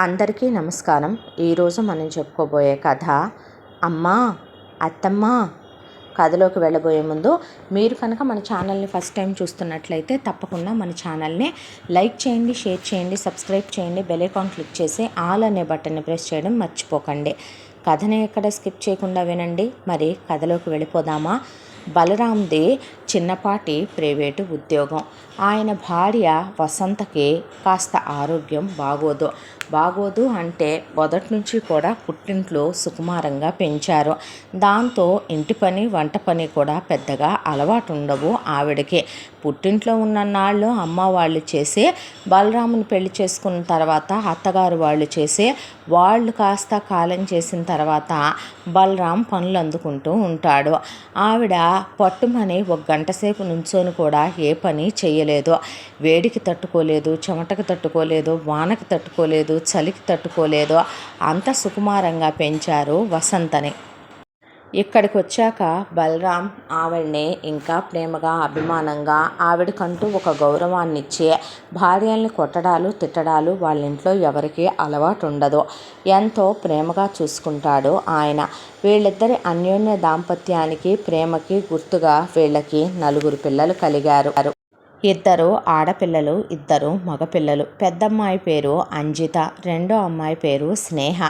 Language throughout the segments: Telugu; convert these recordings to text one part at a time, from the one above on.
అందరికీ నమస్కారం. ఈరోజు మనం చెప్పుకోబోయే కథ అమ్మ అత్తమ్మ. కథలోకి వెళ్ళబోయే ముందు మీరు కనుక మన ఛానల్ని ఫస్ట్ టైం చూస్తున్నట్లయితే తప్పకుండా మన ఛానల్ని లైక్ చేయండి, షేర్ చేయండి, సబ్స్క్రైబ్ చేయండి, బెల్ ఐకాన్ క్లిక్ చేసి ఆల్ అనే బటన్ని ప్రెస్ చేయడం మర్చిపోకండి. కథని ఎక్కడ స్కిప్ చేయకుండా వినండి. మరి కథలోకి వెళ్ళిపోదామా? బలరాంది చిన్నపాటి ప్రైవేటు ఉద్యోగం. ఆయన భార్య వసంతకి కాస్త ఆరోగ్యం బాగోదు అంటే మొదటి నుంచి కూడా పుట్టింట్లో సుకుమారంగా పెంచారు. దాంతో ఇంటి పని వంట పని కూడా పెద్దగా అలవాటు ఉండవు ఆవిడకి. పుట్టింట్లో ఉన్న నాళ్ళు అమ్మ వాళ్ళు చేసే, బలరాముని పెళ్లి చేసుకున్న తర్వాత అత్తగారు వాళ్ళు చేసే, వాళ్ళు కాస్త కాలం చేసిన తర్వాత బలరాం పనులు అందుకుంటూ ఉంటాడు. ఆవిడ పట్టుమని ఒక గంట సేపు నుంచొని కూడా ఏ పని చేయలేదు. వేడికి తట్టుకోలేదు, చెమటకి తట్టుకోలేదు, వానకి తట్టుకోలేదు, చలికి తట్టుకోలేదు. అంత సుకుమారంగా పెంచారు వసంతని. ఇక్కడికి వచ్చాక బలరాం ఆవిడని ఇంకా ప్రేమగా, అభిమానంగా, ఆవిడకంటూ ఒక గౌరవాన్ని ఇచ్చే, భార్యల్ని కొట్టడాలు తిట్టడాలు వాళ్ళ ఇంట్లో ఎవరికీ అలవాటు ఉండదు. ఎంతో ప్రేమగా చూసుకుంటాడు ఆయన. వీళ్ళిద్దరి అన్యోన్య దాంపత్యానికి, ప్రేమకి గుర్తుగా వీళ్ళకి 4 పిల్లలు కలిగారు. 2 ఆడపిల్లలు, 2 మగపిల్లలు. పెద్దమ్మాయి పేరు అంజిత, రెండో అమ్మాయి పేరు స్నేహ.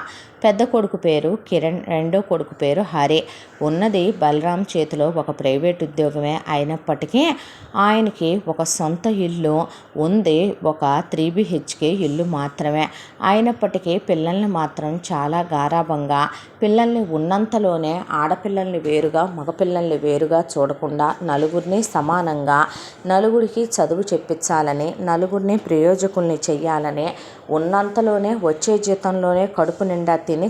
పెద్ద కొడుకు పేరు కిరణ్, రెండో కొడుకు పేరు హరి. ఉన్నది బలరాం చేతిలో ఒక ప్రైవేట్ ఉద్యోగమే అయినప్పటికీ ఆయనకి ఒక సొంత ఇల్లు ఉంది, ఒక 3 BHK ఇల్లు మాత్రమే. అయినప్పటికీ పిల్లల్ని మాత్రం చాలా గారాబంగా, పిల్లల్ని ఉన్నంతలోనే ఆడపిల్లల్ని వేరుగా మగపిల్లల్ని వేరుగా చూడకుండా నలుగురిని సమానంగా, నలుగురికి చదువు చెప్పించాలని, నలుగురిని ప్రయోజకుల్ని చెయ్యాలని, ఉన్నంతలోనే వచ్చే జీతంలోనే కడుపు నిండా తిని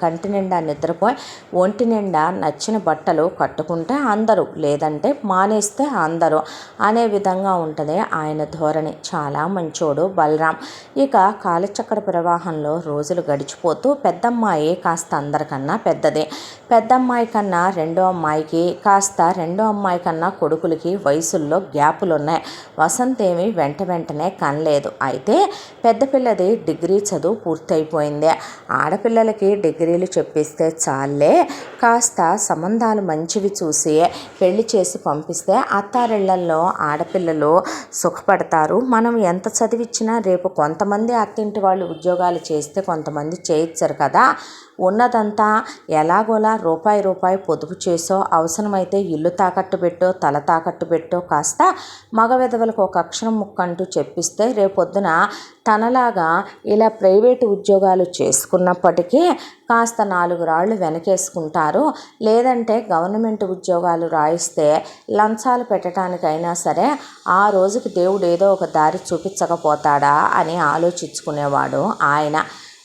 కంటి నిండా నిద్రపోయి ఒంటి నిండా నచ్చిన బట్టలు కట్టుకుంటే అందరూ, లేదంటే మానేస్తే అందరూ అనే విధంగా ఉంటుంది ఆయన ధోరణి. చాలా మంచోడు బలరాం. ఇక కాలచక్ర ప్రవాహంలో రోజులు గడిచిపోతూ పెద్దమ్మాయి కాస్త అందరికన్నా పెద్దది. పెద్దమ్మాయి కన్నా రెండో అమ్మాయికి కాస్త, రెండో అమ్మాయి కన్నా కొడుకులకి వయసుల్లో గ్యాపులు ఉన్నాయి. వసంత్ ఏమి వెంటనే కనలేదు. అయితే పెద్ద పిల్లది డిగ్రీ చదువు పూర్తయిపోయింది. ఆడపిల్లలకి డిగ్రీలు చెప్పిస్తే చాలే, కాస్త సంబంధాలు మంచివి చూసి పెళ్లి చేసి పంపిస్తే అత్తారిళ్లల్లో ఆడపిల్లలు సుఖపడతారు. మనం ఎంత చదివిచ్చినా రేపు కొంతమంది అత్తింటి వాళ్ళు ఉద్యోగాలు చేస్తే కొంతమంది చేయించరు కదా. ఉన్నదంతా ఎలాగోలా రూపాయి పొదుపు చేసో, అవసరమైతే ఇల్లు తాకట్టు పెట్టో, తల తాకట్టు పెట్టో, కాస్త మగ విధవలకు ఒక అక్షరం ముక్కంటూ చెప్పిస్తే రేపొద్దున తనలాగా ఇలా ప్రైవేటు ఉద్యోగాలు చేసుకున్నప్పటికీ కాస్త 4 రాళ్ళు వెనకేసుకుంటారు. లేదంటే గవర్నమెంట్ ఉద్యోగాలు రాయిస్తే లంచాలు పెట్టడానికైనా సరే ఆ రోజుకి దేవుడు ఏదో ఒక దారి చూపించకపోతాడా అని ఆలోచించుకునేవాడు ఆయన.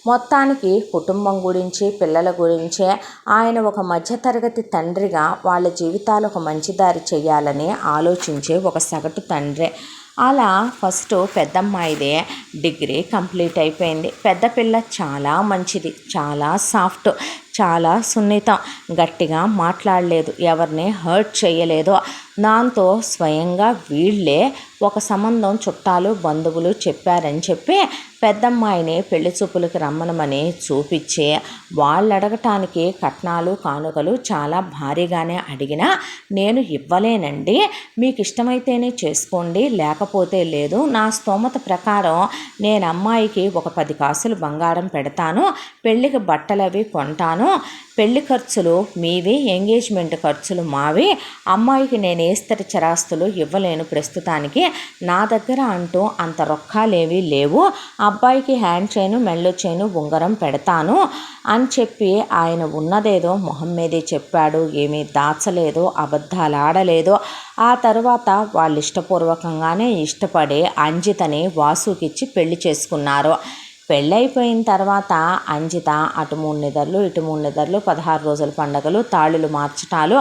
మొత్తానికి కుటుంబం గురించి, పిల్లల గురించే ఆయన ఒక మధ్యతరగతి తండ్రిగా వాళ్ళ జీవితాలు ఒక మంచి దారి చేయాలని ఆలోచించే ఒక సగటు తండ్రి. అలా ఫస్ట్ పెద్దమ్మాయిదే డిగ్రీ కంప్లీట్ అయిపోయింది. పెద్ద పిల్ల చాలా మంచిది, చాలా సాఫ్ట్, చాలా సున్నితం, గట్టిగా మాట్లాడలేదు, ఎవరిని హర్ట్ చేయలేదు. దాంతో స్వయంగా వీళ్ళే ఒక సంబంధం చుట్టాలు బంధువులు చెప్పారని చెప్పి పెద్దమ్మాయిని పెళ్లి చూపులకు రమ్మనమని చూపించి, వాళ్ళు అడగటానికి కట్నాలు కానుకలు చాలా భారీగానే అడిగినా నేను ఇవ్వలేనండి, మీకు ఇష్టమైతేనే చేసుకోండి, లేకపోతే లేదు, నా స్తోమత ప్రకారం నేను అమ్మాయికి ఒక 10 కాసులు బంగారం పెడతాను, పెళ్ళికి బట్టలు అవి కొంటాను, పెళ్లి ఖర్చులు మీవి, ఎంగేజ్మెంట్ ఖర్చులు మావి, అమ్మాయికి నేను ఏస్తరి చరాస్తులు ఇవ్వలేను ప్రస్తుతానికి, నా దగ్గర అంటూ అంత రొక్కాలేవి లేవు, అబ్బాయికి హ్యాండ్ చైను, మెళ్ళో చైను, ఉంగరం పెడతాను అని చెప్పి ఆయన ఉన్నదేదో మొహం మీదే చెప్పాడు. ఏమీ దాచలేదు, అబద్ధాలు ఆడలేదు. ఆ తర్వాత వాళ్ళు ఇష్టపూర్వకంగానే ఇష్టపడి అంజితని వాసుకిచ్చి పెళ్లి చేసుకున్నారు. పెళ్ళైపోయిన తర్వాత అంజిత అటు 3 నిద్రలు ఇటు 3 నిద్రలు, 16 రోజుల పండగలు, తాళులు మార్చటాలు,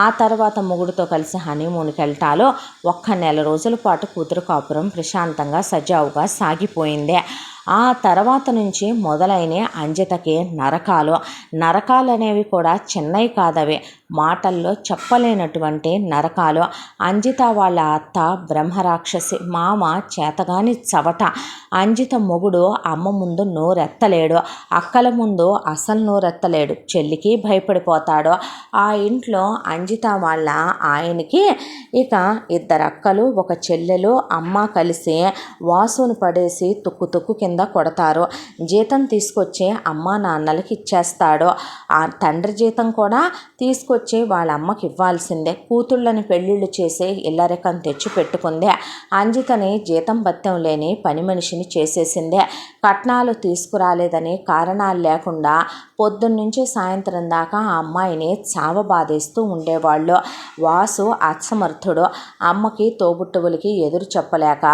ఆ తర్వాత మొగుడుతో కలిసి హనీమూన్కి వెళ్ళటాలు, 1 నెల రోజుల పాటు కూతురు కాపురం ప్రశాంతంగా సజావుగా సాగిపోయింది. ఆ తర్వాత నుంచి మొదలైన అంజితకి నరకాలు అనేవి కూడా చిన్నవి కాదవి, మాటల్లో చెప్పలేనటువంటి నరకాలు. అంజిత వాళ్ళ అత్త బ్రహ్మరాక్షసి, మామ చేతగాని చవట. అంజిత మొగుడు అమ్మ ముందు నోరెత్తలేడు, అక్కల ముందు అసలు నోరెత్తలేడు, చెల్లికి భయపడిపోతాడు. ఆ ఇంట్లో అంజిత వాళ్ళ ఆయనకి ఇక 2 అక్కలు 1 చెల్లెలు అమ్మ కలిసి వాసుని పడేసి తుక్కు కింద కొడతారు. జీతం తీసుకొచ్చి అమ్మా నాన్నలకి ఇచ్చేస్తాడు. ఆ తండ్రి జీతం కూడా తీసుకొచ్చి వాళ్ళ అమ్మకి ఇవ్వాల్సిందే. కూతుళ్ళని పెళ్ళిళ్ళు చేసి ఇల్లరికం తెచ్చి పెట్టుకుందే. అంజితని జీతం బత్తం లేని పని మనిషిని చేసేసిందే. కట్నాలు తీసుకురాలేదని కారణాలు లేకుండా పొద్దున్నుంచి సాయంత్రం దాకా ఆ అమ్మాయిని చావబాదేస్తూ ఉండేవాళ్ళు. వాసు అసమర్థుడు. అమ్మకి తోబుట్టువులకి ఎదురు చెప్పలేక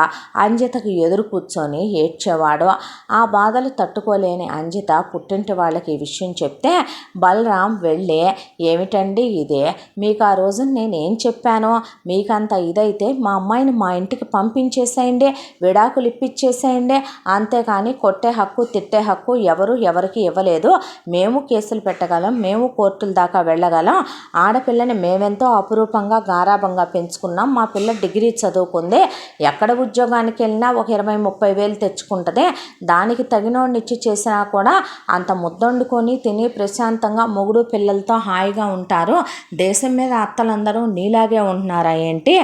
అంజితకి ఎదురు కూర్చొని ఏడ్చేవాడు. ఆ బాధలు తట్టుకోలేని అంజిత పుట్టింటి వాళ్ళకి ఈ విషయం చెప్తే బలరాం వెళ్ళి, ఏమిటండి ఇదే, మీకు ఆ రోజు నేనేం చెప్పానో, మీకంత ఇదైతే మా అమ్మాయిని మా ఇంటికి పంపించేసేయండి, విడాకులు ఇప్పించేసేయండి, అంతేకాని కొట్టే హక్కు తిట్టే హక్కు ఎవరికి ఇవ్వలేదు. మేము కేసులు పెట్టగలం, మేము కోర్టుల దాకా వెళ్ళగలం. ఆడపిల్లని మేమెంతో అపురూపంగా గారాబంగా పెంచుకున్నాం. మా పిల్ల డిగ్రీ చదువుకుంది, ఎక్కడ ఉద్యోగానికి వెళ్ళినా ఒక 20-30 వేలు తెచ్చుకుంటుంది. దానికి తగినోడిని ఇచ్చి చేసినా కూడా అంత ముద్దొండుకొని తిని ప్రశాంతంగా మొగుడు పిల్లలతో హాయిగా ఉంటారు. దేశం మీద అత్తలందరూ నీలాగే ఉంటున్నారా ఏంటి?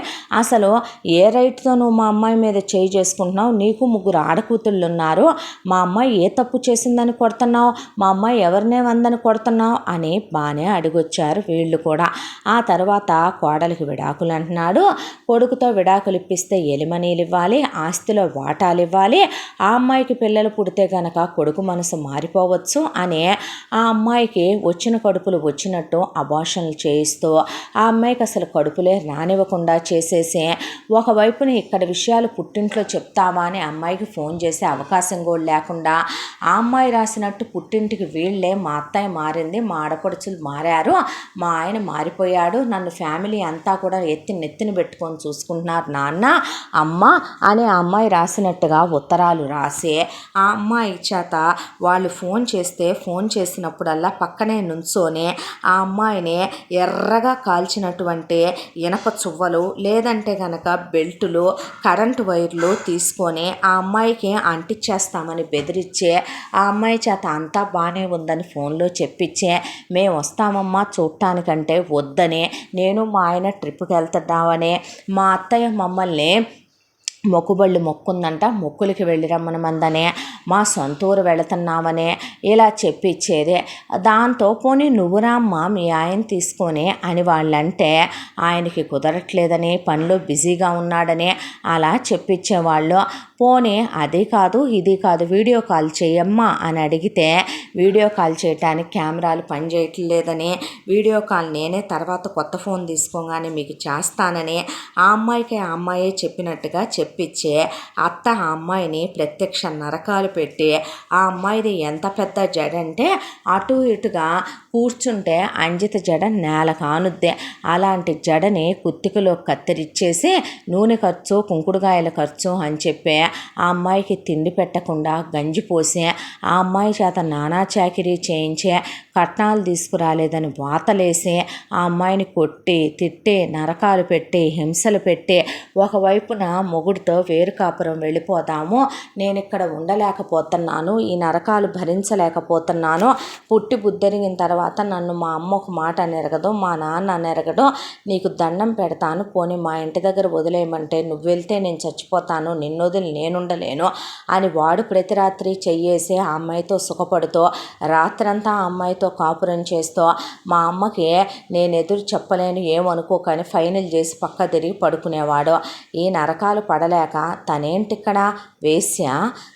అసలు ఏ రైట్తో నువ్వు మా అమ్మాయి మీద చేయి చేసుకుంటున్నావు? నీకు 3 ఆడకూతుళ్ళు ఉన్నారు. మా అమ్మాయి ఏ తప్పు చేసిందని కొడుతున్నావు? మా అమ్మాయి ఎవరినే వందని కొడుతున్నావు అని బాగానే అడిగొచ్చారు వీళ్ళు కూడా. ఆ తర్వాత కోడలికి విడాకులు అంటున్నాడు. కొడుకుతో విడాకులు ఇప్పిస్తే ఎలిమనీలు ఇవ్వాలి, ఆస్తిలో వాటాలు ఇవ్వాలి. ఆ అమ్మాయికి పిల్లలు పుడితే గనక కొడుకు మనసు మారిపోవచ్చు అని ఆ అమ్మాయికి వచ్చిన కడుపులు వచ్చినట్టు అబార్షన్లు చేయిస్తూ ఆ అమ్మాయికి అసలు కడుపులే రానివ్వకుండా చేసేసి, ఒకవైపున ఇక్కడ విషయాలు పుట్టింట్లో చెప్తావా అని అమ్మాయికి ఫోన్ చేసే అవకాశం కూడా లేకుండా, ఆ అమ్మాయి రాసినట్టు పుట్టింటికి వీళ్ళే, మా అత్తయ్య మారింది, మా ఆడపడుచులు మారారు, మా ఆయన మారిపోయాడు, నన్ను ఫ్యామిలీ అంతా కూడా నెత్తిన పెట్టుకొని చూసుకుంటున్నారు నాన్న అమ్మ అని ఆ అమ్మాయి రాసినట్టుగా ఉత్తరాలు రాసి ఆ అమ్మాయి చేత వాళ్ళు ఫోన్ చేసినప్పుడల్లా పక్కనే నుంచొని ఆ అమ్మాయిని ఎర్రగా కాల్చినటువంటి ఇనప చువ్వలు లేదంటే కనుక బెల్టులు కరెంటు వైర్లు తీసుకొని ఆ అమ్మాయికి అంటించేస్తామని బెదిరించే, ఆ అమ్మాయి చేత అంతా బాగానే ఉందని ఫోన్లో చెప్పించే, మేము వస్తామమ్మా చూడటానికంటే వద్దని, నేను మా ఆయన ట్రిప్కి వెళ్తున్నామని, మా అత్తయ్య మమ్మల్ని మొక్కుబళ్ళు మొక్కుందంట, మొక్కులకి వెళ్ళి రమ్మనమందనే, మా సొంతూరు వెళుతున్నామని ఇలా చెప్పించేదే. దాంతో పోనీ నువ్వు రామ్మా మీ ఆయన తీసుకొని అని వాళ్ళంటే ఆయనకి కుదరట్లేదని, పనిలో బిజీగా ఉన్నాడని అలా చెప్పించేవాళ్ళు. పోనీ అది కాదు ఇది కాదు వీడియో కాల్ చేయమ్మా అని అడిగితే వీడియో కాల్ చేయటానికి కెమెరాలు పనిచేయట్లేదని, వీడియో కాల్ నేనే తర్వాత కొత్త ఫోన్ తీసుకోగానే మీకు చేస్తానని ఆ అమ్మాయికి ఆ అమ్మాయే చెప్పినట్టుగా చెప్పించే అత్త ఆ అమ్మాయిని ప్రత్యక్ష నరకాలు పెట్టి, ఆ అమ్మాయిది ఎంత పెద్ద జడ అంటే అటు ఇటుగా కూర్చుంటే అంజిత జడ నేల కానుద్దే, అలాంటి జడని కుత్తికలో కత్తిరిచ్చేసి నూనె ఖర్చు కుంకుడుగాయల ఖర్చు అని చెప్పి ఆ అమ్మాయికి తిండి పెట్టకుండా గంజి పోసి ఆ అమ్మాయి చేత నానా చాకిరీ చేయించే, కట్నాలు తీసుకురాలేదని వాతలేసి ఆ అమ్మాయిని కొట్టి తిట్టి నరకాలు పెట్టి హింసలు పెట్టి, ఒకవైపున మొగుడితో వేరు కాపురం వెళ్ళిపోదాము, నేను ఇక్కడ ఉండలేకపోతున్నాను, ఈ నరకాలు భరించలేకపోతున్నాను, పుట్టి బుద్ధెరిగిన తర్వాత నన్ను మా అమ్మ ఒక మాట అనెరగదు, మా నాన్న అనెరగడు, నీకు దండం పెడతాను, పోనీ మా ఇంటి దగ్గర వదిలేయమంటే నువ్వు వెళ్తే నేను చచ్చిపోతాను, నిన్ను వదిలి నేనుండలేను అని వాడు ప్రతి రాత్రి చెయ్యేసి ఆ అమ్మాయితో సుఖపడుతూ రాత్రంతా ఆ అమ్మాయితో కాపురం చేస్తూ, మా అమ్మకి నేను ఎదురు చెప్పలేను ఏమనుకోకని ఫైనల్ చేసి పక్క తిరిగి పడుకునేవాడు. ఈ నరకాలు పడలేక తనేంటిక్కడ వేశ్య,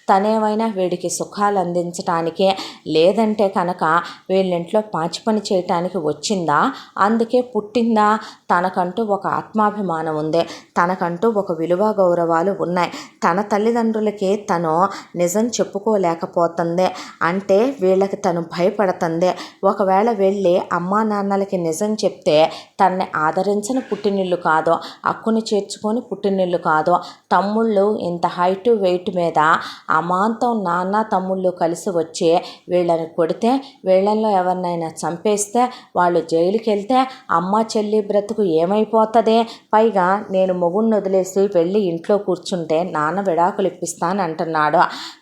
తనేమైనా వీడికి సుఖాలు అందించటానికే, లేదంటే కనుక వీళ్ళింట్లో పాచి పని చేయటానికి వచ్చిందా, అందుకే పుట్టిందా? తనకంటూ ఒక ఆత్మాభిమానం ఉంది, తనకంటూ ఒక విలువ గౌరవాలు ఉన్నాయి. తన తల్లిదండ్రులకి తను నిజం చెప్పుకోలేకపోతుంది అంటే వీళ్ళకి తను భయపడుతుంది. ఒకవేళ వెళ్ళి అమ్మా నాన్నలకి నిజం చెప్తే తనని ఆదరించని పుట్టినిల్లు కాదు, అక్కుని చేర్చుకొని పుట్టినిల్లు కాదు. తమ్ముళ్ళు ఇంత హైటు వెయిట్ మీద అమాంతం నాన్న తమ్ముళ్ళు కలిసి వచ్చి వీళ్ళని కొడితే, వీళ్ళల్లో ఎవరినైనా చంపేస్తే, వాళ్ళు జైలుకి వెళ్తే అమ్మ చెల్లి బ్రతుకు ఏమైపోతుంది? పైగా నేను మొగుడిని వదిలేసి వెళ్ళి ఇంట్లో కూర్చుంటే నాన్న విడాకులు ఇప్పిస్తానంటున్నాడు.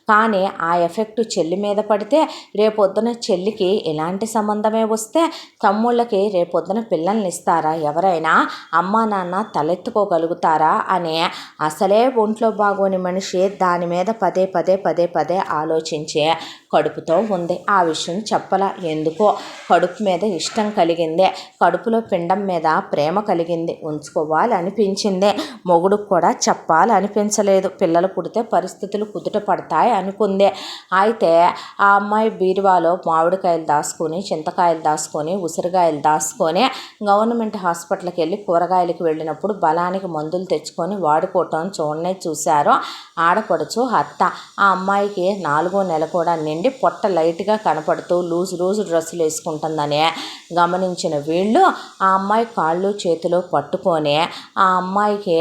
కానీ ఆ ఎఫెక్ట్ చెల్లి మీద పడితే రేపొద్దున చెల్లికి ఇలాంటి సంబంధమే వస్తే తమ్ముళ్ళకి రేపొద్దున పిల్లల్ని ఇస్తారా ఎవరైనా? అమ్మా నాన్న తలెత్తుకోగలుగుతారా అని అసలే ఒంట్లో బాగోని మనిషి దాని మీద పదే పదే పదే పదే ఆలోచించే కడుపుతో ఉంది. ఆ విషయం చెప్పలా, ఎందుకో కడుపు మీద ఇష్టం కలిగింది, కడుపులో పిండం మీద ప్రేమ కలిగింది, ఉంచుకోవాలనిపించింది. మొగుడుకు కూడా చెప్పాలనిపించలేదు. పిల్లలు పుడితే పరిస్థితులు కుదుట పడతాయి అనుకుంది. అయితే ఆ అమ్మాయి బీరువాలో మామిడికాయలు దాచుకొని, చింతకాయలు దాచుకొని, ఉసిరికాయలు దాచుకొని గవర్నమెంట్ హాస్పిటల్కి వెళ్ళి కూరగాయలకు వెళ్ళినప్పుడు బలానికి మందులు తెచ్చుకొని వాడుకోవటం చూశారు ఆడపడుచు అత్త. ఆ అమ్మాయికి 4వ నెల కూడా నిండి పొట్ట లైట్గా కనపడుతూ లూజు డ్రెస్సులు వేసుకుంటుందని గమనించిన వీళ్ళు ఆ అమ్మాయి కాళ్ళు చేతులు పట్టుకొని ఆ అమ్మాయికి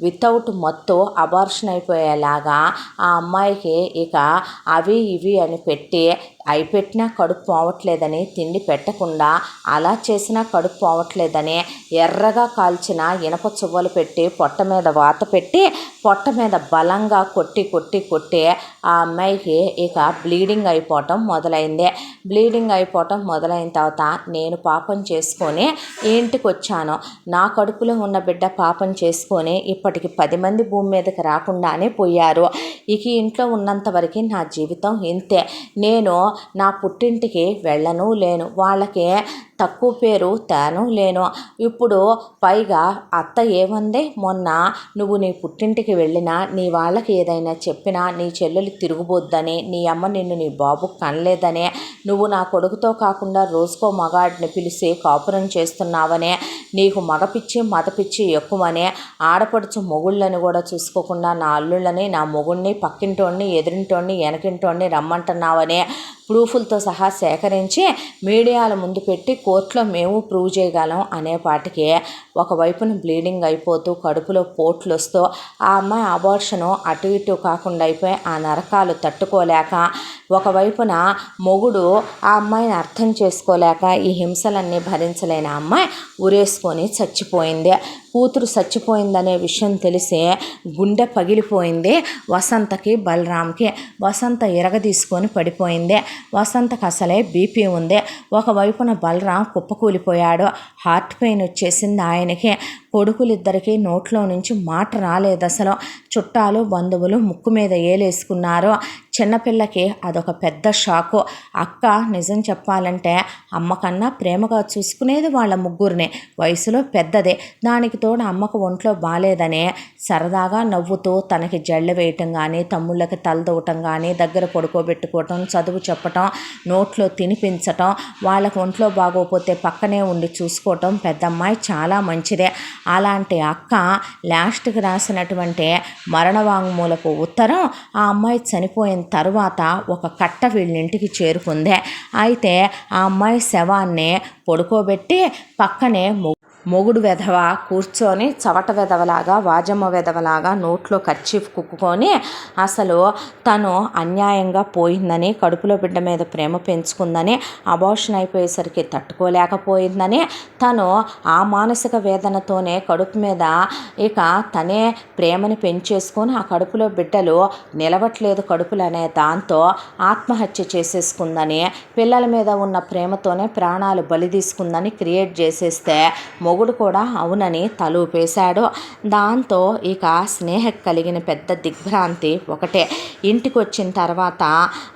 వితౌట్ మత్తు అబార్షన్ అయిపోయేలాగా ఆ అమ్మాయికి ఇక అవి ఇవి అని పెట్టి అయిపెట్టినా కడుపు పోవట్లేదని, తిండి పెట్టకుండా అలా చేసినా కడుపు పోవట్లేదని ఎర్రగా కాల్చిన ఇనప చువ్వలు పెట్టి పొట్ట మీద వాత పెట్టి పొట్ట మీద బలంగా కొట్టి ఆ అమ్మాయికి ఇక బ్లీడింగ్ అయిపోవటం మొదలైంది. బ్లీడింగ్ అయిపోవటం మొదలైన తర్వాత నేను పాపం చేసుకొని ఇంటికి వచ్చాను, నా కడుపులో ఉన్న బిడ్డ పాపం చేసుకొని ఇప్పటికి 10 మంది భూమి మీదకి రాకుండానే పోయారు. ఇక ఇంట్లో ఉన్నంత వరకు నా జీవితం ఇంతే. నేను నా పుట్టింటికి వెళ్ళను లేను, వాళ్ళకి తక్కువ పేరు తేను లేను. ఇప్పుడు పైగా అత్త ఏమంది, మొన్న నువ్వు నీ పుట్టింటికి వెళ్ళినా, నీ వాళ్ళకి ఏదైనా చెప్పినా నీ చెల్లెలు తిరుగుబోద్దని, నీ అమ్మ నిన్ను నీ బాబు కనలేదని, నువ్వు నా కొడుకుతో కాకుండా రోజుకో మగాడిని పిలిచి కాపురం చేస్తున్నావనే, నీకు మగపిచ్చి మతపిచ్చి ఎక్కువనే, ఆడపడుచు మొగుళ్ళని కూడా చూసుకోకుండా నా అల్లుళ్ళని, నా మొగుడిని, పక్కింటోడిని, ఎదురింటోడిని, వెనకింటోడిని రమ్మంటున్నావనే ప్రూఫ్లతో సహా సేకరించి మీడియాల ముందు పెట్టి కోర్టులో మేము ప్రూవ్ చేయగలం అనేపాటికి ఒకవైపున బ్లీడింగ్ అయిపోతూ కడుపులో పోట్లు వస్తూ ఆ అమ్మాయి అబార్షను అటు ఇటు కాకుండా అయిపోయి ఆ నరకాలు తట్టుకోలేక, ఒకవైపున మొగుడు ఆ అమ్మాయిని అర్థం చేసుకోలేక ఈ హింసలన్నీ భరించలేని అమ్మాయి ఉరేసుకొని చచ్చిపోయింది. కూతురు చచ్చిపోయిందనే విషయం తెలిసి గుండె పగిలిపోయింది వసంతకి, బలరాంకి. వసంత ఇరగదీసుకొని పడిపోయింది. వసంతకు అసలే బీపీ ఉంది. ఒకవైపున బలరాం కుప్పకూలిపోయాడు. హార్ట్ పెయిన్ వచ్చేసింది ఆయనకి. కొడుకులిద్దరికీ నోట్లో నుంచి మాట రాలేదు అసలు. చుట్టాలు బంధువులు ముక్కు మీద ఏలేసుకున్నారు. చిన్నపిల్లకి అదొక పెద్ద షాకు. అక్క నిజం చెప్పాలంటే అమ్మ కన్నా ప్రేమగా చూసుకునేది వాళ్ళ ముగ్గురిని, వయసులో పెద్దదే. దానికి తోడు అమ్మకు ఒంట్లో బాలేదని సరదాగా నవ్వుతూ తనకి జళ్ళు వేయటం కానీ, తమ్ముళ్ళకి తలదూవటం కానీ, దగ్గర పడుకోబెట్టుకోవటం, చదువు చెప్పటం, నోట్లో తినిపించటం, వాళ్ళకు ఒంట్లో బాగోపోతే పక్కనే ఉండి చూసుకోవటం పెద్దమ్మాయి చాలా మంచిదే. అలాంటి అక్క లాస్ట్కి రాసినటువంటి మరణవాంగ్మూలపు ఉత్తరం ఆ అమ్మాయి చనిపోయిన తరువాత ఒక కట్ట వీళ్ళింటికి చేరుకుంది. అయితే ఆ అమ్మాయి శవాన్ని పడుకోబెట్టి పక్కనే మొగుడు వెధవ కూర్చొని చవట వెధవలాగా, వాజమ్మ వెధవలాగా నోట్లో కర్చీఫ్ కుక్కుకొని అసలు తను అన్యాయంగా పోయిందని, కడుపులో బిడ్డ మీద ప్రేమ పెంచుకుందని, అబార్షన్ అయిపోయేసరికి తట్టుకోలేకపోయిందని, తను ఆ మానసిక వేదనతోనే కడుపు మీద ఇక తనే ప్రేమని పెంచేసుకొని ఆ కడుపులో బిడ్డలు నిలవట్లేదు కడుపులు అనే దాంతో ఆత్మహత్య చేసేసుకుందని, పిల్లల మీద ఉన్న ప్రేమతోనే ప్రాణాలు బలి తీసుకుందని క్రియేట్ చేసేస్తే మొగుడు కూడా అవునని తలూపేశాడు. దాంతో ఇక స్నేహకు కలిగిన పెద్ద దిగ్భ్రాంతి ఒకటే. ఇంటికి వచ్చిన తర్వాత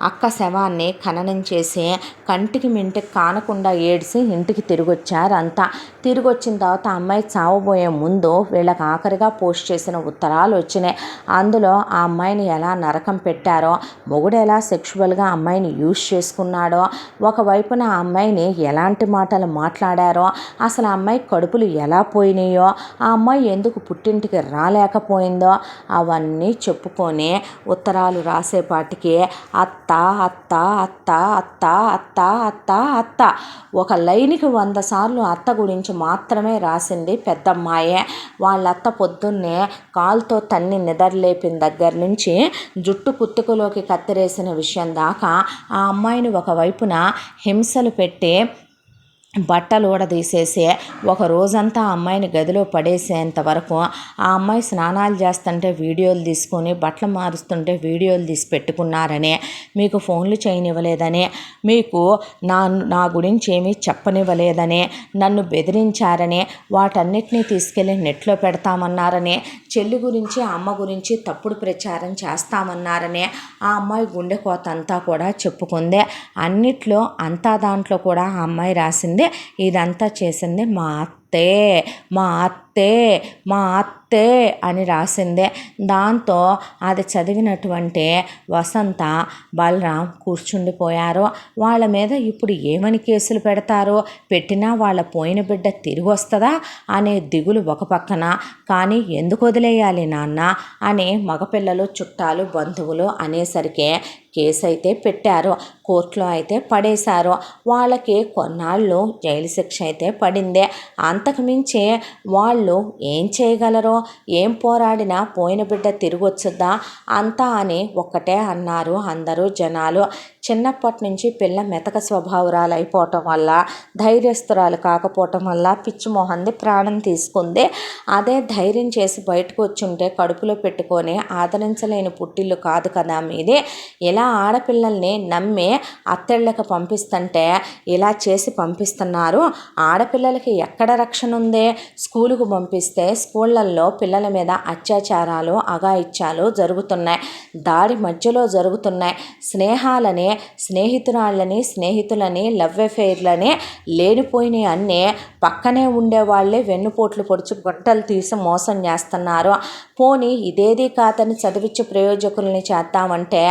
అక్క శవాన్ని ఖననం చేసి కంటికి మింటికి కానకుండా ఏడిసి ఇంటికి తిరిగొచ్చారు అంతా. తిరిగి వచ్చిన తర్వాత అమ్మాయి చావబోయే ముందు వీళ్ళకి ఆఖరిగా పోస్ట్ చేసిన ఉత్తరాలు వచ్చినాయి. అందులో ఆ అమ్మాయిని ఎలా నరకం పెట్టారో, మొగుడు ఎలా సెక్షువల్గా అమ్మాయిని యూజ్ చేసుకున్నాడో, ఒకవైపున ఆ అమ్మాయిని ఎలాంటి మాటలు మాట్లాడారో, అసలు ఆ అమ్మాయి కడుపులు ఎలా పోయినాయో, ఆ అమ్మాయి ఎందుకు పుట్టింటికి రాలేకపోయిందో అవన్నీ చెప్పుకొని ఉత్తరాలు రాసేపాటికి అత్త అత్త అత్త అత్త అత్త అత్త అత్త ఒక లైన్కి 100 సార్లు అత్త గురించి మాత్రమే రాసింది పెద్దమ్మాయే. వాళ్ళత్త పొద్దున్నే కాలుతో తన్ని నిద్రలేపిన దగ్గర నుంచి జుట్టు కుత్తుకులోకి కత్తిరేసిన విషయం దాకా ఆ అమ్మాయిని ఒకవైపున హింసలు పెట్టి బట్టలు ఊడదీసేసి ఒక రోజంతా ఆ అమ్మాయిని గదిలో పడేసేంత వరకు, ఆ అమ్మాయి స్నానాలు చేస్తుంటే వీడియోలు తీసుకొని బట్టలు మారుస్తుంటే వీడియోలు తీసి పెట్టుకున్నారని, మీకు ఫోన్లు చేయనివ్వలేదని, మీకు నా గురించి ఏమీ చెప్పనివ్వలేదని, నన్ను బెదిరించారని, వాటన్నిటినీ తీసుకెళ్ళి నెట్లో పెడతామన్నారని, చెల్లి గురించి అమ్మ గురించి తప్పుడు ప్రచారం చేస్తామన్నారని ఆ అమ్మాయి గుండె కోత అంతా కూడా చెప్పుకుంది. అన్నిట్లో అంతా దాంట్లో కూడా ఆ అమ్మాయి రాసింది, ఇదంతా చేసింది మా అత్తే, మా అత్తే, మా అత్తే అని రాసిందే. దాంతో అది చదివినటువంటి వసంత, బలరాం కూర్చుండిపోయారు. వాళ్ళ మీద ఇప్పుడు ఏమని కేసులు పెడతారో, పెట్టినా వాళ్ళ పోయిన బిడ్డ తిరిగి వస్తుందా అనే దిగులు ఒక పక్కన, కానీ ఎందుకు వదిలేయాలి నాన్న అని మగపిల్లలు చుట్టాలు బంధువులు అనేసరికి కేసు అయితే పెట్టారు, కోర్టులో అయితే పడేశారు. వాళ్ళకి కొన్నాళ్ళు జైలు శిక్ష అయితే పడిందే. అంతకుమించి వాళ్ళు ఏం చేయగలరో, ఏం పోరాడినా పోయిన బిడ్డ తిరిగి వచ్చుద్దా అంతా అని ఒక్కటే అన్నారు అందరూ జనాలు. చిన్నప్పటి నుంచి పిల్ల మెతక స్వభావరాలు అయిపోవటం వల్ల, ధైర్యస్తురాలు కాకపోవటం వల్ల పిచ్చిమోహంది ప్రాణం తీసుకుంది. అదే ధైర్యం చేసి బయటకు వచ్చుంటే కడుపులో పెట్టుకొని ఆదరించలేని పుట్టిల్లు కాదు కదా మీది. ఇలా ఆడపిల్లల్ని నమ్మి అత్తళ్ళకి పంపిస్తుంటే ఇలా చేసి పంపిస్తున్నారు. ఆడపిల్లలకి ఎక్కడ రక్షణ ఉంది? స్కూలుకు పంపిస్తే స్కూళ్ళల్లో పిల్లల మీద అత్యాచారాలు, అఘాయిత్యాలు జరుగుతున్నాయి, దాడి మధ్యలో జరుగుతున్నాయి. స్నేహాలని, స్నేహితులని, లవ్ అఫైర్లని, లేనిపోయినవి అన్నీ పక్కనే ఉండేవాళ్ళే వెన్నుపోట్లు పొడిచి గొంటలు తీసి మోసం చేస్తున్నారు. పోనీ ఇదేది కాదని చదివించే ప్రయోజకుల్ని చేద్దామంటే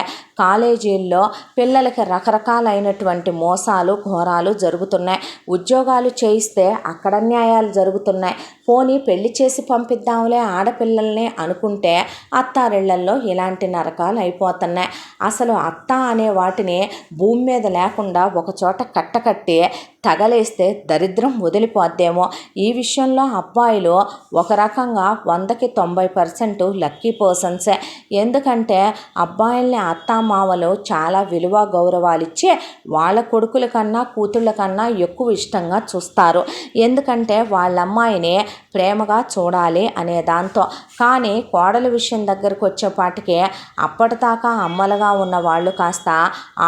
కాలేజీల్లో పిల్లలకి రకరకాలైనటువంటి మోసాలు, ఘోరాలు జరుగుతున్నాయి. ఉద్యోగాలు చేయిస్తే అక్కడ న్యాయాలు జరుగుతున్నాయి. పోనీ పెళ్లి చేసి పంపిద్దాంలే ఆడపిల్లల్ని అనుకుంటే అత్తారిళ్లల్లో ఇలాంటి నరకాలు అయిపోతున్నాయి. అసలు అత్త అనే వాటిని భూమి మీద లేకుండా ఒకచోట కట్టకట్టి తగలేస్తే దరిద్రం వదిలిపోద్దేమో. ఈ విషయంలో అబ్బాయిలు ఒక రకంగా 100కి 90% లక్కీ పర్సన్సే. ఎందుకంటే అబ్బాయిల్ని అత్తామామలు చాలా విలువ గౌరవాలు ఇచ్చి వాళ్ళ కొడుకుల కన్నా కూతుళ్ళ కన్నా ఎక్కువ ఇష్టంగా చూస్తారు. ఎందుకంటే వాళ్ళ అమ్మాయిని ప్రేమగా చూడాలి అనే దాంతో. కానీ కోడల విషయం దగ్గరకు వచ్చేపాటికి అప్పటిదాకా అమ్మలుగా ఉన్న వాళ్ళు కాస్త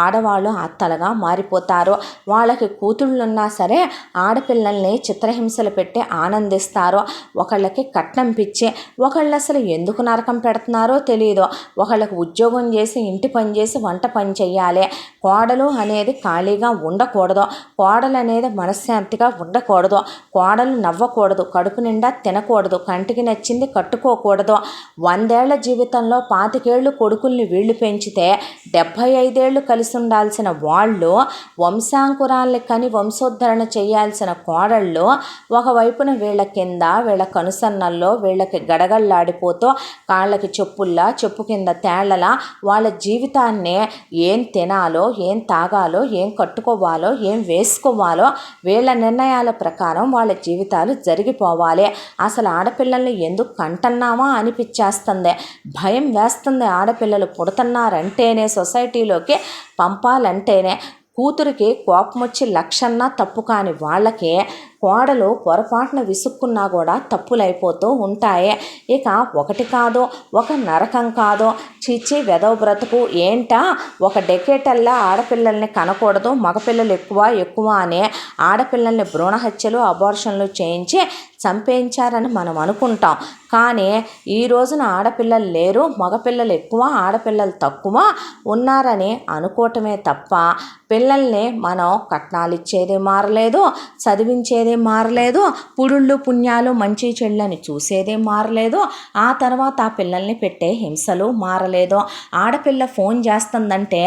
ఆడవాళ్ళు అత్తలుగా మారిపోతారు. వాళ్ళకి కూతుళ్ళున్నా సరే ఆడపిల్లల్ని చిత్రహింసలు పెట్టి ఆనందిస్తారు. ఒకళ్ళకి కట్నం పిచ్చి, ఒకళ్ళు అసలు ఎందుకు నరకం పెడుతున్నారో తెలియదు. ఒకళ్ళకి ఉద్యోగం చేసి ఇంటి పని చేసి వంట పని చెయ్యాలి. కోడలు అనేది ఖాళీగా ఉండకూడదు, కోడలు అనేది మనశ్శాంతిగా ఉండకూడదు, కోడలు నవ్వకూడదు, కడుపు నిండా తినకూడదు, కంటికి నచ్చింది కట్టుకోకూడదు. 100 ఏళ్ల జీవితంలో 25 ఏళ్ళు కొడుకుల్ని వీళ్ళు పెంచితే 75 ఏళ్ళు కలిసి ఉండాల్సిన వాళ్ళు, వంశాంకురాల్ని కని వంశోద్ధరణ చేయాల్సిన కోడళ్ళు ఒకవైపున వీళ్ళ కింద, వీళ్ళ కనుసన్నల్లో వీళ్ళకి గడగళ్ళాడిపోతూ కాళ్ళకి చెప్పుల్లా, చెప్పు కింద తేళ్లలా వాళ్ళ జీవితాన్ని ఏం తినాలో, ఏం తాగాలో, ఏం కట్టుకోవాలో, ఏం వేసుకోవాలో వీళ్ళ నిర్ణయాల ప్రకారం వాళ్ళ జీవితాలు జరిగిపోవాలి. అసలు ఆడపిల్లల్ని ఎందుకు కంటన్నామా అనిపించేస్తుంది, భయం వేస్తుంది. ఆడపిల్లలు పుడుతున్నారంటేనే, సొసైటీలోకి పంపాలంటేనే. కూతురికి కోపం వచ్చి లక్షన్నా తప్పు కాని వాళ్ళకి కోడలు పొరపాటున విసుక్కున్నా కూడా తప్పులైపోతూ ఉంటాయి. ఇక ఒకటి కాదు, ఒక నరకం కాదు, చిచ్చి వెదవ బ్రతుకు ఏంటా, ఒక డెకేటల్లా ఆడపిల్లల్ని కనకూడదు, మగపిల్లలు ఎక్కువ అనే ఆడపిల్లల్ని భ్రూణ హత్యలు అబార్షన్లు చేయించి చంపేయించారని మనం అనుకుంటాం. కానీ ఈ రోజున ఆడపిల్లలు లేరు, మగపిల్లలు ఎక్కువ, ఆడపిల్లలు తక్కువ ఉన్నారని అనుకోవటమే తప్ప పిల్లల్ని మనం కట్నాలు ఇచ్చేది మారలేదు, చదివించేది మారలేదు, పుడుళ్ళు పుణ్యాలు మంచి చెళ్ళని చూసేది మారలేదు, ఆ తర్వాత ఆ పిల్లల్ని పెట్టే హింసలు మారలేదు. ఆడపిల్ల ఫోన్ చేస్తుందంటే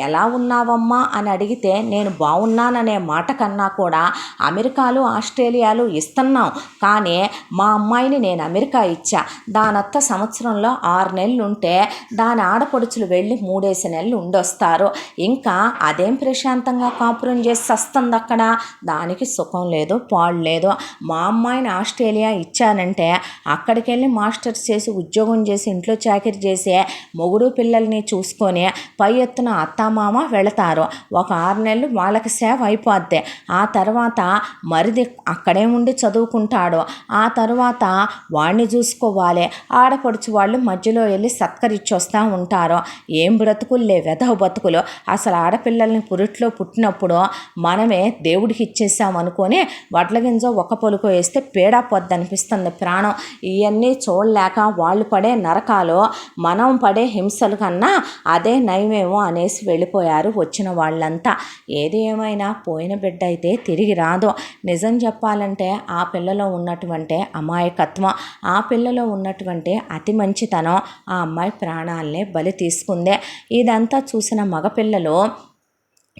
ఎలా ఉన్నావమ్మా అని అడిగితే నేను బాగున్నాననే మాట కన్నా కూడా అమెరికాలు ఆస్ట్రేలియాలు ఇస్తున్నాం, కానీ మా అమ్మాయిని నేను అమెరికా ఇచ్చా, దానత్త సంవత్సరంలో 6 నెలలు ఉంటే దాని ఆడపడుచులు వెళ్ళి 3 నెలలు ఉండొస్తారు, ఇంకా అదేం ప్రశాంతంగా కాపురం చేసి వస్తుంది అక్కడ, దానికి సుఖం లేదు పాడు లేదు. మా అమ్మాయిని ఆస్ట్రేలియా ఇచ్చానంటే అక్కడికి వెళ్ళి మాస్టర్స్ చేసి ఉద్యోగం చేసి ఇంట్లో చాకరీ చేసి మొగుడు పిల్లల్ని చూసుకొని పై ఎత్తున అత్తామామ వెళతారు, ఒక 6 నెలలు వాళ్ళకి సేవ అయిపోద్ది, ఆ తర్వాత మరిది అక్కడే ఉండి చదువుకుంటాడు, ఆ తర్వాత వాడిని చూసుకోవాలి, ఆడపడుచు వాళ్ళు మధ్యలో వెళ్ళి సత్కరిచ్చొస్తూ ఉంటారు. ఏం బ్రతుకుల్లే వెధవ బతుకులు. అసలు ఆడపిల్లల్ని పురిట్లో పుట్టినప్పుడు మనమే దేవుడికి ఇచ్చేసామనుకొని వడ్ల గింజ ఒక పొలుకు వేస్తే పేడా పొద్దనిపిస్తుంది ప్రాణం. ఇవన్నీ చూడలేక వాళ్ళు పడే నరకాలు, మనం పడే హింసలు కన్నా అదే నయమేమో అనేసి వెళ్ళిపోయారు వచ్చిన వాళ్ళంతా. ఏది ఏమైనా పోయిన బిడ్డ అయితే తిరిగి రాదు. నిజం చెప్పాలంటే ఆ పిల్లలో ఉన్నటువంటి అమాయకత్వం, ఆ పిల్లలో ఉన్నటువంటి అతి మంచితనం ఆ అమ్మాయి ప్రాణాలనే బలి తీసుకుందే. ఇదంతా చూసిన మగపిల్లలు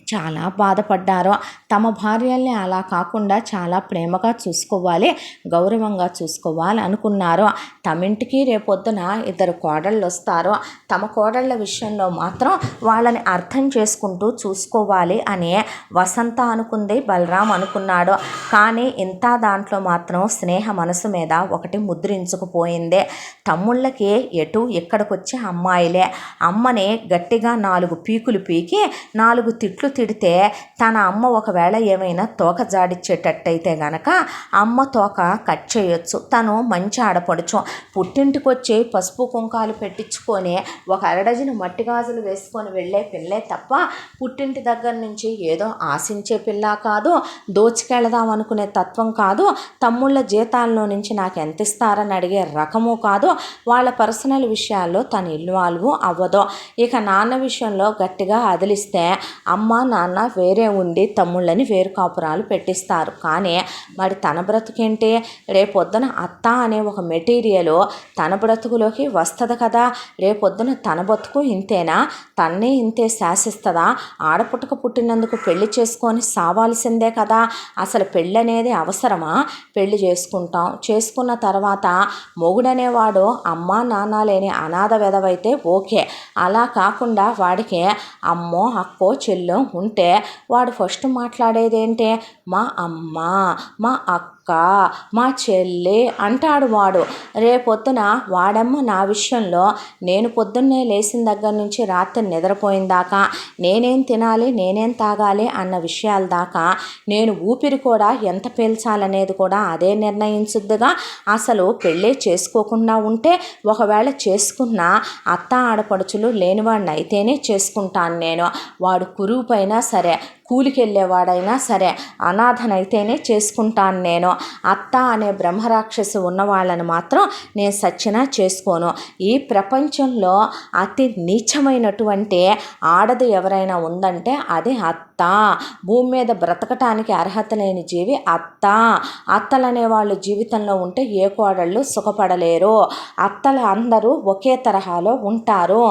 చాలా బాధపడ్డారు. తమ భార్యల్ని అలా కాకుండా చాలా ప్రేమగా చూసుకోవాలి, గౌరవంగా చూసుకోవాలి అనుకున్నారు. తమింటికి రేపొద్దున 2 కోడళ్ళు వస్తారు, తమ కోడళ్ళ విషయంలో మాత్రం వాళ్ళని అర్థం చేసుకుంటూ చూసుకోవాలి అని వసంత అనుకుంది, బలరాం అనుకున్నాడు. కానీ ఇంత దాంట్లో మాత్రం స్నేహ మనసు మీద ఒకటి ముద్రించుకుపోయింది. తమ్ముళ్ళకి ఎటు ఇక్కడికొచ్చే అమ్మాయిలే. అమ్మని గట్టిగా 4 పీకులు పీకి 4 తిట్లు తిడితే తన అమ్మ ఒకవేళ ఏమైనా తోక జాడిచ్చేటట్టయితే గనక అమ్మ తోక కట్ చేయొచ్చు. తను మంచి ఆడపడుచు, పుట్టింటికి వచ్చి పసుపు కుంకాలు పెట్టించుకొని ఒక అరడజను మట్టి గాజులు వేసుకొని వెళ్ళే పిల్లే తప్ప పుట్టింటి దగ్గర నుంచి ఏదో ఆశించే పిల్ల కాదు, దోచుకెళదాం అనుకునే తత్వం కాదు, తమ్ముళ్ళ జీతాల్లో నుంచి నాకు ఎంత ఇస్తారని అడిగే రకము కాదు, వాళ్ళ పర్సనల్ విషయాల్లో తను ఇన్వాల్వ్ అవ్వదు. ఇక నాన్న విషయంలో గట్టిగా అదిలిస్తే అమ్మ నాన్న వేరే ఉండి తమ్ముళ్ళని వేరు కాపురాలు పెట్టిస్తారు. కానీ మరి తన బ్రతుకేంటి, రేపొద్దున అత్త అనే ఒక మెటీరియల్ తన బ్రతుకులోకి వస్తుంది కదా, రేపొద్దున తన బతుకు ఇంతేనా, తన్నే ఇంతే శాసిస్తుందా, ఆడపుట్టక పుట్టినందుకు పెళ్లి చేసుకొని సావాల్సిందే కదా, అసలు పెళ్ళి అనేది అవసరమా, పెళ్లి చేసుకుంటాం, చేసుకున్న తర్వాత మొగుడనేవాడు అమ్మ నాన్న లేని అనాథ వెధవైతే ఓకే, అలా కాకుండా వాడికి అమ్మో అక్కో చెల్లో ఉంటే వాడు ఫస్ట్ మాట్లాడేదేంటే మా అమ్మ, మా అక్క, మా చెల్లి అంటాడు వాడు. రేపొద్దున వాడమ్మ నా విషయంలో నేను పొద్దున్నే లేచిన దగ్గర నుంచి రాత్రి నిద్రపోయిన దాకా నేనేం తినాలి, నేనేం తాగాలి అన్న విషయాల దాకా నేను ఊపిరి కూడా ఎంత పీల్చాలనేది కూడా అదే నిర్ణయించుద్దిగా. అసలు పెళ్ళే చేసుకోకుండా ఉంటే, ఒకవేళ చేసుకున్న అత్త ఆడపడుచులు లేనివాడిని అయితేనే చేసుకుంటాను నేను, వాడు కురువుపైనా సరే, కూలికి వెళ్ళేవాడైనా సరే, అనాథనైతేనే చేసుకుంటాను నేను. అత్త అనే బ్రహ్మరాక్షసి ఉన్న వాళ్ళని మాత్రం నేను సచ్చినా చేసుకోను. ఈ ప్రపంచంలో అతి నీచమైనటువంటి ఆడది ఎవరైనా ఉందంటే అది అత్త. భూమి మీద బ్రతకటానికి అర్హత లేని జీవి అత్త. అత్తలనే వాళ్ళు జీవితంలో ఉంటే ఏ కోడళ్ళు సుఖపడలేరు. అత్తలు అందరూ ఒకే తరహాలో ఉంటారు,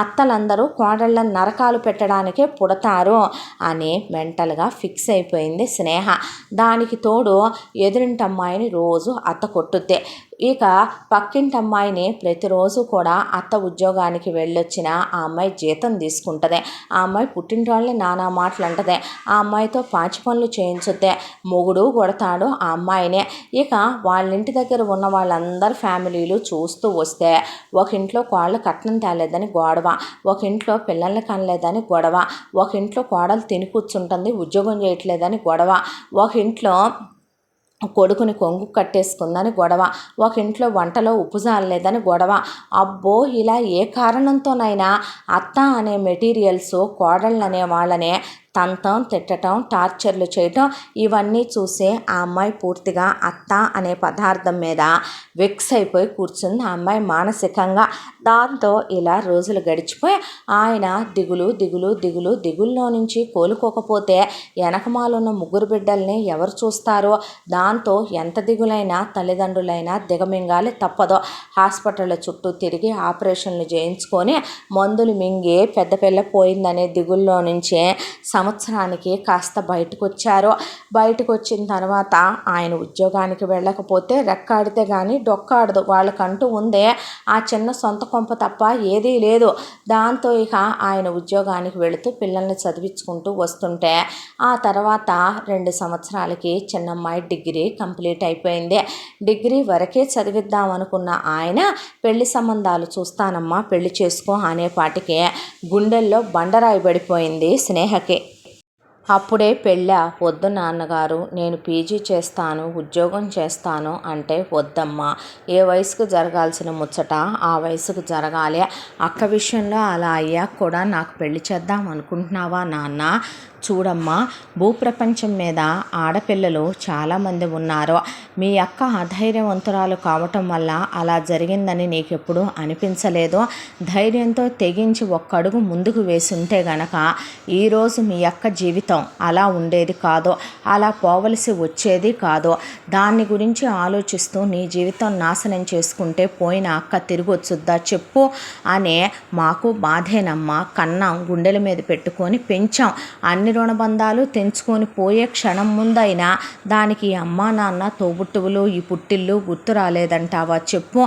అత్తలందరూ కోడళ్ళని నరకాలు పెట్టడానికే పుడతారు అని మెంటల్గా ఫిక్స్ అయిపోయింది స్నేహ. దానికి తోడు ఎదురింటి అమ్మాయిని రోజు అత్త కొట్టుద్దే. ఇక పక్కింటి అమ్మాయిని ప్రతిరోజు కూడా అత్త ఉద్యోగానికి వెళ్ళొచ్చిన ఆ అమ్మాయి జీతం తీసుకుంటుంది. ఆ అమ్మాయి పుట్టింటి వాళ్ళని నానా మాటలు అంటదే, ఆ అమ్మాయితో పాచి పనులు చేయించుద్దే, మొగుడు కొడతాడు ఆ అమ్మాయినే. ఇక వాళ్ళ ఇంటి దగ్గర ఉన్న వాళ్ళందరూ ఫ్యామిలీలు చూస్తూ వస్తే ఒక ఇంట్లో కోళ్ళు కట్నం తేలేదని గొడవ, ఒక ఇంట్లో పిల్లల్ని కనలేదని గొడవ, ఒక ఇంట్లో కోడలు తిని కూర్చుంటుంది ఉద్యోగం చేయట్లేదని గొడవ, ఒక ఇంట్లో కొడుకుని కొంగు కట్టేసుకుందని గొడవ, ఒక ఇంట్లో వంటలో ఉప్పు జాలలేదని గొడవ. అబ్బో, ఇలా ఏ కారణంతోనైనా అత్త అనే మెటీరియల్స్ కోడళ్ళనే వాళ్ళనే తంతం, తిట్టడం, టార్చర్లు చేయటం, ఇవన్నీ చూసి ఆ అమ్మాయి పూర్తిగా అత్త అనే పదార్థం మీద వెక్స్ అయిపోయి కూర్చుంది ఆ అమ్మాయి మానసికంగా. దాంతో ఇలా రోజులు గడిచిపోయి ఆయన దిగుల్లో నుంచి కోలుకోకపోతే వెనకమాలున్న 3 బిడ్డల్ని ఎవరు చూస్తారో, దాంతో ఎంత దిగులైనా తల్లిదండ్రులైనా దిగమింగాలి తప్పదో. హాస్పిటళ్ళ చుట్టూ తిరిగి ఆపరేషన్లు చేయించుకొని మందులు మింగి పెద్ద పిల్ల పోయిందనే దిగుల్లో నుంచే సంవత్సరానికి కాస్త బయటకు వచ్చారు. బయటకు వచ్చిన తర్వాత ఆయన ఉద్యోగానికి వెళ్ళకపోతే రెక్కాడితే కానీ డొక్కాడదు, వాళ్ళకంటూ ఉందే ఆ చిన్న సొంత కొంప తప్ప ఏదీ లేదు. దాంతో ఇక ఆయన ఉద్యోగానికి వెళుతూ పిల్లల్ని చదివించుకుంటూ వస్తుంటే ఆ తర్వాత 2 సంవత్సరాలకి చిన్నమ్మాయి డిగ్రీ కంప్లీట్ అయిపోయింది. డిగ్రీ వరకే చదివిద్దాం అనుకున్న ఆయన పెళ్లి సంబంధాలు చూస్తానమ్మా, పెళ్లి చేసుకో అనేపాటికి గుండెల్లో బండరాయి పడిపోయింది స్నేహకి. అప్పుడే పెళ్ళా? వద్దు నాన్నగారు, నేను పీజీ చేస్తాను, ఉద్యోగం చేస్తాను అంటే వద్దమ్మా. ఏ వయసుకు జరగాల్సిన ముచ్చట ఆ వయసుకు జరగాలి. అక్క విషయంలో అలా అయ్యాక కూడా నాకు పెళ్లి చేద్దాం అనుకుంటున్నావా నాన్న? చూడమ్మా, భూప్రపంచం మీద ఆడపిల్లలు చాలామంది ఉన్నారు. మీ అక్క అధైర్యవంతురాలు కావటం వల్ల అలా జరిగిందని నీకెప్పుడు అనిపించలేదు? ధైర్యంతో తెగించి ఒక్కడుగు ముందుకు వేసుంటే గనక ఈరోజు మీ అక్క జీవితం అలా ఉండేది కాదు, అలా పోవలసి వచ్చేది కాదు. దాన్ని గురించి ఆలోచిస్తూ నీ జీవితం నాశనం చేసుకుంటే పోయిన అక్క తిరిగి వచ్చుద్దా చెప్పు అనే మాకు బాధేనమ్మా. కన్నాం, గుండెల మీద పెట్టుకొని పెంచాం, అన్ని రుణబంధాలు తెంచుకొని పోయే క్షణం ముందైనా దానికి అమ్మా నాన్న తోబుట్టువులు ఈ పుట్టిల్లు గుర్తు రాలేదంటావా చెప్పు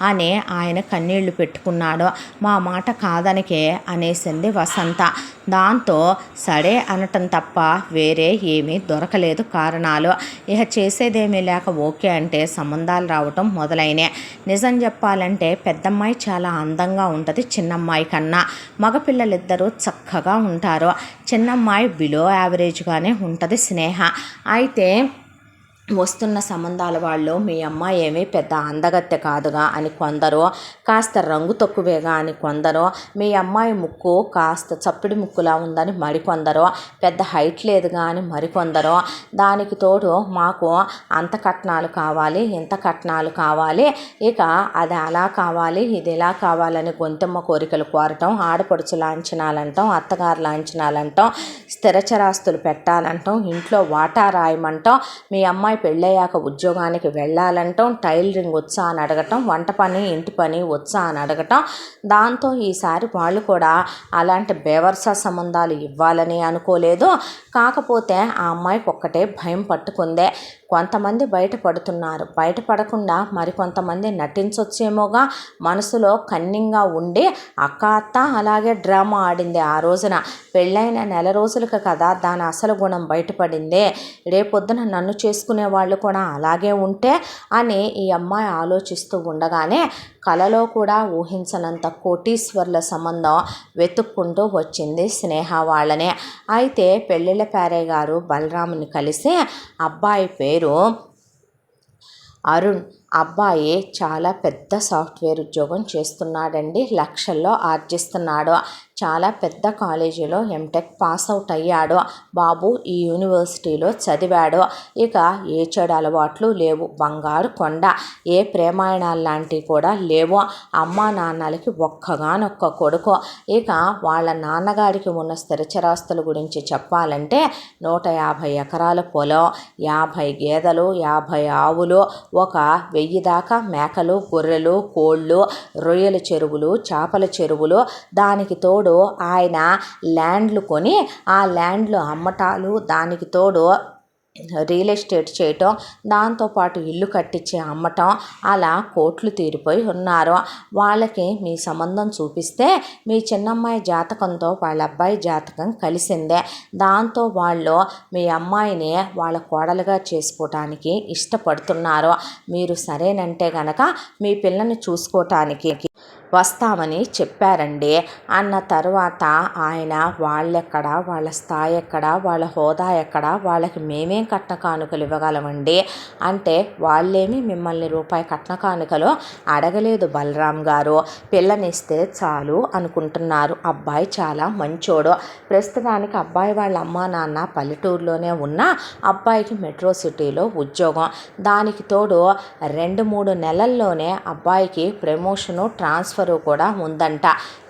అని ఆయన కన్నీళ్లు పెట్టుకున్నాడు. మా మాట కాదనికే అనేసింది వసంత. దాంతో సడే అనటం తప్ప వేరే ఏమీ దొరకలేదు కారణాలు. ఇక చేసేదేమీ లేక ఓకే అంటే సంబంధాలు రావటం మొదలైనే. నిజం చెప్పాలంటే పెద్దమ్మాయి చాలా అందంగా ఉంటుంది చిన్నమ్మాయి కన్నా. మగపిల్లలిద్దరూ చక్కగా ఉంటారు. చిన్నమ్మాయి బిలో యావరేజ్గానే ఉంటుంది స్నేహ. అయితే వస్తున్న సంబంధాల వాళ్ళు మీ అమ్మాయి ఏమీ పెద్ద అందగత్తె కాదుగా అని కొందరు, కాస్త రంగు తక్కువేగా అని కొందరు, మీ అమ్మాయి ముక్కు కాస్త చప్పిడి ముక్కులా ఉందని మరికొందరు, పెద్ద హైట్ లేదుగా అని మరికొందరు. దానికి తోడు మాకు అంత కట్నాలు కావాలి, ఇంత కట్నాలు కావాలి, ఇక అది అలా కావాలి, ఇది ఇలా కావాలని గొంతెమ్మ కోరికలు కోరటం, ఆడపడుచు లాంఛనాలంటాం, అత్తగారు లాంఛనాలంటాం, స్థిరచరాస్తులు పెట్టాలంటాం, ఇంట్లో వాటా రాయమంటాం, మీ అమ్మాయి పెళ్ళయ్యాక ఉద్యోగానికి వెళ్ళాలంటాం, టైలరింగ్ వచ్చా అని అడగటం, వంట పని ఇంటి పని వచ్చా అని అడగటం. దాంతో ఈసారి వాళ్ళు కూడా అలాంటి బేవర్సా సంబంధాలు ఇవ్వాలని అనుకోలేదు. కాకపోతే ఆ అమ్మాయికి ఒక్కటే భయం పట్టుకుందే. కొంతమంది బయటపడుతున్నారు, బయటపడకుండా మరికొంతమంది నటించొచ్చేమోగా మనసులో కన్నింగా ఉండి అక్క అత్త అలాగే డ్రామా ఆడింది. ఆ రోజున పెళ్ళైన నెల రోజులకు కదా దాని అసలు గుణం బయటపడింది. రేపొద్దున నన్ను చేసుకునే వాళ్ళు కూడా అలాగే ఉంటే అని ఈ అమ్మాయి ఆలోచిస్తూ ఉండగానే కలలో కూడా ఊహించనంత కోటీశ్వర్ల సంబంధం వెతుక్కుంటూ వచ్చింది స్నేహ వాళ్ళనే. అయితే పెళ్ళిళ్ళ పేరయ్య గారు బలరాముని కలిసి అబ్బాయి పేరు అరుణ్, అబ్బాయి చాలా పెద్ద సాఫ్ట్వేర్ ఉద్యోగం చేస్తున్నాడండి, లక్షల్లో ఆర్జిస్తున్నాడు, చాలా పెద్ద కాలేజీలో ఎంటెక్ పాస్ అవుట్ అయ్యాడు, బాబు ఈ యూనివర్సిటీలో చదివాడు, ఇక ఏ చెడు అలవాట్లు లేవు, బంగారు కొండ, ఏ ప్రేమాయణాలు లాంటివి కూడా లేవు, అమ్మా నాన్నలకి ఒక్కగానొక్క కొడుకు. ఇక వాళ్ళ నాన్నగారికి ఉన్న స్థిరచరాస్తుల గురించి చెప్పాలంటే 150 ఎకరాల పొలం, 50 గేదెలు, 50 ఆవులు, ఒక 1000 దాకా మేకలు, గొర్రెలు, కోళ్ళు, రొయ్యల చెరువులు, చేపల చెరువులు, దానికి తోడు ఆయన ల్యాండ్లు కొని ఆ ల్యాండ్లు అమ్మటాలు, దానికి తోడు రియల్ ఎస్టేట్ చేయటం, దాంతోపాటు ఇల్లు కట్టించి అమ్మటం, అలా కోట్లు తీరిపోయి ఉన్నారు. వాళ్ళకి మీ సంబంధం చూపిస్తే మీ చిన్నమ్మాయి జాతకంతో వాళ్ళ అబ్బాయి జాతకం కలిసిందే. దాంతో వాళ్ళు మీ అమ్మాయిని వాళ్ళ కోడలుగా చేసుకోవటానికి ఇష్టపడుతున్నారు. మీరు సరేనంటే గనక మీ పిల్లని చూసుకోవటానికి వస్తామని చెప్పారండి. అన్న తర్వాత ఆయన వాళ్ళెక్కడ, వాళ్ళ స్థాయి ఎక్కడ, వాళ్ళ హోదా ఎక్కడ, వాళ్ళకి మేమేం కట్న కానుకలు ఇవ్వగలమండి అంటే వాళ్ళేమి మిమ్మల్ని రూపాయి కట్న కానుకలు అడగలేదు బలరాం గారు, పిల్లనిస్తే చాలు అనుకుంటున్నారు. అబ్బాయి చాలా మంచోడు. ప్రస్తుతానికి అబ్బాయి వాళ్ళ అమ్మా నాన్న పల్లెటూరులోనే ఉన్న అబ్బాయికి మెట్రో సిటీలో ఉద్యోగం. దానికి తోడు 2-3 నెలల్లోనే అబ్బాయికి ప్రమోషను ట్రాన్స్ఫరు కూడా ఉందంట.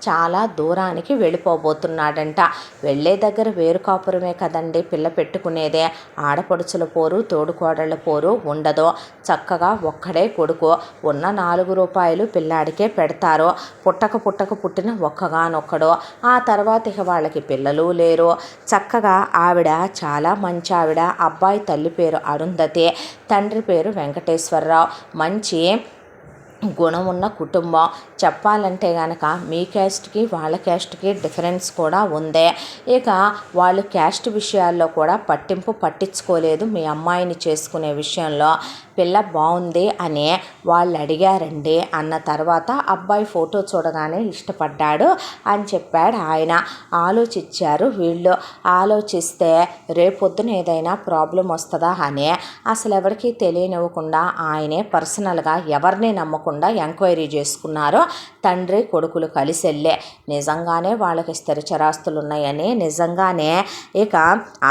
చాలా దూరానికి వెళ్ళిపోబోతున్నాడంట. వెళ్ళే దగ్గర వేరు కాపురమే కదండి పిల్ల పెట్టుకునేదే. ఆడపడుచుల పోరు తోడుకోడళ్ళ పోరు ఉండదు. చక్కగా ఒక్కడే కొడుకు. ఉన్న 4 రూపాయలు పిల్లాడికే పెడతారు. పుట్టక పుట్టిన ఒక్కగానొక్కడు. ఆ తర్వాత ఇక వాళ్ళకి పిల్లలు లేరు. చక్కగా ఆవిడ చాలా మంచి ఆవిడ. అబ్బాయి తల్లి పేరు అరుంధతి, తండ్రి పేరు వెంకటేశ్వరరావు. మంచి గుణం ఉన్న కుటుంబం. చెప్పాలంటే కనుక మీ క్యాస్ట్కి వాళ్ళ క్యాస్ట్కి డిఫరెన్స్ కూడా ఉంది. ఇక వాళ్ళు క్యాస్ట్ విషయాల్లో కూడా పట్టించుకోలేదు మీ అమ్మాయిని చేసుకునే విషయంలో. పిల్ల బాగుంది అని వాళ్ళు అడిగారండి. అన్న తర్వాత అబ్బాయి ఫోటో చూడగానే ఇష్టపడ్డాడు అని చెప్పాడు ఆయన. ఆలోచించారు వీళ్ళు. ఆలోచిస్తే రేపొద్దున ఏదైనా ప్రాబ్లం వస్తుందా అని అసలు ఎవరికి తెలియనివ్వకుండా ఆయనే పర్సనల్గా ఎవరిని నమ్మకుండా ఎంక్వైరీ చేసుకున్నారు. తండ్రి కొడుకులు కలిసి వెళ్ళే నిజంగానే వాళ్ళకి స్థిరచరాస్తులు ఉన్నాయని, నిజంగానే ఇక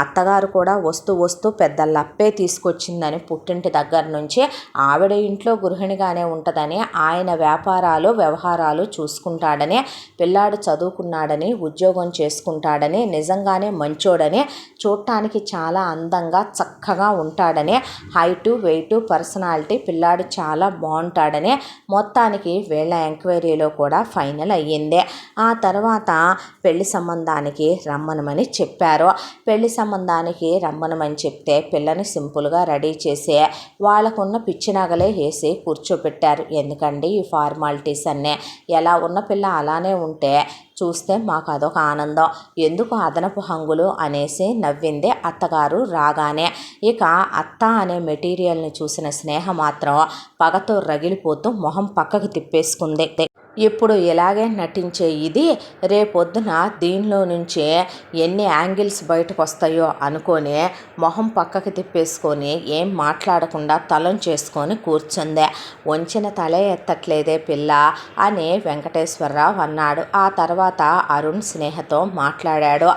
అత్తగారు కూడా వస్తూ పెద్ద లప్పే తీసుకొచ్చిందని పుట్టింటి దగ్గర నుంచి ఆవిడ ఇంట్లో గృహిణిగానే ఉంటుందని, ఆయన వ్యవహారాలు చూసుకుంటాడని, పిల్లాడు చదువుకున్నాడని, ఉద్యోగం చేసుకుంటాడని, నిజంగానే మంచోడని, చూడటానికి చాలా అందంగా చక్కగా ఉంటాడని, హైటు వెయిటు పర్సనాలిటీ పిల్లాడు చాలా బాగుంటాడని మొత్తానికి వీళ్ళ ఎంక్వైరీలో కూడా ఫైనల్ అయ్యింది. ఆ తర్వాత పెళ్లి సంబంధానికి రమ్మనమని చెప్పారు. పెళ్లి సంబంధానికి రమ్మనమని చెప్తే పిల్లని సింపుల్గా రెడీ చేసి వాళ్ళకున్న పిచ్చి నగలే వేసి కూర్చోపెట్టారు. ఎందుకండి ఈ ఫార్మాలిటీస్ అన్నీ? ఎలా ఉన్న పిల్ల అలానే ఉంటే చూస్తే మాకు అదొక ఆనందం, ఎందుకు అదనపు హంగులు అనేసి నవ్వింది అత్తగారు రాగానే. ఇక అత్త అనే మెటీరియల్ని చూసిన స్నేహ మాత్రం పగతో రగిలిపోతూ మొహం పక్కకు తిప్పేసుకుంది. ఇప్పుడు ఇలాగే నటించే ఇది రేపొద్దున దీనిలో నుంచే ఎన్ని యాంగిల్స్ బయటకు వస్తాయో అనుకొని మొహం పక్కకి తిప్పేసుకొని ఏం మాట్లాడకుండా తలం చేసుకొని కూర్చుందే. వంచిన తలే ఎత్తట్లేదే పిల్ల అని వెంకటేశ్వరరావు అన్నాడు. ఆ తర్వాత అరుణ్ స్నేహతో మాట్లాడాడు.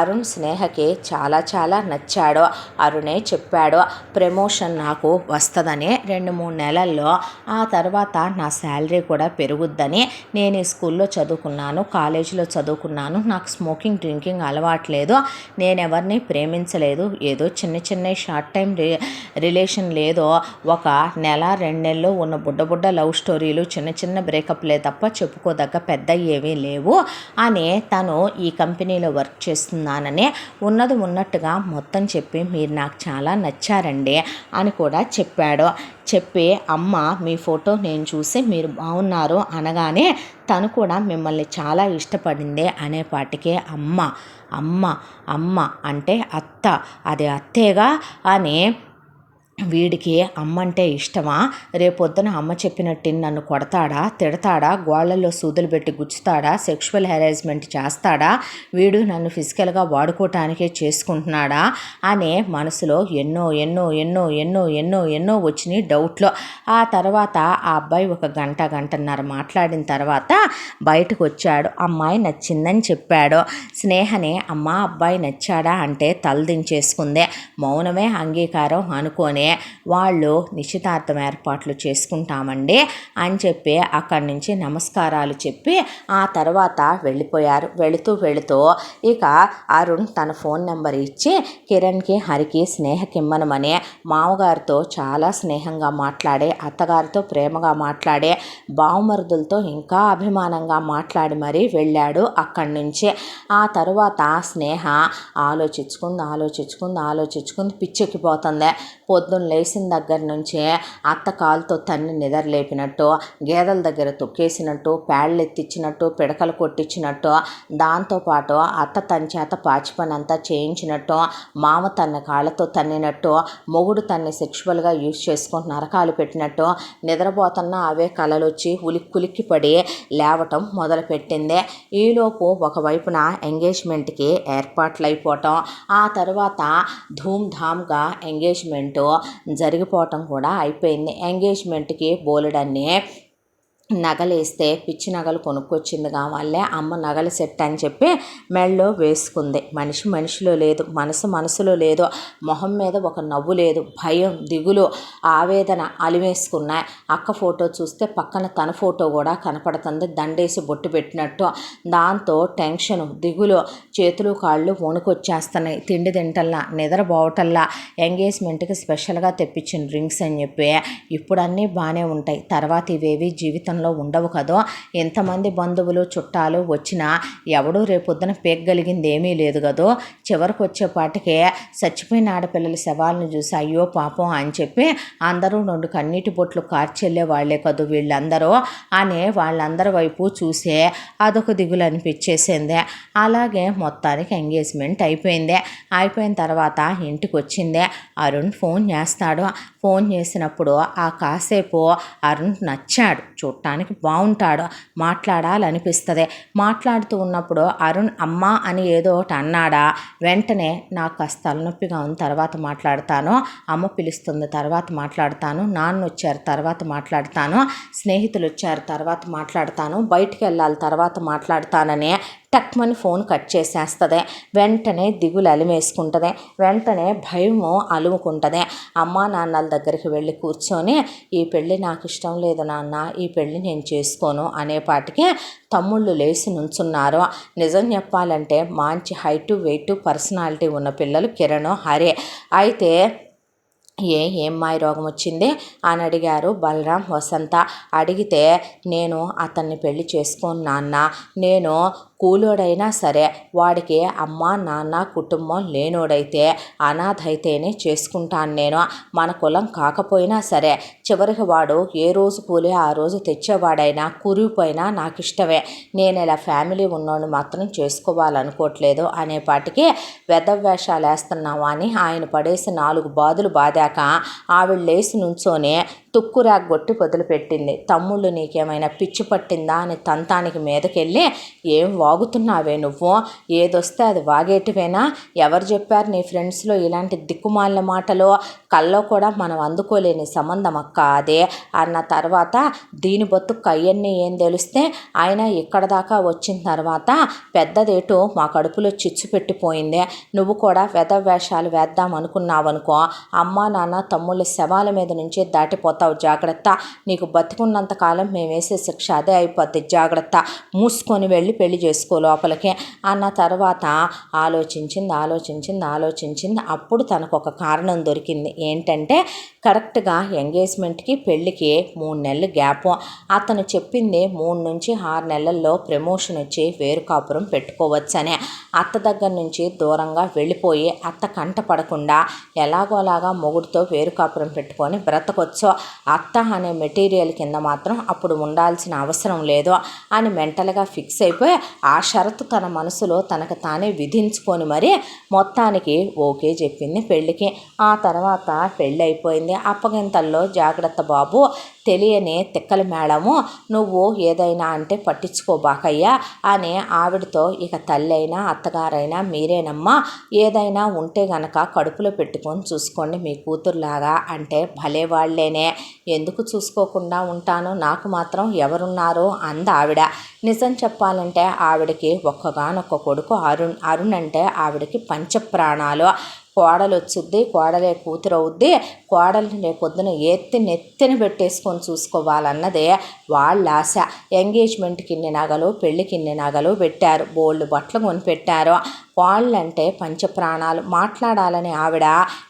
అరుణ్ స్నేహకి చాలా నచ్చాడు. అరుణే చెప్పాడు ప్రమోషన్ నాకు వస్తుందని 2-3 నెలల్లో, ఆ తర్వాత నా శాలరీ కూడా పెరుగుద్దని. నేను ఈ స్కూల్లో చదువుకున్నాను, కాలేజీలో చదువుకున్నాను, నాకు స్మోకింగ్ డ్రింకింగ్ అలవాట్లేదు, నేను ఎవరిని ప్రేమించలేదు, ఏదో చిన్న షార్ట్ టైం రిలేషన్ లేదో 1 నెల 2 నెలలు ఉన్న బుడ్డ లవ్ స్టోరీలు చిన్న బ్రేకప్లే తప్ప చెప్పుకోదగ్గ పెద్ద ఏమీ లేవు అని తను ఈ కంపెనీలో వర్క్ చేస్తున్నానని ఉన్నది ఉన్నట్టుగా మొత్తం చెప్పి మీరు నాకు చాలా నచ్చారండి అని కూడా చెప్పాడు. చెప్పి అమ్మ మీ ఫోటో నేను చూసి మీరు బాగున్నారు అనగానే తను కూడా మిమ్మల్ని చాలా ఇష్టపడిందే అనేపాటికే అమ్మ అంటే అత్త, అది అత్తేగా అని వీడికి అమ్మంటే ఇష్టమా? రేపొద్దున అమ్మ చెప్పినట్టు నన్ను కొడతాడా, తిడతాడా, గోళ్ళల్లో సూదులు పెట్టి గుచ్చుతాడా, సెక్షువల్ హెరాస్మెంట్ చేస్తాడా, వీడు నన్ను ఫిజికల్గా వాడుకోవటానికే చేసుకుంటున్నాడా అనే మనసులో ఎన్నో వచ్చినాయి డౌట్లు. ఆ తర్వాత ఆ అబ్బాయి 1 గంటన్నర మాట్లాడిన తర్వాత బయటకు వచ్చాడు. అమ్మాయి నచ్చిందని చెప్పాడు. స్నేహనే అబ్బాయి నచ్చాడా అంటే తలదించేసుకుందే. మౌనమే అంగీకారం అనుకొని వాళ్ళు నిశ్చితార్థం ఏర్పాట్లు చేసుకుంటామండి అని చెప్పి అక్కడి నుంచి నమస్కారాలు చెప్పి ఆ తర్వాత వెళ్ళిపోయారు. వెళుతూ ఇక అరుణ్ తన ఫోన్ నెంబర్ ఇచ్చి కిరణ్కి హరికి స్నేహకి ఇమ్మనమని మామగారితో చాలా స్నేహంగా మాట్లాడే, అత్తగారితో ప్రేమగా మాట్లాడే, బావమరుదులతో ఇంకా అభిమానంగా మాట్లాడి మరీ వెళ్ళాడు అక్కడి నుంచి. ఆ తర్వాత స్నేహ ఆలోచించుకుంది పిచ్చెక్కిపోతుంది. పొద్దున పొద్దున్న లేచిన దగ్గర నుంచే అత్త కాలుతో తన్ని నిద్రలేపినట్టు, గేదెల దగ్గర తొక్కేసినట్టు, పేడలు ఎత్తిచ్చినట్టు, పిడకలు కొట్టించినట్టు, దాంతోపాటు అత్త తన చేత పాచి పని అంతా చేయించినట్టు, మామ తన కాళ్ళతో తన్నినట్టు, మొగుడు తన్ని సెక్షువల్గా యూజ్ చేసుకొని నరకాలు పెట్టినట్టు నిద్రపోతున్న అవే కలలు వచ్చి ఉలిక్కి పడి లేవటం మొదలుపెట్టింది. ఈలోపు ఒకవైపున ఎంగేజ్మెంట్కి ఏర్పాట్లు అయిపోవటం, ఆ తర్వాత ధూమ్ధామ్గా ఎంగేజ్మెంటు జరిగిపోవటం కూడా అయిపోయింది. ఎంగేజ్మెంట్కి బోలెడన్ని నగలేస్తే పిచ్చి నగలు కొనుక్కొచ్చింది కావాలే అమ్మ నగల సెట్ అని చెప్పి మెడలో వేసుకుంది. మనిషిలో లేదు, మనసులో లేదు, మొహం మీద ఒక నవ్వు లేదు, భయం, దిగులు, ఆవేదన అలివేసుకున్నాయి. అక్క ఫోటో చూస్తే పక్కన తన ఫోటో కూడా కనపడుతుంది, దండేసి బొట్టు పెట్టినట్టు. దాంతో టెన్షను, దిగులు, చేతులు కాళ్ళు వణుకొచ్చేస్తున్నాయి. తిండి తింటల్లా, నిద్రపోవటల్లా. ఎంగేజ్మెంట్కి స్పెషల్గా తెప్పించిన డ్రింక్స్ అని చెప్పి ఇప్పుడు అన్నీ బాగానే ఉంటాయి, తర్వాత ఇవేవి జీవితంలో ఉండవు కదో. ఎంతమంది బంధువులు చుట్టాలు వచ్చినా ఎవడూ రేపొద్దున పేగలిగింది ఏమీ లేదు కదో. చివరికి వచ్చేపాటికే చచ్చిపోయిన ఆడపిల్లల శవాలను చూసి అయ్యో పాపం అని చెప్పి అందరూ 2 కన్నీటి బొట్లు కార్చెల్లే వాళ్లే కదూ వీళ్ళందరూ అని వాళ్ళందరి వైపు చూసే అదొక దిగులు అనిపించేసింది. అలాగే మొత్తానికి ఎంగేజ్మెంట్ అయిపోయింది. అయిపోయిన తర్వాత ఇంటికి వచ్చింది. అరుణ్ ఫోన్ చేస్తాడు. ఫోన్ చేసినప్పుడు ఆ కాసేపు అరుణ్ నచ్చాడు, చూడటానికి బాగుంటాడు, మాట్లాడాలనిపిస్తుంది. మాట్లాడుతూ ఉన్నప్పుడు అరుణ్ అమ్మ అని ఏదో ఒకటి అన్నాడా, వెంటనే నాకు కాస్త తలనొప్పిగా ఉంది తర్వాత మాట్లాడతాను, అమ్మ పిలుస్తుంది తర్వాత మాట్లాడతాను, నాన్న వచ్చారు తర్వాత మాట్లాడతాను, స్నేహితులు వచ్చారు తర్వాత మాట్లాడతాను, బయటికి వెళ్ళాలి తర్వాత మాట్లాడతానని టక్మని ఫోన్ కట్ చేసేస్తుంది. వెంటనే దిగులు అలిమేసుకుంటుంది, వెంటనే భయము అలుముకుంటుంది. అమ్మా నాన్నల దగ్గరికి వెళ్ళి కూర్చొని ఈ పెళ్ళి నాకు ఇష్టం లేదు నాన్న, ఈ పెళ్ళి నేను చేసుకోను అనేపాటికి తమ్ముళ్ళు లేచి నుంచున్నారు. నిజం చెప్పాలంటే మంచి హైటు వెయిట్ పర్సనాలిటీ ఉన్న పిల్లలు కిరణ్, హరి. అయితే ఏం మాయ రోగం వచ్చింది అని అడిగారు బలరాం, వసంత. అడిగితే నేను అతన్ని పెళ్లి చేసుకోను నాన్న, నేను కూలోడైనా సరే వాడికి అమ్మ నాన్న కుటుంబం లేనోడైతే అనాథ అయితేనే చేసుకుంటాను నేను, మన కులం కాకపోయినా సరే చివరికి వాడు ఏ రోజు కూలి ఆ రోజు తెచ్చేవాడైనా కురిగిపోయినా నాకు ఇష్టమే, నేను ఇలా ఫ్యామిలీ ఉన్నోడిని మాత్రం చేసుకోవాలనుకోవట్లేదు అనేపాటికి వెధవేషాలు వేస్తున్నావా అని ఆయన పడేసి 4 బాదులు బాదాక ఆవిడ లేసి నుంచోనే తుక్కురాగొట్టి వదిలిపెట్టింది. తమ్ముళ్ళు నీకేమైనా పిచ్చి పట్టిందా అని తంతానికి మీదకెళ్ళి ఏం వాగుతున్నావే నువ్వు, ఏదొస్తే అది వాగేటివేనా, ఎవరు చెప్పారు నీ ఫ్రెండ్స్లో ఇలాంటి దిక్కుమాలిన మాటలు, కల్లో కూడా మనం అందుకోలేని సంబంధం అక్క అదే అన్న తర్వాత దీని బతుకు అయ్యన్నీ ఏం తెలిస్తే ఆయన ఇక్కడ దాకా వచ్చిన తర్వాత పెద్దదేటో మా కడుపులో చిచ్చు పెట్టిపోయింది, నువ్వు కూడా వేషాలు వేద్దాం అనుకున్నావనుకో అమ్మ నాన్న తమ్ముళ్ళ శవాల మీద నుంచి దాటిపోతావు, జాగ్రత్త, నీకు బతికున్నంతకాలం మేము వేసే శిక్ష అదే అయిపోద్ది, జాగ్రత్త, మూసుకొని వెళ్ళి పెళ్లి చేసుకో లోపలికి అన్న తర్వాత ఆలోచించింది. అప్పుడు తనకు ఒక కారణం దొరికింది. ఏంటంటే కరెక్ట్గా ఎంగేజ్మెంట్కి పెళ్ళికి 3 నెలలు గ్యాప్. అతను చెప్పింది 3 నుంచి 6 నెలల్లో ప్రమోషన్ వచ్చి వేరు కాపురం పెట్టుకోవచ్చనే. అత్త దగ్గర నుంచి దూరంగా వెళ్ళిపోయి అత్త కంట పడకుండా ఎలాగోలాగా మొగుడితో వేరు కాపురం పెట్టుకొని బ్రతకొచ్చు, అత్త అనే మెటీరియల్ కింద మాత్రం అప్పుడు ఉండాల్సిన అవసరం లేదు అని మెంటల్గా ఫిక్స్ అయిపోయి ఆ షరతు తన మనసులో తనకు తానే విధించుకొని మరి మొత్తానికి ఓకే చెప్పింది పెళ్ళికి. ఆ తర్వాత పెళ్ళి అయిపోయింది. అప్పగింతల్లో జాగ్రత్త బాబు, తెలియని తిక్కల మేడము, నువ్వు ఏదైనా అంటే పట్టించుకోబాకయ్యా అని ఆవిడతో ఇక తల్లి అయినా అత్తగారైనా మీరేనమ్మా, ఏదైనా ఉంటే గనక కడుపులో పెట్టుకొని చూసుకోండి మీ కూతురులాగా అంటే భలే వాళ్ళేనే, ఎందుకు చూసుకోకుండా ఉంటాను, నాకు మాత్రం ఎవరున్నారు అంది ఆవిడ. నిజం చెప్పాలంటే ఆవిడకి ఒక్కగానొక్క కొడుకు అరుణ్ అంటే ఆవిడకి పంచప్రాణాలు. కోడలు వచ్చుద్ది, కోడలే కూతురు అవుద్ది, కోడల్ని రేపొద్దున నెత్తిన పెట్టేసుకొని చూసుకోవాలన్నదే వాళ్ళ ఆశ. ఎంగేజ్మెంట్కి ఇన్ని నగలు, పెళ్ళికి ఇన్ని నగలు పెట్టారు, బోల్డ్ బట్టలు కొని పెట్టారు. వాళ్ళంటే పంచప్రాణాలు. మాట్లాడాలని ఆవిడ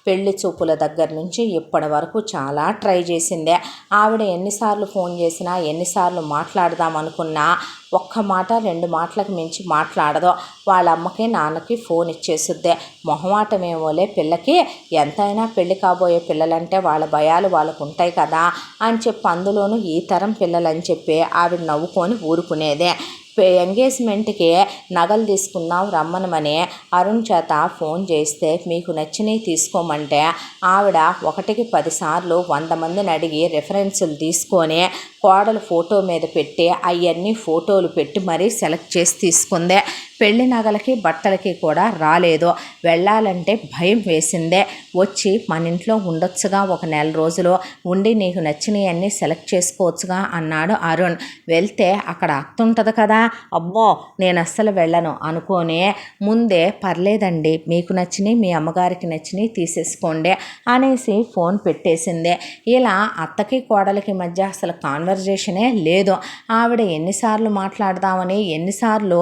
పెళ్లి చూపుల దగ్గర నుంచి ఇప్పటి వరకు చాలా ట్రై చేసిందే. ఆవిడ ఎన్నిసార్లు ఫోన్ చేసినా, ఎన్నిసార్లు మాట్లాడదామనుకున్నా ఒక్క మాట 2 మాటలకు మించి మాట్లాడదు. వాళ్ళ అమ్మకి నాన్నకి ఫోన్ ఇచ్చేసుద్దే. మొహమాటమేమోలే పిల్లకి, ఎంతైనా పెళ్ళి కాబోయే పిల్లలంటే వాళ్ళ భయాలు వాళ్ళకు ఉంటాయి కదా అని చెప్పి, అందులోనూ ఈ తరం పిల్లలని చెప్పి ఆవిడ నవ్వుకొని ఊరుకునేదే. ఎంగేజ్మెంట్కి నగలు తీసుకున్నాం రమ్మనమని అరుణ్ చేత ఫోన్ చేస్తే మీకు నచ్చినవి తీసుకోమంటే ఆవిడ 1కి 10 సార్లు 100 మందిని అడిగి రెఫరెన్సులు తీసుకొని కోడలు ఫోటో మీద పెట్టి అవన్నీ ఫోటోలు పెట్టి మరీ సెలెక్ట్ చేసి తీసుకుందే. పెళ్లి నగలకి బట్టలకి కూడా రాలేదు. వెళ్ళాలంటే భయం వేసిందే. వచ్చి మన ఇంట్లో ఉండొచ్చుగా, ఒక నెల రోజులు ఉండి నీకు నచ్చినవన్నీ సెలెక్ట్ చేసుకోవచ్చుగా అన్నాడు అరుణ్. వెళ్తే అక్కడ అత్త ఉంటుంది కదా, అమ్మో నేను అస్సలు వెళ్ళను అనుకోని ముందే పర్లేదండి మీకు నచ్చినవి మీ అమ్మగారికి నచ్చినవి తీసేసుకోండి అనేసి ఫోన్ పెట్టేసిందే. ఇలా అత్తకి కోడలికి మధ్య అసలు కాన్వర్జేషనే లేదు. ఆవిడ ఎన్నిసార్లు మాట్లాడదామని, ఎన్నిసార్లు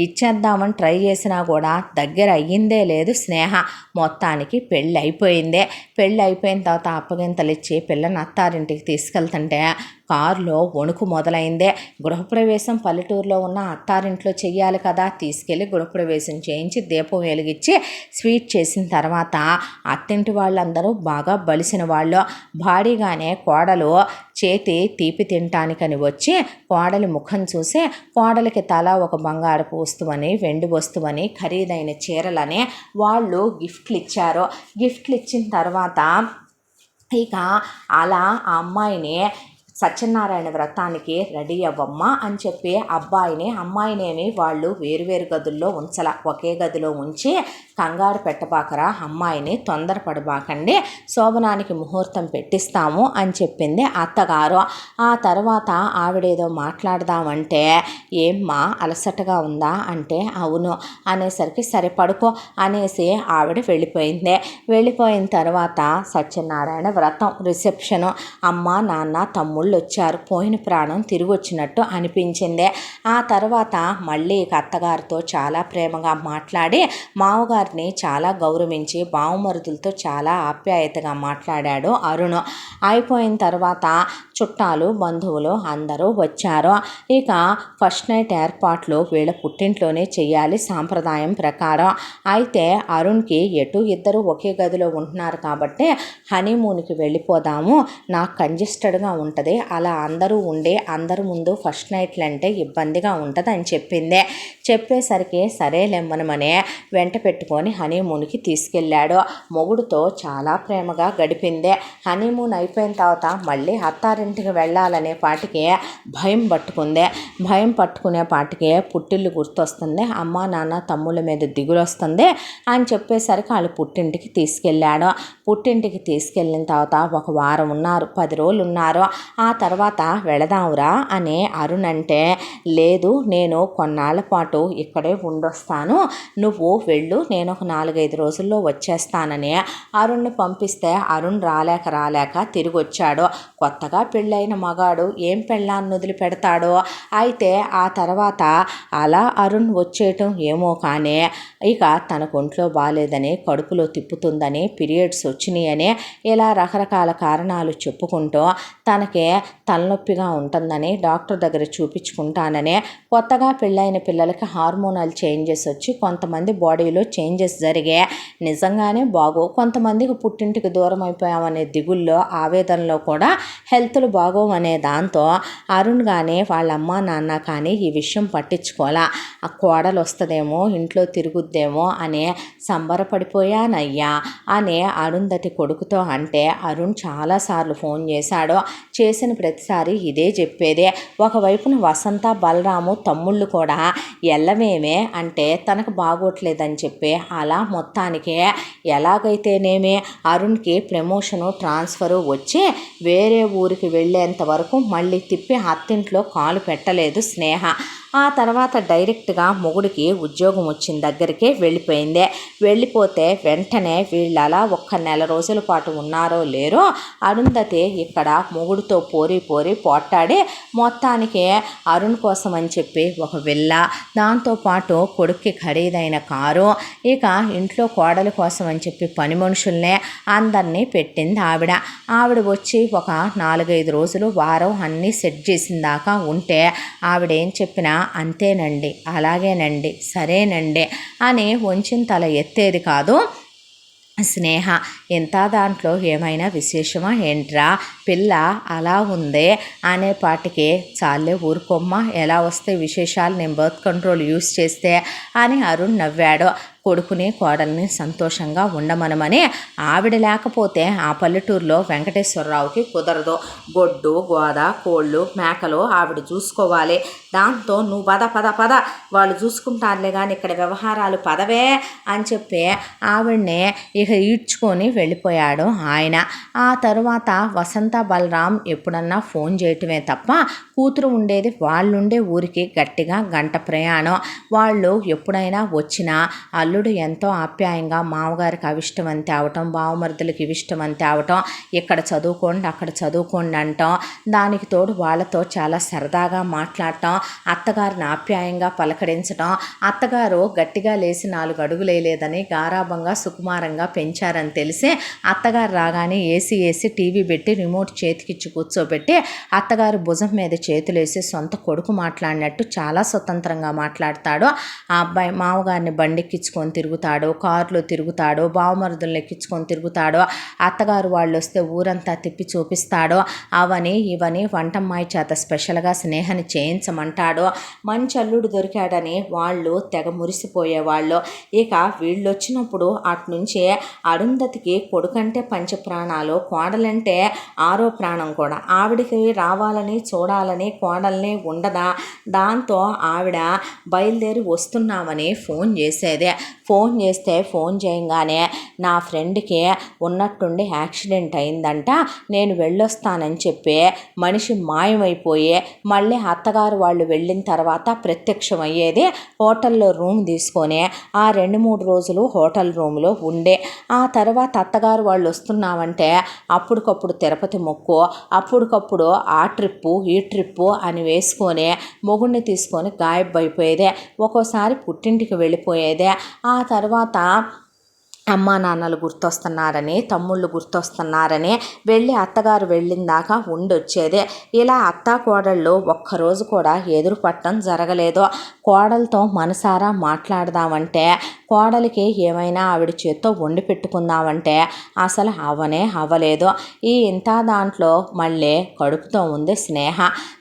ఇచ్చేద్దామని ట్రై చేసినా కూడా దగ్గర అయ్యిందే లేదు స్నేహ. మొత్తానికి పెళ్ళి అయిపోయిందే. పెళ్ళి అయిపోయిన తర్వాత అప్పగింతలు ఇచ్చి పిల్లని అత్తారింటికి తీసుకెళ్తుంటే కారులో వణుకు మొదలైందే. గృహప్రవేశం పల్లెటూరులో ఉన్న అత్తారింట్లో చెయ్యాలి కదా. తీసుకెళ్ళి గృహప్రవేశం చేయించి దీపం వెలిగించి స్వీట్ చేసిన తర్వాత అత్తింటి వాళ్ళందరూ బాగా బలిసిన వాళ్ళు. భారీగానే కోడలు చేతి తీపి తినటానికని వచ్చి కోడలి ముఖం చూసి కోడలికి తల ఒక బంగారపు వస్తువని, వెండి వస్తువని, ఖరీదైన చీరలని వాళ్ళు గిఫ్ట్లు ఇచ్చారు. గిఫ్ట్లు ఇచ్చిన తర్వాత ఇక అలా ఆ అమ్మాయిని సత్యనారాయణ వ్రతానికి రెడీ అవ్వమ్మా అని చెప్పి అమ్మాయినేమి వాళ్ళు వేరువేరు గదుల్లో ఉంచాల. ఒకే గదిలో ఉంచి కంగారు పెట్టబాకరా, అమ్మాయిని తొందరపడబాకండి, శోభనానికి ముహూర్తం పెట్టిస్తాము అని చెప్పింది అత్తగారు. ఆ తర్వాత ఆవిడేదో మాట్లాడదామంటే ఏమ్మా అలసటగా ఉందా అంటే అవును అనేసరికి సరే పడుకో అనేసి ఆవిడ వెళ్ళిపోయింది. వెళ్ళిపోయిన తర్వాత సత్యనారాయణ వ్రతం రిసెప్షను. అమ్మ నాన్న తమ్ముళ్ళు వచ్చారు. పోయిన ప్రాణం తిరిగి వచ్చినట్టు అనిపించింది. ఆ తర్వాత మళ్ళీ అత్తగారితో చాలా ప్రేమగా మాట్లాడి మామగారిని చాలా గౌరవించి బావమరుదులతో చాలా ఆప్యాయతగా మాట్లాడాడు అరుణ్. అయిపోయిన తర్వాత చుట్టాలు బంధువులు అందరూ వచ్చారు. ఇక ఫస్ట్ నైట్ ఏర్పాట్లు వీళ్ళ పుట్టింట్లోనే చెయ్యాలి సాంప్రదాయం ప్రకారం. అయితే అరుణ్కి ఎటు ఇద్దరు ఒకే గదిలో ఉంటున్నారు కాబట్టి హనీమూన్కి వెళ్ళిపోదాము, నాకు కంజెస్టెడ్గా ఉంటుంది, అలా అందరూ ఉండి అందరి ముందు ఫస్ట్ నైట్లు అంటే ఇబ్బందిగా ఉంటుంది అని చెప్పింది. చెప్పేసరికి సరేలేమ్మనమని వెంట పెట్టుకొని హనీమూన్కి తీసుకెళ్ళాడు. మొగుడుతో చాలా ప్రేమగా గడిపింది. హనీమూన్ అయిపోయిన తర్వాత మళ్ళీ అత్తారింటికి వెళ్ళాలనే పాటికి భయం పట్టుకుంది. భయం పట్టుకునే పాటికి పుట్టిల్లు గుర్తొస్తుంది, అమ్మ నాన్న తమ్ముళ్ళ మీద దిగులు వస్తుంది అని చెప్పేసరికి వాళ్ళు పుట్టింటికి తీసుకెళ్ళాడు. పుట్టింటికి తీసుకెళ్ళిన తర్వాత ఒక వారం ఉన్నారు, 10 రోజులు ఉన్నారు. ఆ తర్వాత వెళదాంరా అని అరుణ్ అంటే లేదు నేను కొన్నాళ్ళ పాటు ఇక్కడే ఉండొస్తాను, నువ్వు వెళ్ళు, నేను ఒక 4-5 రోజుల్లో వచ్చేస్తానని అరుణ్ని పంపిస్తే అరుణ్ రాలేక తిరిగి వచ్చాడు. కొత్తగా పెళ్ళైన మగాడు ఏం పెళ్ళాన్ని వదిలిపెడతాడో. అయితే ఆ తర్వాత అలా అరుణ్ వచ్చేయటం ఏమో కానీ ఇక తనకు ఒంట్లో బాగాలేదని, కడుపులో తిప్పుతుందని, పీరియడ్స్ వచ్చినాయని ఇలా రకరకాల కారణాలు చెప్పుకుంటూ తనకి తలనొప్పిగా ఉంటుందని డాక్టర్ దగ్గర చూపించుకుంటానని, కొత్తగా పెళ్ళైన పిల్లలకి హార్మోనల్ చేంజెస్ వచ్చి కొంతమంది బాడీలో చేంజెస్ జరిగే నిజంగానే కొంతమందికి పుట్టింటికి దూరం అయిపోయామనే దిగుల్లో ఆవేదనలో కూడా హెల్త్లు బాగోమనే దాంతో అరుణ్ కానీ వాళ్ళ అమ్మ నాన్న కానీ ఈ విషయం పట్టించుకోవాలా. ఆ కోడలు వస్తుందేమో ఇంట్లో తిరుగుద్దేమో అని సంబరపడిపోయానయ్యా అని అరుంధతి కొడుకుతో అంటే అరుణ్ చాలాసార్లు ఫోన్ చేశాడు. చేసిన ప్రతిసారి ఇదే చెప్పేదే. ఒకవైపున వసంత బలరాము తమ్ముళ్ళు కూడా ఎల్లమేమే అంటే తనకు బాగోట్లేదని చెప్పి అలా మొత్తానికి ఎలాగైతేనేమి అరుణ్కి ప్రమోషను ట్రాన్స్ఫరు వచ్చి వేరే ఊరికి వెళ్ళేంత వరకు మళ్ళీ తిప్పి అత్తింట్లో కాలు పెట్టలేదు స్నేహ. ఆ తర్వాత డైరెక్ట్గా మొగుడికి ఉద్యోగం వచ్చిన దగ్గరికే వెళ్ళిపోయింది. వెళ్ళిపోతే వెంటనే వీళ్ళు అలా ఒక్క నెల రోజుల పాటు ఉన్నారో లేరో అరుంధతి ఇక్కడ మొగుడితో పోరి పోట్లాడి మొత్తానికి అరుణ్ కోసం అని చెప్పి ఒక విల్లా, దాంతోపాటు కొడుక్కి ఖరీదైన కారు, ఇక ఇంట్లో కోడలి కోసం అని చెప్పి పని మనుషుల్నే అందరినీ పెట్టింది ఆవిడ వచ్చి ఒక 4-5 రోజులు వారం అన్నీ సెట్ చేసిన దాకా ఉంటే ఆవిడేం చెప్పినా అంతేనండి, అలాగేనండి, సరేనండి అని వంచిన తల ఎత్తేది కాదు. స్నేహ ఇంత దాంట్లో ఏమైనా విశేషమా ఏంట్రా, పిల్ల అలా ఉందే అనేపాటికి చాలే ఊరుకోమ్మ, ఎలా వస్తే విశేషాలు, నేను బర్త్ కంట్రోల్ యూస్ చేస్తే అని అరుణ్ నవ్వాడు. కొడుకుని కోడల్ని సంతోషంగా ఉండమనమని. ఆవిడ లేకపోతే ఆ పల్లెటూరులో వెంకటేశ్వరరావుకి కుదరదు. గొడ్డు గోద కోళ్ళు మేకలు ఆవిడ చూసుకోవాలి. దాంతో నువ్వు పద వాళ్ళు చూసుకుంటారులే కానీ ఇక్కడ వ్యవహారాలు పదవే అని చెప్పి ఆవిడనే ఇక ఈడ్చుకొని వెళ్ళిపోయాడు ఆయన. ఆ తరువాత వసంత బలరాం ఎప్పుడన్నా ఫోన్ చేయటమే తప్ప కూతురు ఉండేది వాళ్ళుండే ఊరికి గట్టిగా గంట ప్రయాణం. వాళ్ళు ఎప్పుడైనా వచ్చినా అల్లుడు ఎంతో ఆప్యాయంగా మామగారికి అవిష్టం తేవటం, బావమరుదులకి ఇవిష్టం తేవటం, ఇక్కడ చదువుకోండి అక్కడ చదువుకోండి అంటాం. దానికి తోడు వాళ్ళతో చాలా సరదాగా మాట్లాడటం, అత్తగారిని ఆప్యాయంగా పలకరించడం. అత్తగారు గట్టిగా లేచి 4 అడుగులు వేయలేదని గారాబంగా సుకుమారంగా పెంచారని తెలిసి అత్తగారు రాగానే ఏసీ టీవీ పెట్టి రిమోట్ చేతికిచ్చి కూర్చోబెట్టి అత్తగారు భుజం మీద చేతులేసి సొంత కొడుకు మాట్లాడినట్టు చాలా స్వతంత్రంగా మాట్లాడతాడు. ఆ అబ్బాయి మామగారిని బండెక్కించుకొని తిరుగుతాడు, కారులో తిరుగుతాడు, బావమరుదులను ఎక్కించుకొని తిరుగుతాడు, అత్తగారు వాళ్ళు వస్తే ఊరంతా తిప్పి చూపిస్తాడు. అవని ఇవని వంటమ్మాయి చేత స్పెషల్గా స్నేహాన్ని చేయించమంటాడు. మంచి అల్లుడు దొరికాడని వాళ్ళు తెగ మురిసిపోయేవాళ్ళు. ఇక వీళ్ళు వచ్చినప్పుడు అటునుంచి అరుంధతికి కొడుకంటే పంచప్రాణాలు, కోడలంటే 6వ ప్రాణం కూడా. ఆవిడికి రావాలని చూడాలని కోడల్ని ఉండదా. దాంతో ఆవిడ బయలుదేరి వస్తున్నామని ఫోన్ చేసేదే. ఫోన్ చేస్తే ఫోన్ చేయగానే నా ఫ్రెండ్కి ఉన్నట్టుండి యాక్సిడెంట్ అయిందంట, నేను వెళ్ళొస్తానని చెప్పి మనిషి మాయమైపోయి మళ్ళీ అత్తగారు వాళ్ళు వెళ్ళిన తర్వాత ప్రత్యక్షమయ్యేది. హోటల్లో రూమ్ తీసుకొని ఆ 2-3 రోజులు హోటల్ రూమ్లో ఉండే ఆ తర్వాత అత్తగారు వాళ్ళు వస్తున్నామంటే అప్పటికప్పుడు తిరుపతి మొక్కు, అప్పటికప్పుడు ఆ ట్రిప్పు ఈ ట్రిప్పు అని వేసుకొని మొగుడిని తీసుకొని గాయబైపోయేదే. ఒక్కోసారి పుట్టింటికి వెళ్ళిపోయేదే. ఆ తర్వాత అమ్మా నాన్నలు గుర్తొస్తున్నారని, తమ్ముళ్ళు గుర్తొస్తున్నారని వెళ్ళి అత్తగారు వెళ్ళిన దాకా ఉండొచ్చేదే. ఇలా అత్తా కోడళ్ళు ఒక్కరోజు కూడా ఎదురు పట్టడం జరగలేదు. కోడలతో మనసారా మాట్లాడదామంటే, కోడలికి ఏమైనా ఆవిడ చేత్తో వండి పెట్టుకుందామంటే అసలు అవ్వలేదు. ఈ ఇంత దాంట్లో మళ్ళీ కడుపుతో ఉంది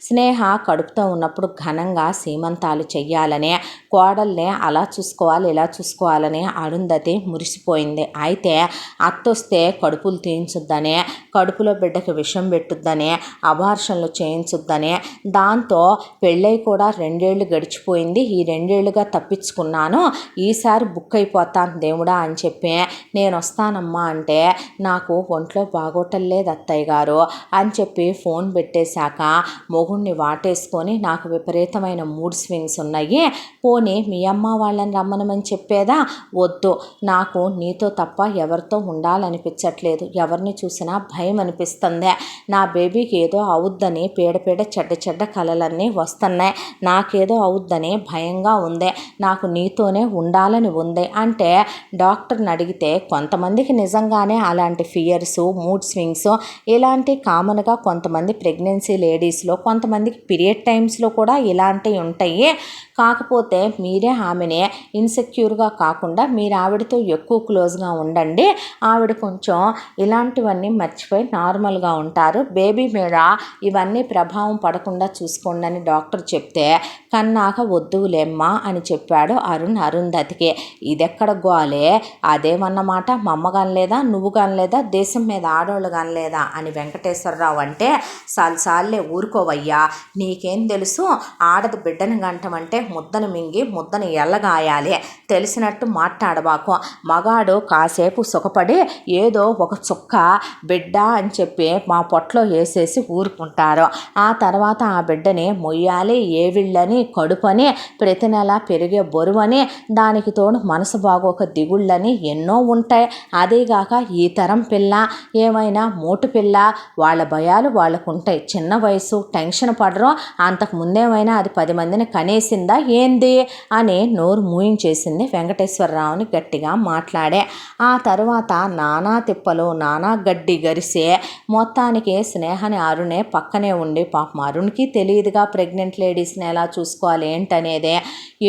స్నేహ కడుపుతో ఉన్నప్పుడు ఘనంగా సీమంతాలు చెయ్యాలని, కోడల్ని అలా చూసుకోవాలి ఇలా చూసుకోవాలని అరుంధతి మురిసిపోయింది. అయితే అత్తొస్తే కడుపులు తీయించుద్దని, కడుపులో బిడ్డకి విషం పెట్టుద్దని, అబార్షన్లు చేయించుద్దని, దాంతో పెళ్ళై కూడా 2 ఏళ్ళు గడిచిపోయింది. ఈ 2 ఏళ్ళుగా తప్పించుకున్నాను, ఈసారి బుక్ అయిపోతాను దేవుడా అని చెప్పి నేను వస్తానమ్మా అంటే నాకు ఒంట్లో బాగోటలేదు అత్తయ్య గారు అని చెప్పి ఫోన్ పెట్టేశాక మొగుడిని వాటేసుకొని నాకు విపరీతమైన మూడ్ స్వింగ్స్ ఉన్నాయి, పోనీ మీ అమ్మ వాళ్ళని రమ్మనమని చెప్పేదా, వద్దు నాకు నీతో తప్ప ఎవరితో ఉండాలనిపించట్లేదు, ఎవరిని చూసినా భయం అనిపిస్తుంది, నా బేబీకి ఏదో అవుద్దని పేడ చెడ్డ కలలన్నీ వస్తున్నాయి, నాకేదో అవుద్దని భయంగా ఉంది, నాకు నీతోనే ఉండాలని ఉంది అంటే డాక్టర్ని అడిగితే కొంతమందికి నిజంగానే అలాంటి ఫియర్స్ మూడ్ స్వింగ్స్ ఇలాంటి కామన్గా కొంతమంది ప్రెగ్నెన్సీ లేడీస్లో, కొంతమందికి పీరియడ్ టైమ్స్లో కూడా ఇలాంటివి ఉంటాయి. కాకపోతే మీరే ఆమెనే ఇన్సెక్యూర్గా కాకుండా మీరు ఆవిడతో ఎక్కువ క్లోజ్గా ఉండండి, ఆవిడ కొంచెం ఇలాంటివన్నీ మర్చిపోయి నార్మల్గా ఉంటారు, బేబీ మీద ఇవన్నీ ప్రభావం పడకుండా చూసుకోండి అని డాక్టర్ చెప్తే కన్నాక వద్దులేమ్మా అని చెప్పాడు అరుంధతికి. ఇదెక్కడ గోలే, అదేమన్నమాట, మా అమ్మ కానలేదా, నువ్వు కానలేదా, దేశం మీద ఆడోళ్ళు కానలేదా అని వెంకటేశ్వరరావు అంటే సాల్లే ఊరుకోవయ్యా, నీకేం తెలుసు, ఆడది బిడ్డను గంటమంటే ముద్దను మింగి ముద్దను ఎల్లగాయాలి, తెలిసినట్టు మాట్లాడబాకు. మగాడు కాసేపు సుఖపడి ఏదో ఒక చుక్క బిడ్డ అని చెప్పి మా పొట్లో వేసేసి ఊరుకుంటారు. ఆ తర్వాత ఆ బిడ్డని మొయ్యాలి, ఏవిళ్ళని, కడుపని, ప్రతి నెల పెరిగే బరువని, దానికి తోడు మనసు బాగోక దిగుళ్ళని ఎన్నో ఉంటాయి. అదేగాక ఈ తరం పిల్ల ఏమైనా మోటు పిల్ల, వాళ్ళ భయాలు వాళ్ళకు ఉంటాయి. చిన్న వయసు, టెన్షన్ పడరు. అంతకు ముందేమైనా అది 10 మందిని కనేసిందా ఏంది అని నోరు మూయించేసింది వెంకటేశ్వరరావుని గట్టిగా మాట్లాడే. ఆ తరువాత నానా తిప్పలు, నానా గడ్డి గరిసే మొత్తానికి స్నేహని అరుణే పక్కనే ఉండి, పాపం అరుణ్కి తెలియదుగా ప్రెగ్నెంట్ లేడీస్ని ఎలా చూసుకోవాలి ఏంటనేదే.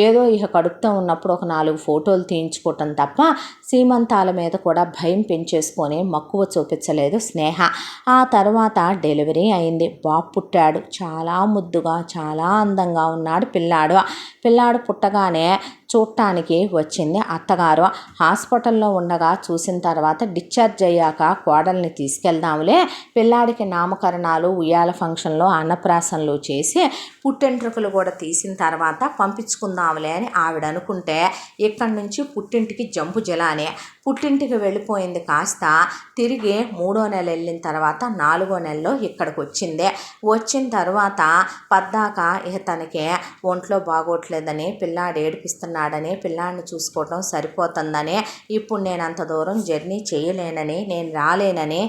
ఏదో ఇక కడుపుతో ఉన్నప్పుడు ఒక 4 ఫోటోలు తీయించుకోవటం తప్ప సీమంతాల మీద కూడా భయం పెంచేసుకొని మక్కువ చూపించలేదు స్నేహ. ఆ తర్వాత డెలివరీ అయింది, బాబు పుట్టాడు. చాలా ముద్దుగా, చాలా అందంగా ఉన్నాడు పిల్లాడు. పిల్లాడు పుట్టగానే చూడటానికి వచ్చింది అత్తగారు. హాస్పిటల్లో ఉండగా చూసిన తర్వాత డిశ్చార్జ్ అయ్యాక కోడల్ని తీసుకెళ్దాంలే, పిల్లాడికి నామకరణాలు, ఉయ్యాల ఫంక్షన్లో, అన్నప్రాసనలు చేసి పుట్టెంట్రుకలు కూడా తీసిన తర్వాత పంపించుకుందాంలే అని ఆవిడ అనుకుంటే, ఇక్కడి నుంచి పుట్టింటికి జంపు జలానే. పుట్టింటికి వెళ్ళిపోయింది కాస్త తిరిగి 3వ నెల వెళ్ళిన తర్వాత 4వ నెలలో ఇక్కడికి వచ్చింది. వచ్చిన తర్వాత పద్దాక ఇక తనకి ఒంట్లో బాగోట్లేదని, పిల్లాడు ఏడిపిస్తున్నాడని, పిల్లాడిని చూసుకోవటం సరిపోతుందని, ఇప్పుడు నేను అంత దూరం జర్నీ చేయలేనని, నేను రాలేనని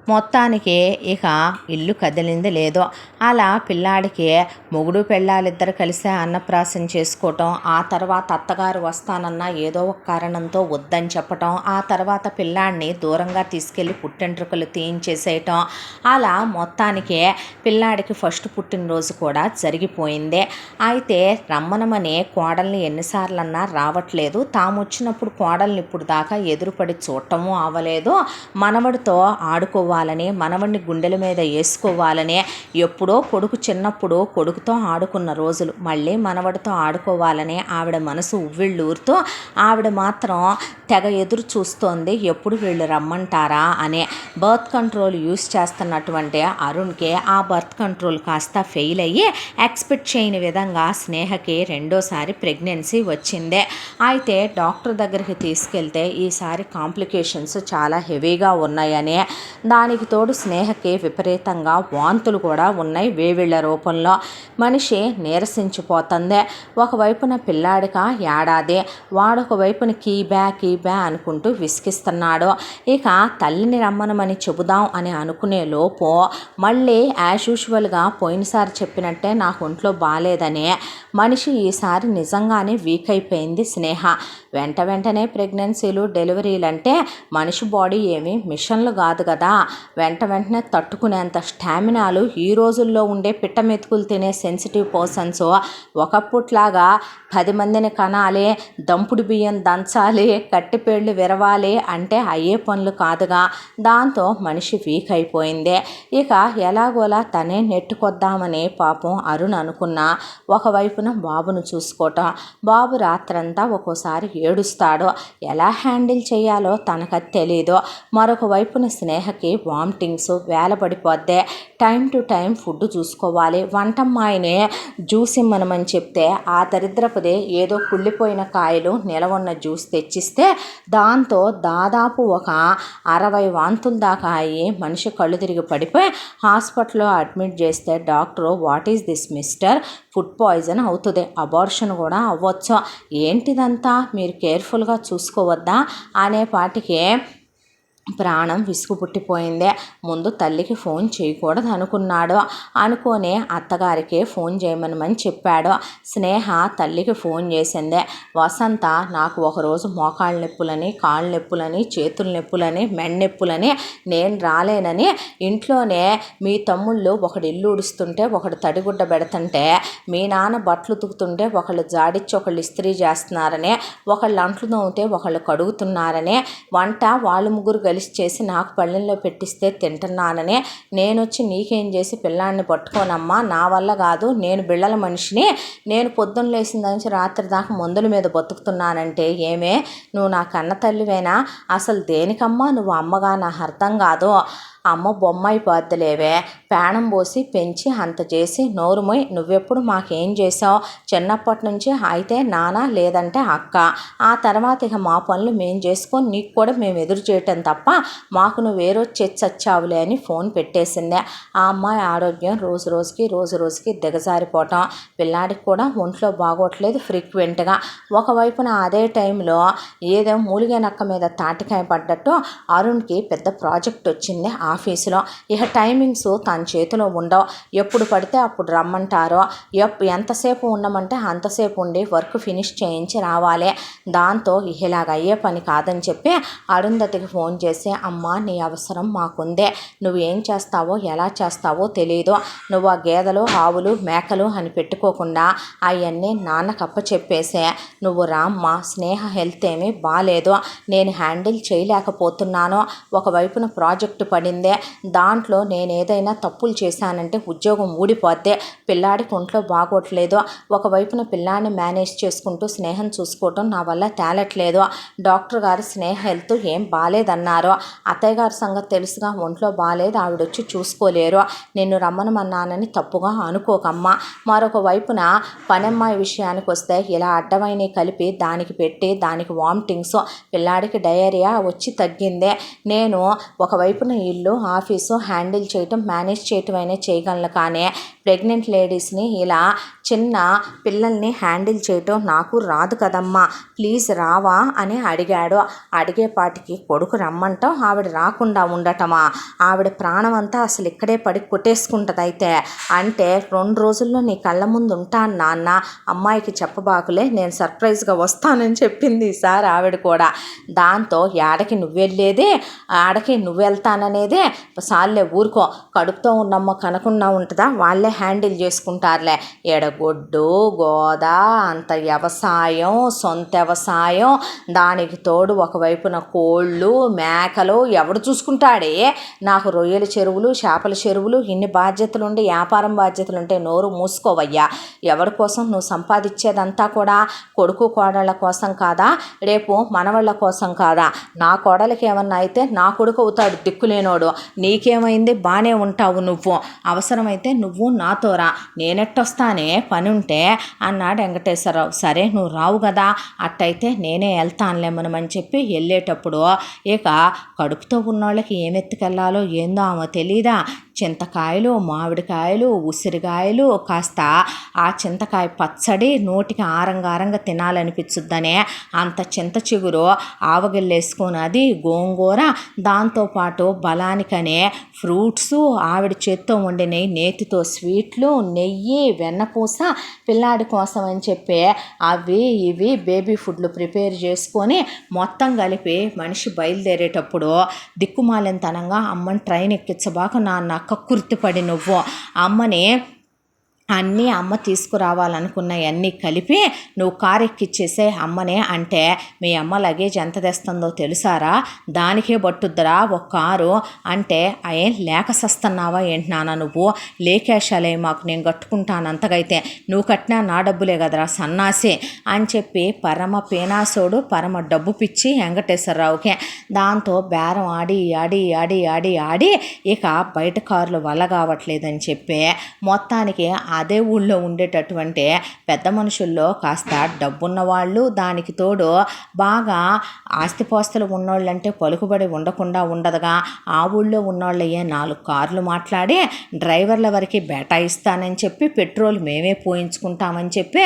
మొత్తానికి ఇక ఇల్లు కదిలింది లేదో. అలా పిల్లాడికి మొగుడు పెళ్ళాలిద్దరు కలిసే అన్నప్రాసన చేసుకోవటం, ఆ తర్వాత అత్తగారు వస్తానన్నా ఏదో ఒక కారణంతో వద్దని చెప్పటం, ఆ తర్వాత పిల్లాడిని దూరంగా తీసుకెళ్ళి పుట్టెంట్రుకలు తీయించేసేయటం, అలా మొత్తానికి పిల్లాడికి ఫస్ట్ పుట్టినరోజు కూడా జరిగిపోయింది. అయితే రమ్మనమని కోడల్ని ఎన్నిసార్లన్నా రావట్లేదు. తాము వచ్చినప్పుడు కోడల్ని ఇప్పుడు దాకా ఎదురుపడి చూడటము అవ్వలేదు. మనవడితో ఆడుకోవాలి, మనవడిని గుండెల మీద వేసుకోవాలని, ఎప్పుడో కొడుకు చిన్నప్పుడు కొడుకుతో ఆడుకున్న రోజులు మళ్ళీ మనవడితో ఆడుకోవాలని ఆవిడ మనసు ఉవ్విళ్ళూరుతూ ఆవిడ మాత్రం తెగ ఎదురు చూస్తోంది, ఎప్పుడు వీళ్ళు రమ్మంటారా అని. బర్త్ కంట్రోల్ యూస్ చేస్తున్నటువంటి అరుణ్కి ఆ బర్త్ కంట్రోల్ కాస్త ఫెయిల్ అయ్యి ఎక్స్పెక్ట్ చేయని విధంగా స్నేహకి రెండోసారి ప్రెగ్నెన్సీ వచ్చింది. అయితే డాక్టర్ దగ్గరికి తీసుకెళ్తే ఈసారి కాంప్లికేషన్స్ చాలా హెవీగా ఉన్నాయని, దానికి తోడు స్నేహకి విపరీతంగా వాంతులు కూడా ఉన్నాయి వేవిళ్ళ రూపంలో. మనిషి నీరసించిపోతుంది. ఒకవైపున పిల్లాడిక ఏడాది, వాడొక వైపున కీబ్యా అనుకుంటూ విసిగిస్తున్నాడు. ఇక తల్లిని రమ్మనమని చెబుదాం అని అనుకునే లోపు మళ్ళీ యాజ్ యూజువల్గా పోయినసారి చెప్పినట్టే నాకు ఒంట్లో బాగాలేదని మనిషి ఈసారి నిజంగానే వీక్ అయిపోయింది స్నేహ. వెంటనే ప్రెగ్నెన్సీలు, డెలివరీలు అంటే మనిషి బాడీ ఏమి మిషన్లు కాదు కదా, వెంటనే తట్టుకునేంత స్టామినాలు ఈ రోజుల్లో ఉండే పిట్ట మెతుకులు తినే సెన్సిటివ్ పర్సన్స్ ఒకప్పుట్లాగా 10 మందిని కనాలి, దంపుడు బియ్యం దంచాలి, కట్టిపేళ్ళు విరవాలి అంటే అయ్యే పనులు కాదుగా. దాంతో మనిషి వీక్ అయిపోయింది. ఇక ఎలాగోలా తనే నెట్టుకొద్దామని పాపం అరుణ్ అనుకున్నా. ఒకవైపున బాబును చూసుకోవటం, బాబు రాత్రంతా ఒక్కోసారి ఏడుస్తాడు, ఎలా హ్యాండిల్ చేయాలో తనకది తెలీదు. మరొక వైపున స్నేహకి వామిటింగ్స్, వేలపడిపోద్దే. టైం టు టైం ఫుడ్ చూసుకోవాలి. వంటమ్మాయిని జ్యూస్ ఇమ్మనమని చెప్తే ఆ దరిద్రపుదే ఏదో కుళ్ళిపోయిన కాయలు నిలవన్న జ్యూస్ తెచ్చిస్తే దాంతో దాదాపు ఒక 60 వాంతుల దాకా అయ్యి మనిషి కళ్ళు తిరిగి పడిపోయి హాస్పిటల్లో అడ్మిట్ చేస్తే doctor what is this mister, food poison అవుతుంది, అబార్షన్ కూడా అవ్వచ్చు, ఏంటిదంతా మీరు కేర్ఫుల్గా చూసుకోవద్దా అనే పాటికి ప్రాణం విసుగు పుట్టిపోయిందే. ముందు తల్లికి ఫోన్ చేయకూడదు అనుకున్నాడు. అనుకోని అత్తగారికి ఫోన్ చేయమని చెప్పాడు. స్నేహ తల్లికి ఫోన్ చేసిందే, వసంత నాకు ఒకరోజు మోకాళ్ళ నొప్పులని, కాళ్ళ నొప్పులని, చేతుల నొప్పులని, మెడ నొప్పులని, నేను రాలేనని, ఇంట్లోనే మీ తమ్ముళ్ళు ఒకడు ఇల్లు ఉడుస్తుంటే ఒకడు తడిగుడ్డ పెడుతుంటే, మీ నాన్న బట్టలు ఉతుకుతుంటే ఒకళ్ళు జాడిచ్చి ఒకళ్ళు ఇస్త్రీ చేస్తున్నారని, ఒకళ్ళు అంట్లు తోమితే ఒకళ్ళు కడుగుతున్నారని, వంట వాళ్ళు ముగ్గురు కలిసి తెలిసి చేసి నాకు పళ్ళెంలో పెట్టిస్తే తింటున్నానని నేనొచ్చి నీకేం చేసి పిల్లాడిని పట్టుకోనమ్మా, నా వల్ల కాదు, నేను బిళ్ళల మనిషిని, నేను పొద్దున్న లేచిన నుంచి రాత్రి దాకా మందుల మీద బతుకుతున్నానంటే ఏమే, నువ్వు నా కన్న తల్లివేనా? అసలు దేనికమ్మా నువ్వు అమ్మగా? నాకు అర్థం కాదు. అమ్మ బొమ్మ అయిపోద్దులేవే, ప్రాణం పోసి పెంచి అంత చేసి నోరుమోయ్, నువ్వెప్పుడు మాకేం చేసావు? చిన్నప్పటి నుంచి అయితే నాన్న లేదంటే అక్క, ఆ తర్వాత ఇక మా పనులు మేము చేసుకొని నీకు కూడా మేము ఎదురు చేయటం తప్ప మాకు నువ్వు ఏ రోజు చచ్చావులే అని ఫోన్ పెట్టేసిందే. ఆ అమ్మాయి ఆరోగ్యం రోజు రోజుకి దిగజారిపోవటం, పిల్లాడికి కూడా ఒంట్లో బాగోట్లేదు ఫ్రీక్వెంట్గా. ఒకవైపున అదే టైంలో ఏదో మూలిగే నక్క మీద తాటికాయ పడ్డట్టు అరుణ్కి పెద్ద ప్రాజెక్ట్ వచ్చింది ఆఫీసులో. ఇక టైమింగ్స్ తన చేతిలో ఉండవు, ఎప్పుడు పడితే అప్పుడు రమ్మంటారో, ఎంతసేపు ఉండమంటే అంతసేపు ఉండి వర్క్ ఫినిష్ చేయించి రావాలి. దాంతో ఇలాగ అయ్యే పని కాదని చెప్పి అరుంధతికి ఫోన్ చేసి, అమ్మ నీ అవసరం మాకుందే, నువ్వు ఏం చేస్తావో ఎలా చేస్తావో తెలీదు, నువ్వు ఆ గేదెలు ఆవులు మేకలు అని పెట్టుకోకుండా అవన్నీ నాన్నకు అప్పచెప్పేసే నువ్వు రామ్మ, స్నేహ హెల్త్ ఏమీ బాగాలేదు, నేను హ్యాండిల్ చేయలేకపోతున్నాను, ఒకవైపున ప్రాజెక్టు పడింది, దాంట్లో నేను ఏదైనా తప్పులు చేశానంటే ఉద్యోగం ఊడిపోద్ది, పిల్లాడికి ఒంట్లో బాగోట్లేదు, ఒకవైపున పిల్లాడిని మేనేజ్ చేసుకుంటూ స్నేహం చూసుకోవటం నా వల్ల తేలట్లేదు, డాక్టర్ గారు స్నేహ హెల్త్ ఏం బాగాలేదన్నారు, అత్తయ్య గారి సంగతి తెలుసుగా, ఒంట్లో బాగాలేదు, ఆవిడొచ్చి చూసుకోలేరు, నిన్ను రమ్మనమన్నానని తప్పుగా అనుకోకమ్మా. మరొక వైపున పనమ్మాయి విషయానికి వస్తే ఇలా అడ్డమైనవి కలిపి దానికి పెట్టి దానికి వామిటింగ్స్, పిల్లాడికి డయేరియా వచ్చి తగ్గిందే. నేను ఒకవైపున ఇల్లు ఆఫీసు హ్యాండిల్ చేయటం మేనేజ్ చేయటం అయినా చేయగలను, కానీ ప్రెగ్నెంట్ లేడీస్ని ఇలా చిన్న పిల్లల్ని హ్యాండిల్ చేయటం నాకు రాదు కదమ్మా, ప్లీజ్ రావా అని అడిగాడు. అడిగేపాటికి కొడుకు రమ్మంటాం, ఆవిడ రాకుండా ఉండటమా? ఆవిడ ప్రాణం అంతా అసలు ఇక్కడే పడి కొట్టేసుకుంటుంది. అయితే అంటే 2 రోజుల్లో నీ కళ్ళ ముందు ఉంటాను నాన్న, అమ్మాయికి చెప్పబాకులే, నేను సర్ప్రైజ్గా వస్తానని చెప్పింది ఈసారి ఆవిడ కూడా. దాంతో ఆడకి నువ్వెళ్ళేది, ఆడకి నువ్వెళ్తాననేది, సార్లే ఊరుకో, కడుపుతో ఉన్నమ్మ కనకుండా ఉంటుందా, వాళ్ళే హ్యాండిల్ చేసుకుంటారులే, ఎడగొడ్డు గోద అంత వ్యవసాయం, సొంత వ్యవసాయం, దానికి తోడు ఒకవైపున కోళ్ళు మేకలు ఎవడు చూసుకుంటాడే? నాకు రొయ్యల చెరువులు చేపల చెరువులు ఇన్ని బాధ్యతలు ఉండి వ్యాపారం బాధ్యతలు ఉంటే నోరు మూసుకోవయ్యా. ఎవరి కోసం నువ్వు సంపాదించేదంతా కూడా కొడుకు కోడళ్ళ కోసం కాదా, రేపు మనవాళ్ళ కోసం కాదా? నా కోడలికి ఏమన్నా అయితే నా కొడుకు అవుతాడు దిక్కులేనోడు, నీకేమైంది, బాగానే ఉంటావు నువ్వు, అవసరమైతే నువ్వు నాతో రా, నేనెట్టొస్తానే పని ఉంటే అన్నాడు వెంకటేశ్వరరావు. సరే నువ్వు రావు కదా, అట్టయితే నేనే వెళ్తానులేమనమని చెప్పి వెళ్ళేటప్పుడు ఇక కడుపుతో ఉన్నోళ్ళకి ఏమెత్తుకెళ్ళాలో ఏందో ఆమె తెలీదా, చింతకాయలు మామిడికాయలు ఉసిరికాయలు కాస్త ఆ చింతకాయ పచ్చడి నోటికి ఆరంగా తినాలనిపించుద్దనే అంత చింత చిగురు ఆవగిల్లేసుకొని అది గోంగూర, దాంతోపాటు బలానికనే ఫ్రూట్స్, ఆవిడ చేత్తో వండిన నేతితో స్వీట్లు, నెయ్యి, వెన్నపూస, పిల్లాడి కోసం అని చెప్పి అవి ఇవి బేబీ ఫుడ్లు ప్రిపేర్ చేసుకొని మొత్తం కలిపి మనిషి బయలుదేరేటప్పుడు దిక్కుమాలినతనంగా అమ్మని ట్రైన్ ఎక్కించబాక నాన్న కక్కుర్తిపడి నువ్వు అమ్మని అన్నీ అమ్మ తీసుకురావాలనుకున్నవన్నీ కలిపి నువ్వు కారు ఎక్కిచ్చేసే అమ్మనే, అంటే మీ అమ్మ లగేజ్ ఎంత తెస్తుందో తెలుసారా, దానికే పట్టుద్దురా ఒక కారు అంటే, ఏం లేక సస్తున్నావా ఏంటి నాన్న నువ్వు, లేకేశాలే మాకు, నేను కట్టుకుంటాను, అంతకైతే నువ్వు కట్టినా నా డబ్బులే కదరా సన్నాసి అని చెప్పి పరమ పేనాసోడు పరమ డబ్బు పిచ్చి వెంకటేశ్వరరావుకే. దాంతో బేరం ఆడి ఆడి ఆడి ఆడి ఆడి ఇక బయట కారులు వల్ల కావట్లేదని చెప్పి మొత్తానికి అదే ఊళ్ళో ఉండేటటువంటి పెద్ద మనుషుల్లో కాస్త డబ్బున్న వాళ్ళు, దానికి తోడు బాగా ఆస్తిపాస్తులు ఉన్నోళ్ళంటే పలుకుబడి ఉండకుండా ఉండదుగా, ఆ ఊళ్ళో ఉన్నోళ్ళయ్యే 4 కార్లు మాట్లాడి డ్రైవర్ల వరకు బేటాయిస్తానని చెప్పి పెట్రోల్ మేమే పోయించుకుంటామని చెప్పి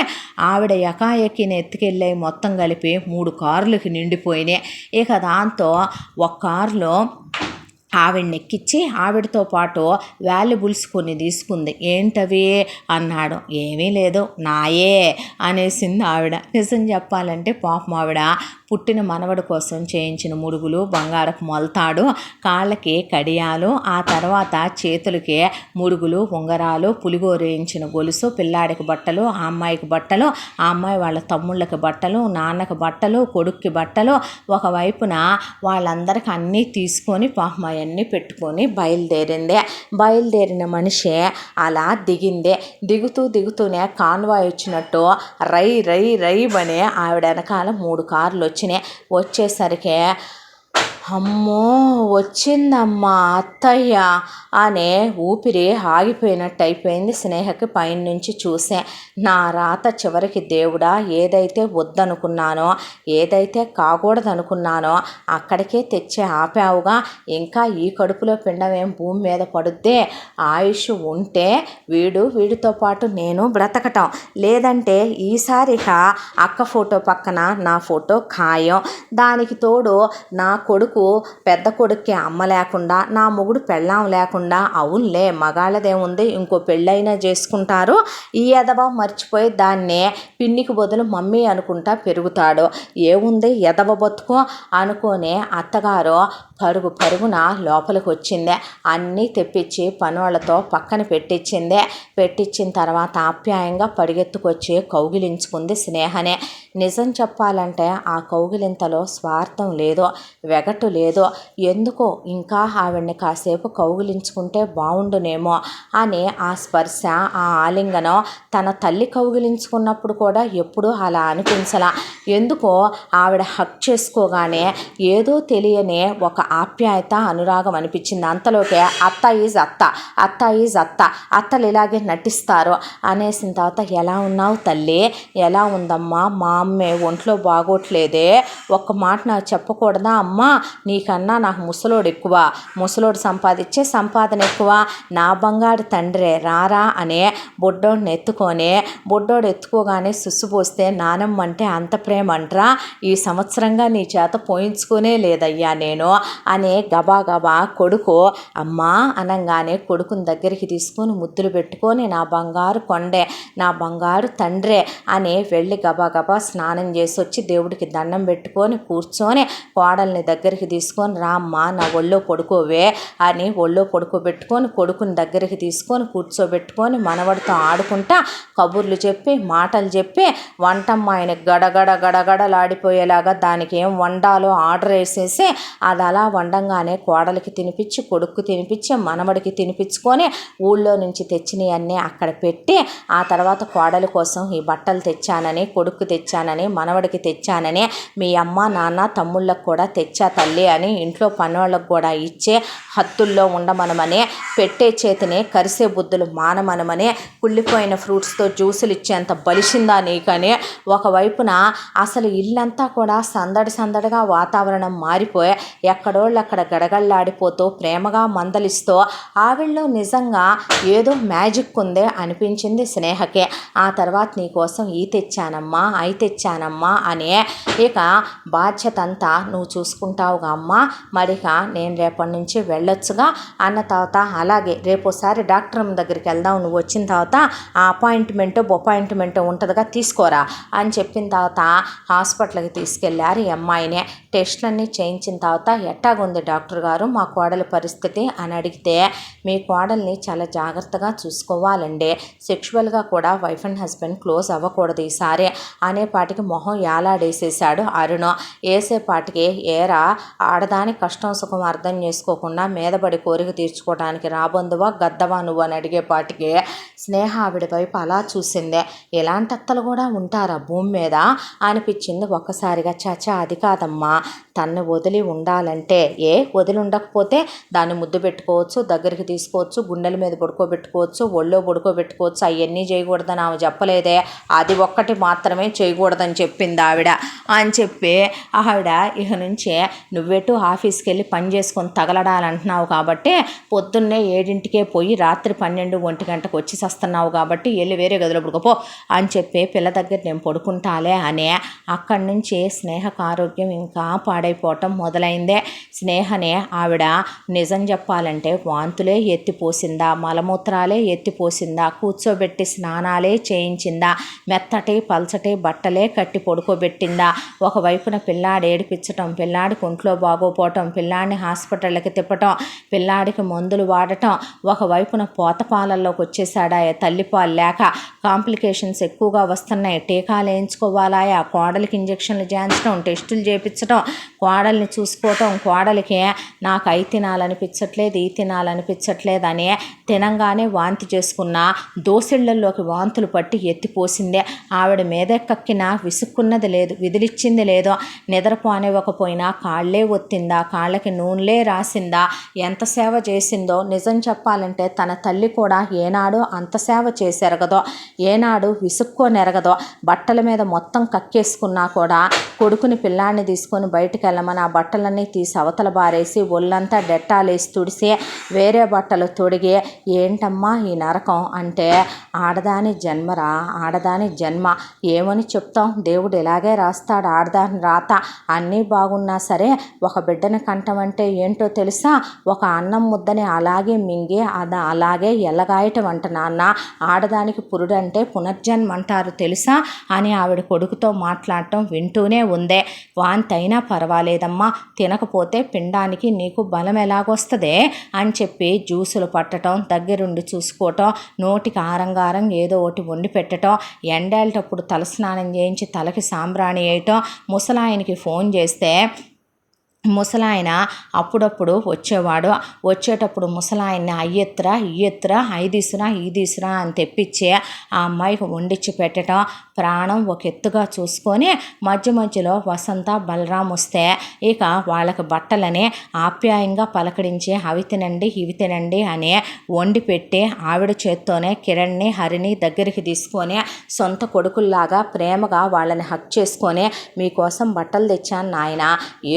ఆవిడ ఎకాఎక్కిని ఎత్తుకెళ్ళి మొత్తం కలిపి 3 కార్లకి నిండిపోయినాయి. ఇక దాంతో ఒక కారులో ఆవిడని ఎక్కించి ఆవిడతో పాటు వాల్యుబుల్స్ కొన్ని తీసుకుంది. ఏంటవి అన్నాడు. ఏమీ లేదు నాయే అనేసింది ఆవిడ. నిజం చెప్పాలంటే పాపం ఆవిడ పుట్టిన మనవడు కోసం చేయించిన ముడుగులు, బంగారపు మొలతాడు, కాళ్ళకి కడియాలు, ఆ తర్వాత చేతులకి ముడుగులు, ఉంగరాలు, పులిగోరేయించిన గొలుసు, పిల్లాడికి బట్టలు, ఆ అమ్మాయికి బట్టలు, ఆ అమ్మాయి వాళ్ళ తమ్ముళ్ళకి బట్టలు, నాన్నకి బట్టలు, కొడుక్కి బట్టలు, ఒకవైపున వాళ్ళందరికీ అన్నీ తీసుకొని పాపం అవన్నీ పెట్టుకొని బయలుదేరిన మనిషి అలా దిగుతూనే కాన్వాయ్ వచ్చినట్టు రై రై రై అని ఆవిడ వెనకాల 3 కార్లు వచ్చేసరికి అమ్మో వచ్చిందమ్మా అత్తయ్య అనే ఊపిరి ఆగిపోయినట్టు అయిపోయింది స్నేహకి. పైనుంచి చూసే నా రాత చివరికి దేవుడా, ఏదైతే వద్దనుకున్నానో, ఏదైతే కాకూడదనుకున్నానో అక్కడికే తెచ్చి ఆపావుగా. ఇంకా ఈ కడుపులో పిండమేం భూమి మీద పడుద్దే. ఆయుష్ ఉంటే వీడితో పాటు నేను బ్రతకటం, లేదంటే ఈసారిక అక్క ఫోటో పక్కన నా ఫోటో ఖాయం. దానికి తోడు నా కొడుకు, పెద్ద కొడుక్కి అమ్మ లేకుండా, నా మొగుడు పెళ్ళాం లేకుండా, అవునులే మగాళ్ళదేముంది ఇంకో పెళ్ళైనా చేసుకుంటారు, ఈ ఎదవ మర్చిపోయి దాన్ని పిన్నికి బదులు మమ్మీ అనుకుంటా పెరుగుతాడు, ఏముంది ఎదవ బతుకు అనుకోనే అత్తగారు పరుగున లోపలికి వచ్చిందే. అన్నీ తెప్పించి పనులతో పక్కన పెట్టించిన తర్వాత ఆప్యాయంగా పరిగెత్తుకొచ్చి కౌగిలించుకుంది స్నేహనే. నిజం చెప్పాలంటే ఆ కౌగిలింతలో స్వార్థం లేదో, వెగటు లేదో, ఎందుకో ఇంకా ఆవిడ్ని కాసేపు కౌగిలించుకుంటే బాగుండునేమో అని ఆ స్పర్శ, ఆ ఆలింగనం తన తల్లి కౌగిలించుకున్నప్పుడు కూడా ఎప్పుడూ అలా అనిపించలా. ఎందుకో ఆవిడ హక్ చేసుకోగానే ఏదో తెలియని ఒక ఆప్యాయత, అనురాగం అనిపించింది. అంతలోకే అత్త ఈజ్ అత్త, అత్తలు ఇలాగే నటిస్తారు అనేసిన తర్వాత, ఎలా ఉన్నావు తల్లి, ఎలా ఉందమ్మా, మా అమ్మే ఒంట్లో బాగోట్లేదే, ఒక్క మాట నాకు చెప్పకూడదా అమ్మా, నీకన్నా నాకు ముసలోడు సంపాదించే సంపాదన ఎక్కువ, నా బంగారు తండ్రే రారా అనే బుడ్డోడు ఎత్తుకోగానే సుస్సుపోస్తే నానమ్మ అంటే అంత ప్రేమ అంట్రా, ఈ సంవత్సరంగా నీ చేత పోయించుకునే లేదయ్యా నేను అనే గబా కొడుకు అమ్మా అనగానే కొడుకుని దగ్గరికి తీసుకొని ముద్దులు పెట్టుకొని, నా బంగారు కొండే, నా బంగారు తండ్రే అని వెళ్ళి గబా స్నానం చేసి వచ్చి దేవుడికి దండం పెట్టుకొని కూర్చొని కోడల్ని దగ్గరికి తీసుకొని, రామ్మా నా ఒళ్ళో పడుకోవే అని ఒళ్ళో పడుకోబెట్టుకొని కొడుకుని దగ్గరికి తీసుకొని కూర్చోబెట్టుకొని మనవడితో ఆడుకుంటా కబుర్లు చెప్పి మాటలు చెప్పి వంటమ్మాయిని గడగడలాడిపోయేలాగా దానికి ఏం వండాలో ఆర్డర్ వేసేసి అది అలా వండంగానే కోడలికి తినిపించి, కొడుకు తినిపించి, మనవడికి తినిపించుకొని ఊళ్ళో నుంచి తెచ్చినవన్నీ అక్కడ పెట్టి, ఆ తర్వాత కోడలి కోసం ఈ బట్టలు తెచ్చానని, కొడుకు తెచ్చానని, మనవడికి తెచ్చానని, మీ అమ్మ నాన్న తమ్ముళ్ళకు కూడా తెచ్చా తల్లి అని ఇంట్లో పనివాళ్ళకు కూడా ఇచ్చే, హత్తుల్లో ఉండమనమని, పెట్టే చేతిని కరిసే బుద్ధులు మానమనమని, కుళ్ళిపోయిన ఫ్రూట్స్తో జ్యూసులు ఇచ్చేంత బలిసిందా నీకని, ఒకవైపున అసలు ఇల్లంతా కూడా సందడిగా వాతావరణం మారిపోయి ఎక్కడోళ్ళు అక్కడ గడగళ్ళాడిపోతూ ప్రేమగా మందలిస్తూ ఆవిడలో నిజంగా ఏదో మ్యాజిక్ ఉందే అనిపించింది స్నేహకే. ఆ తర్వాత నీకోసం ఈ తెచ్చానమ్మా, అయి తెచ్చానమ్మా అని, ఇక బాధ్యత అంతా నువ్వు చూసుకుంటావుగా అమ్మా, మరిక నేను రేపటి నుంచి వెళ్ళొచ్చుగా అన్న తర్వాత, అలాగే రేపోసారి డాక్టర్ దగ్గరికి వెళ్దాం, నువ్వు వచ్చిన తర్వాత ఆ అపాయింట్మెంట్ ఉంటుందిగా తీసుకోరా అని చెప్పిన తర్వాత హాస్పిటల్కి తీసుకెళ్ళారు ఈ అమ్మాయిని. టెస్టులన్నీ చేయించిన తర్వాత, ఎట్టాగుంది డాక్టర్ గారు మా కోడలి పరిస్థితి అని అడిగితే, మీ కోడల్ని చాలా జాగ్రత్తగా చూసుకోవాలండి, సెక్షువల్గా కూడా వైఫ్ అండ్ హస్బెండ్ క్లోజ్ అవ్వకూడదు ఈసారి అనేపాటికి మొహం యాలాడేసేసాడు అరుణ్. వేసేపాటికి, ఏరా ఆడదాని కష్టం సుఖం అర్థం చేసుకోకుండా మీదబడి కోరిక తీర్చుకోవడానికి రాబందువా గద్దవా నువ్వు అని అడిగేపాటికి స్నేహ ఆవిడ వైపు అలా చూసిందే. ఎలాంటి అత్తలు కూడా ఉంటారా భూమి మీద అనిపించింది ఒక్కసారిగా. చాచా అది కాదమ్మా, తన్ను వదిలి ఉండాలంటే, వదిలి ఉండకపోతే దాన్ని ముద్దు పెట్టుకోవచ్చు, దగ్గరికి తీసుకోవచ్చు, గుండెల మీద పడుకోబెట్టుకోవచ్చు, ఒళ్ళో పడుకోబెట్టుకోవచ్చు, అవన్నీ చేయకూడదని ఆమె చెప్పలేదే, అది ఒక్కటి మాత్రమే చేయకూడదని చెప్పింది ఆవిడ అని చెప్పి, ఆవిడ ఇక నుంచే నువ్వెటు ఆఫీస్కి వెళ్ళి పని చేసుకొని తగలడాలంటున్నావు కాబట్టి, పొద్దున్నే 7ంటికే పోయి రాత్రి 12-1 గంటకు వచ్చి వస్తున్నావు కాబట్టి వెళ్ళి వేరే గదిలో పడుకోపో అని చెప్పి పిల్ల దగ్గర నేను పడుకుంటాలే అని అక్కడి నుంచి స్నేహకు ఆరోగ్యం ఇంకా పాడైపోవటం మొదలైందే. స్నేహనే ఆవిడ నిజం చెప్పాలంటే వాంతులే ఎత్తిపోసిందా, మలమూత్రాలే ఎత్తిపోసిందా, కూర్చోబెట్టి స్నానాలే చేయించిందా, మెత్తటి పల్చటి బట్టలే కట్టి పడుకోబెట్టిందా, ఒకవైపున పిల్లాడు ఏడిపించటం, పిల్లాడికి ఒంట్లో బాగోపోవటం, పిల్లాడిని హాస్పిటల్కి తిప్పటం, పిల్లాడికి మందులు వాడటం, ఒకవైపున పోతపాలల్లోకి వచ్చేసాడా తల్లిపాలు లేక, కాంప్లికేషన్స్ ఎక్కువగా వస్తున్నాయి, టీకాలు వేయించుకోవాలా, కోడలికి ఇంజక్షన్లు చేయించడం, టెస్టులు చేయించడం, కోడల్ని చూసుకోవటం, కోడలికి నాకు అయి తినాలనిపించట్లేదు ఈ తినాలనిపించట్లేదు అని తినంగానే వాంతి చేసుకున్న దోసిళ్లలోకి వాంతులు పట్టి ఎత్తిపోసిందే. ఆవిడ మీదే కక్కిన విసుక్కున్నది లేదు, విదిలిచ్చింది లేదో, నిద్రపోనివ్వకపోయినా కాళ్ళే ఒత్తిందా, కాళ్ళకి నూనెలే రాసిందా, ఎంత సేవ చేసిందో. నిజం చెప్పాలంటే తన తల్లి కూడా ఏనాడు అంత సేవ చేసెరగదో, ఏనాడు విసుక్కోనెరగదో. బట్టల మీద మొత్తం కక్కేసుకున్నా కూడా కొడుకుని పిల్లాన్ని తీసుకొని బయటికి వెళ్ళమని ఆ బట్టలన్నీ తీసి అవతల బారేసి ఒళ్ళంతా డెట్టాలేసి తుడిసి వేరే బట్టలు తొడిగి ఏంటమ్మా ఈ నరకం అంటే, ఆడదాని జన్మరా, ఆడదాని జన్మ, ఏమని చెప్తాం, దేవుడు ఇలాగే రాస్తాడు ఆడదాని రాత. అన్నీ బాగున్నా సరే ఒక బిడ్డని కంటమంటే ఏంటో తెలుసా, ఒక అన్నం ముద్దని అలాగే మింగి అలాగే ఎల్లగాయటం అంట నాన్న, ఆడదానికి పురుడంటే పునర్జన్మ అంటారు తెలుసా అని ఆవిడ కొడుకుతో మాట్లాడటం వింటూనే ఉందే. వాంతి అయినా పర్వాలేదమ్మా, తినకపోతే పిండానికి నీకు బలం ఎలాగొస్తుందే అని చెప్పి జ్యూసులు పట్టడం, దగ్గరుండి చూసుకోవటం, నోటికి ఆరంగారం ఏదో ఒకటి వండి పెట్టడం, ఎండేళ్ళటప్పుడు తలస్నానం చేయించి తలకి సాంబ్రాణి వేయటం, ముసలాయనికి ఫోన్ చేస్తే ముసలాయన అప్పుడప్పుడు వచ్చేవాడు, వచ్చేటప్పుడు ముసలాయన్ని అయ్యెత్తురా ఇయ్యెత్తురా ఐదీసురా ఈదీసురా అని తెప్పించి ఆ అమ్మాయికి వండించి పెట్టడం, ప్రాణం ఒక ఎత్తుగా చూసుకొని మధ్య మధ్యలో వసంత బలరాం వస్తే ఇక వాళ్ళకి బట్టలని ఆప్యాయంగా పలకరించి అవి తినండి ఇవి తినండి అని వండి పెట్టి ఆవిడ చేత్తోనే కిరణ్ని హరిని దగ్గరికి తీసుకొని సొంత కొడుకుల్లాగా ప్రేమగా వాళ్ళని హక్ చేసుకొని మీకోసం బట్టలు తెచ్చాను నాయన,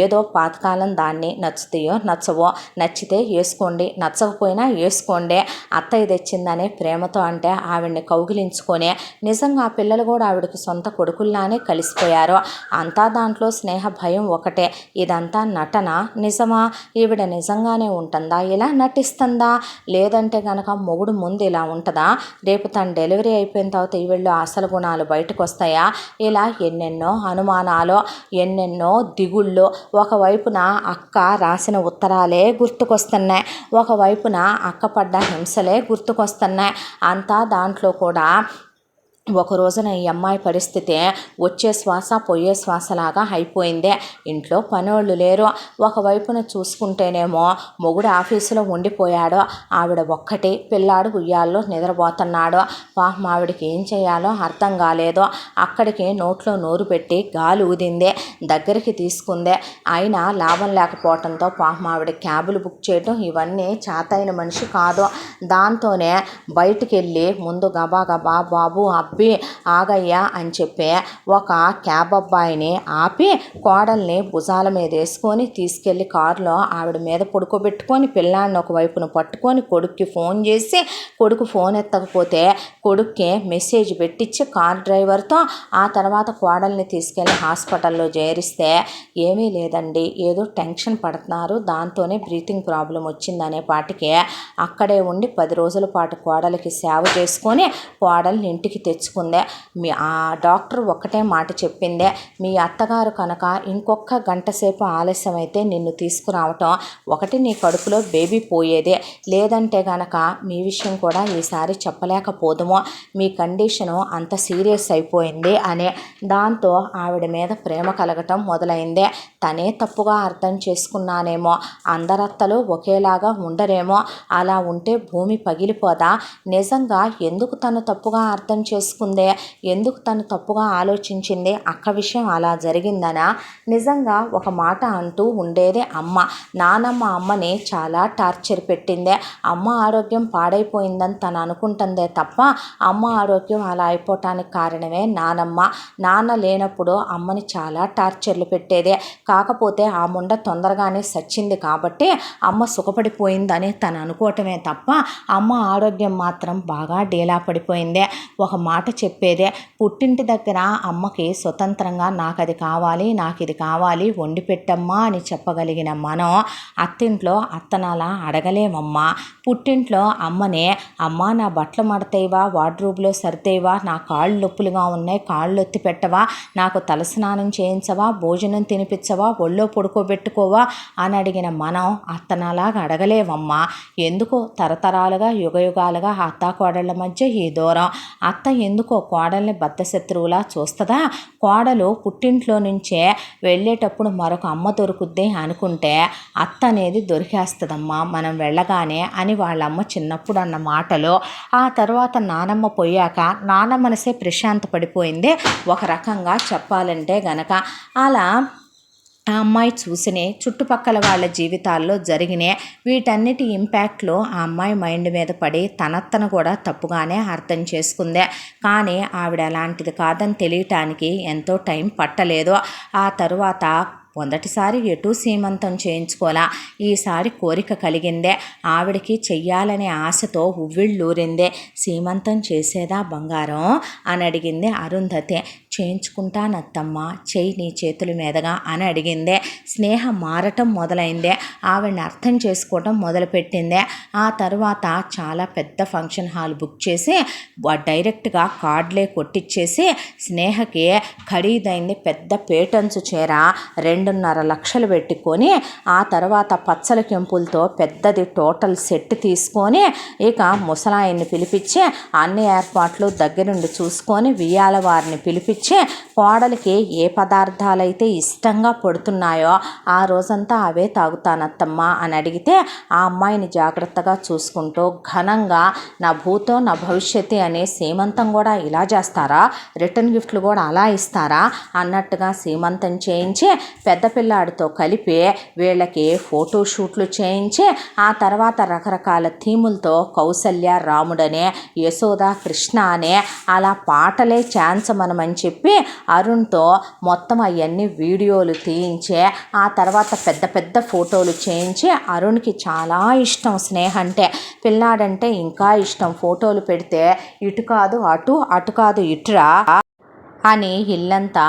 ఏదో పాతకాలం దాన్ని నచ్చుతాయో నచ్చవో, నచ్చితే వేసుకోండి నచ్చకపోయినా వేసుకోండి, అత్తయ్య తెచ్చిందనే ప్రేమతో అంటే ఆవిడ్ని కౌగిలించుకొని నిజంగా ఆ పిల్లలు కూడా ఆవిడకి సొంత కొడుకుల్లానే కలిసిపోయారు. అంతా దాంట్లో స్నేహ భయం ఒకటే. ఇదంతా నటన నిజమా, ఈవిడ నిజంగానే ఉంటుందా, ఇలా నటిస్తుందా, లేదంటే గనక మొగుడు ముందు ఇలా ఉంటుందా, రేపు తను డెలివరీ అయిపోయిన తర్వాత ఈవిళ్ళు అసలు గుణాలు బయటకు వస్తాయా, ఇలా ఎన్నెన్నో అనుమానాలు ఎన్నెన్నో దిగుళ్ళు. ఒకవైపున అక్క రాసిన ఉత్తరాలే గుర్తుకొస్తున్నాయి, ఒకవైపున అక్క పడ్డ హింసలే గుర్తుకొస్తున్నాయి. అంతా దాంట్లో కూడా ఒక రోజున ఈ అమ్మాయి పరిస్థితి వచ్చే శ్వాస పోయే శ్వాసలాగా అయిపోయింది. ఇంట్లో పనోళ్ళు లేరు, ఒకవైపున చూసుకుంటేనేమో మొగుడు ఆఫీసులో ఉండిపోయాడు, ఆవిడ ఒక్కటి, పిల్లాడు ఉయ్యాల్లో నిద్రపోతున్నాడు. పాపం ఆవిడకి ఏం చేయాలో అర్థం కాలేదు. అక్కడికి నోట్లో నోరు పెట్టి గాలి ఊదింది, దగ్గరికి తీసుకుంది, అయినా లాభం లేకపోవడంతో పాపం ఆవిడ క్యాబులు బుక్ చేయడం ఇవన్నీ చేతైన మనిషి కాదు. దాంతోనే బయటికి వెళ్ళి ముందు గబా గబా బాబు ఆగయ్యా అని చెప్పి ఒక క్యాబ్ అబ్బాయిని ఆపి కోడల్ని భుజాల మీద వేసుకొని తీసుకెళ్ళి కారులో ఆవిడ మీద పడుకోబెట్టుకొని పిల్లాడిని ఒకవైపున పట్టుకొని కొడుక్కి ఫోన్ చేసి, కొడుకు ఫోన్ ఎత్తకపోతే కొడుక్కి మెసేజ్ పెట్టించి కార్ డ్రైవర్తో ఆ తర్వాత కోడల్ని తీసుకెళ్ళి హాస్పిటల్లో చేరిస్తే ఏమీ లేదండి, ఏదో టెన్షన్ పడుతున్నారు, దాంతోనే బ్రీతింగ్ ప్రాబ్లం వచ్చిందనే పాటికి అక్కడే ఉండి 10 రోజుల పాటు కోడలికి సేవ చేసుకొని కోడల్ని ఇంటికి తెచ్చుకుందే. ఆ డాక్టర్ ఒక్కటే మాట చెప్పిందే, మీ అత్తగారు కనుక ఇంకొక గంట సేపు ఆలస్యం అయితే నిన్ను తీసుకురావటం, ఒకటి నీ కడుపులో బేబీ పోయేదే, లేదంటే గనక మీ విషయం కూడా ఈసారి చెప్పలేకపోదుమో, మీ కండిషను అంత సీరియస్ అయిపోయింది అని. దాంతో ఆవిడ మీద ప్రేమ కలగటం మొదలైందే. తనే తప్పుగా అర్థం చేసుకున్నానేమో, అందరత్తలు ఒకేలాగా ఉండరేమో, అలా ఉంటే భూమి పగిలిపోదా, నిజంగా ఎందుకు తను తప్పుగా అర్థం చేసుకుందే, ఎందుకు తను తప్పుగా ఆలోచించింది, అక్క విషయం అలా జరిగిందనా, నిజంగా ఒక మాట అంటూ ఉండేదే అమ్మ, నానమ్మ అమ్మని చాలా టార్చర్ పెట్టిందే, అమ్మ ఆరోగ్యం పాడైపోయిందని తను అనుకుంటుందే తప్ప అమ్మ ఆరోగ్యం అలా అయిపోవటానికి కారణమే నానమ్మ. నాన్న లేనప్పుడు అమ్మని చాలా టార్చర్లు పెట్టేదే, కాకపోతే ఆ ముండ తొందరగానే సచ్చింది కాబట్టి అమ్మ సుఖపడిపోయిందని తను అనుకోవటమే తప్ప అమ్మ ఆరోగ్యం మాత్రం బాగా డీలా పడిపోయింది. ఒక మాట చెప్పేదే, పుట్టింటి దగ్గర అమ్మకి స్వతంత్రంగా నాకు అది కావాలి, నాకు ఇది కావాలి, వండి పెట్టమ్మా అని చెప్పగలిగిన మనం అత్తింట్లో అత్తనాలా అడగలేమమ్మా. పుట్టింట్లో అమ్మనే, అమ్మ నా బట్టలు మడతేవా, వార్డ్రోబ్లో సర్దేవా, నా కాళ్ళు నొప్పులుగా ఉన్నాయి, కాళ్ళు ఎత్తి పెట్టవా, నాకు తలస్నానం చేయించవా, భోజనం తినిపించవా, ఒళ్ళో పడుకోబెట్టుకోవా అని అడిగిన మనం అత్తనాలాగా అడగలేవమ్మా. ఎందుకో తరతరాలుగా యుగయుగాలుగా అత్తాకోడళ్ళ మధ్య ఈ దూరం. అత్త ఎందుకో కోడల్ని బద్ధశత్రువులా చూస్తుందా? కోడలు పుట్టింట్లో నుంచే వెళ్ళేటప్పుడు మరొక అమ్మ దొరుకుద్ది అనుకుంటే అత్త అనేది దొరికేస్తుందమ్మా మనం వెళ్ళగానే అని వాళ్ళమ్మ చిన్నప్పుడు అన్న మాటలు. ఆ తర్వాత నానమ్మ పోయాక నాన్న మనసే ప్రశాంత పడిపోయింది ఒక రకంగా చెప్పాలంటే గనక. అలా ఆ అమ్మాయి చూసినే చుట్టుపక్కల వాళ్ళ జీవితాల్లో జరిగినే వీటన్నిటి ఇంపాక్ట్లో ఆ అమ్మాయి మైండ్ మీద పడి తనత్తను కూడా తప్పుగానే అర్థం చేసుకుందే. కానీ ఆవిడ అలాంటిది కాదని తెలియటానికి ఎంతో టైం పట్టలేదు. ఆ తరువాత మొదటిసారి ఎటు సీమంతం చేయించుకోలా. ఈసారి కోరిక కలిగిందే. ఆవిడకి చెయ్యాలనే ఆశతో ఉవ్విళ్ళూరిందే. సీమంతం చేసేదా బంగారం అని అడిగింది అరుంధతి. చేయించుకుంటానత్తమ్మ, చెయ్యి నీ చేతుల మీదగా అని అడిగిందే. స్నేహ మారటం మొదలైందే. ఆవిడని అర్థం చేసుకోవటం మొదలుపెట్టిందే. ఆ తర్వాత చాలా పెద్ద ఫంక్షన్ హాల్ బుక్ చేసి డైరెక్ట్గా కార్డులే కొట్టించేసి స్నేహకి ఖరీదైంది పెద్ద పేటెంట్స్ చీర 2.5 లక్షలు పెట్టుకొని ఆ తర్వాత పచ్చల కెంపులతో పెద్దది టోటల్ సెట్ తీసుకొని ఇక ముసలాయన్ని పిలిపించి అన్ని ఏర్పాట్లు దగ్గరుండి చూసుకొని వియ్యాల వారిని పిలిపించి కోడలికి ఏ పదార్థాలైతే ఇష్టంగా పడుతున్నాయో ఆ రోజంతా అవే తాగుతానత్తమ్మ అని అడిగితే ఆ అమ్మాయిని జాగ్రత్తగా చూసుకుంటూ ఘనంగా నా భూతో నా భవిష్యత్తు అనే సీమంతం కూడా ఇలా చేస్తారా, రిటర్న్ గిఫ్ట్లు కూడా అలా ఇస్తారా అన్నట్టుగా సీమంతం చేయించి పెద్ద పిల్లాడితో కలిపి వీళ్ళకి ఫోటోషూట్లు చేయించి ఆ తర్వాత రకరకాల థీములతో కౌసల్య రాముడనే, యశోద కృష్ణ అనే అలా పాటలే ఛాన్సమనమని చెప్పి అరుణ్తో మొత్తం అవన్నీ వీడియోలు తీయించే ఆ తర్వాత పెద్ద పెద్ద ఫోటోలు చేయించి అరుణ్కి చాలా ఇష్టం స్నేహ అంటే. పిల్లాడంటే ఇంకా ఇష్టం. ఫోటోలు పెడితే ఇటు కాదు అటు, అటు కాదు ఇటురా అని ఇల్లంతా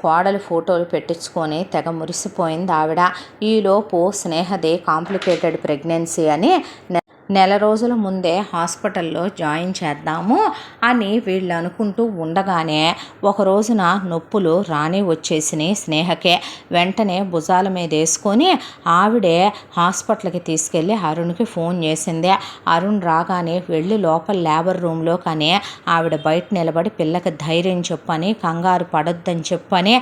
కోడలు ఫోటోలు పెట్టించుకొని తెగ మురిసిపోయింది ఆవిడ. ఈలోపు స్నేహదే కాంప్లికేటెడ్ ప్రెగ్నెన్సీ అని నెల రోజుల ముందే హాస్పిటల్లో జాయిన్ చేద్దాము అని వీళ్ళు అనుకుంటూ ఉండగానే ఒక రోజున నొప్పులు రాని వచ్చేసినాయి స్నేహకే. వెంటనే భుజాల మీద వేసుకొని ఆవిడే హాస్పిటల్కి తీసుకెళ్ళి అరుణ్కి ఫోన్ చేసింది. అరుణ్ రాగానే వెళ్ళి లోపల లేబర్ రూమ్లో కానీ ఆవిడ బయట నిలబడి పిల్లకి ధైర్యం చెప్పని, కంగారు పడొద్దని చెప్పని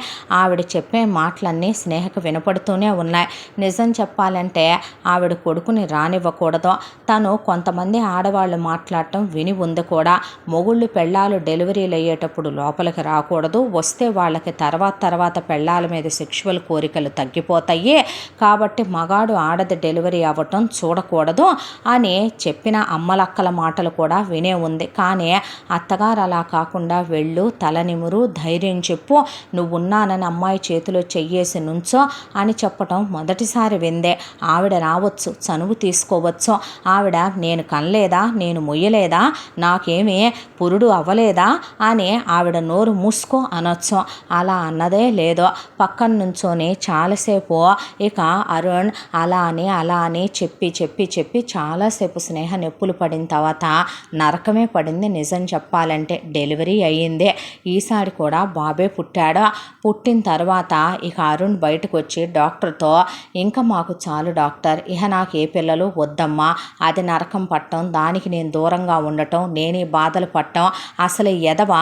ఆవిడ చెప్పే మాటలన్నీ స్నేహకు వినపడుతూనే ఉన్నాయి. నిజం చెప్పాలంటే ఆవిడ కొడుకుని రానివ్వకూడదు. తను కొంతమంది ఆడవాళ్ళు మాట్లాడటం విని ఉంది కూడా. మొగుళ్ళు పెళ్ళాలు డెలివరీలు అయ్యేటప్పుడు లోపలికి రాకూడదు, వస్తే వాళ్ళకి తర్వాత పెళ్ళాల మీద సెక్షువల్ కోరికలు తగ్గిపోతాయి కాబట్టి మగాడు ఆడది డెలివరీ అవ్వటం చూడకూడదు అని చెప్పిన అమ్మలక్కల మాటలు కూడా వినే ఉంది. కానీ అత్తగారు అలా కాకుండా వెళ్ళు, తలనిమురు, ధైర్యం చెప్పు, నువ్వున్నానని అమ్మాయి చేతిలో చెయ్యేసి నుంచో అని చెప్పటం మొదటిసారి విందే. ఆవిడ రావచ్చు, చనువు తీసుకోవచ్చు. ఆవిడ నేను కనలేదా, నేను మొయ్యలేదా, నాకేమీ పురుడు అవ్వలేదా అని ఆవిడ నోరు మూసుకో అనొచ్చు. అలా అన్నదే లేదో. పక్కన నుంచోని చాలాసేపు ఇక అరుణ్ అలా అని చెప్పి చాలాసేపు స్నేహ నొప్పులు పడిన తర్వాత నరకమే పడింది నిజం చెప్పాలంటే. డెలివరీ అయ్యింది. ఈసారి కూడా బాబే పుట్టాడు. పుట్టిన తర్వాత ఇక అరుణ్ బయటకు వచ్చి డాక్టర్తో ఇంకా మాకు చాలు డాక్టర్, ఇక నాకు ఏ పిల్లలు వద్దమ్మా, అది నరకం పట్టడం, దానికి నేను దూరంగా ఉండటం, నేనే బాధలు పట్టడం, అసలు ఎదవ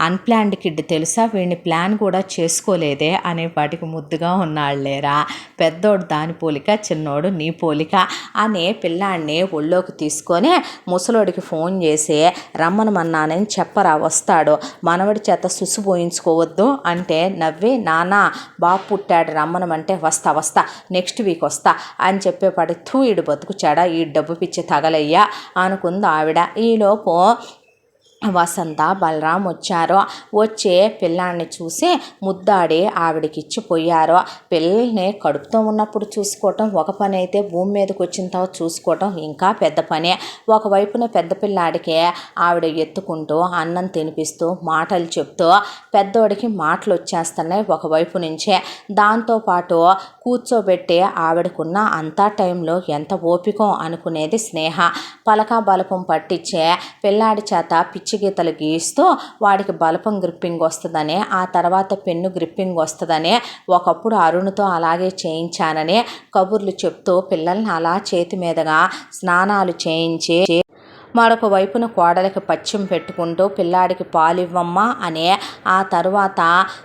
అన్ప్లాన్డ్ కిడ్ తెలుసా, వీడిని ప్లాన్ కూడా చేసుకోలేదే అనే వాటికి ముద్దుగా ఉన్నాళ్ళేరా. పెద్దోడు దాని పోలిక, చిన్నోడు నీ పోలిక అనే పిల్లాడిని ఒళ్ళోకి తీసుకొని ముసలోడికి ఫోన్ చేసి రమ్మనమన్నానని చెప్పరా వస్తాడు, మనవడి చేత సుసు పోయించుకోవద్దు అంటే నవ్వి నానా బాబు పుట్టాడు రమ్మనమంటే వస్తా నెక్స్ట్ వీక్ వస్తా అని చెప్పేపాటి ఈడు బతుకు చెడ, ఈ డబ్బు పిచ్చి తగలయ్యా అనుకుంది ఆవిడ. ఈలోపు వసంత బలరాం వచ్చారు. వచ్చే పిల్లాన్ని చూసి ముద్దాడి ఆవిడకిచ్చిపోయారు. పిల్లల్ని కడుపుతో ఉన్నప్పుడు చూసుకోవటం ఒక పని అయితే భూమి మీదకి వచ్చిన తర్వాత చూసుకోవటం ఇంకా పెద్ద పనే. ఒకవైపున పెద్ద పిల్లాడికి ఆవిడ ఎత్తుకుంటూ అన్నం తినిపిస్తూ మాటలు చెప్తూ పెద్దోడికి మాటలు వచ్చేస్తున్నాయి ఒకవైపు నుంచే. దాంతోపాటు కూర్చోబెట్టి ఆవిడకున్న అంతా టైంలో ఎంత ఓపికో అనుకునేది స్నేహ. పలకా బలపం పట్టించే పిల్లాడి చేత పిచ్చి గీతలు గీస్తూ వాడికి బలపం గ్రిప్పింగ్ వస్తుందని, ఆ తర్వాత పెన్ను గ్రిప్పింగ్ వస్తుందని, ఒకప్పుడు అరుణ్తో అలాగే చేయించానని కబుర్లు చెప్తూ పిల్లల్ని అలా చేతి మీదుగా స్నానాలు చేయించి మరొక వైపున కోడలికి పచ్చిం పెట్టుకుంటూ పిల్లాడికి పాలు ఇవ్వమ్మా అని, ఆ తరువాత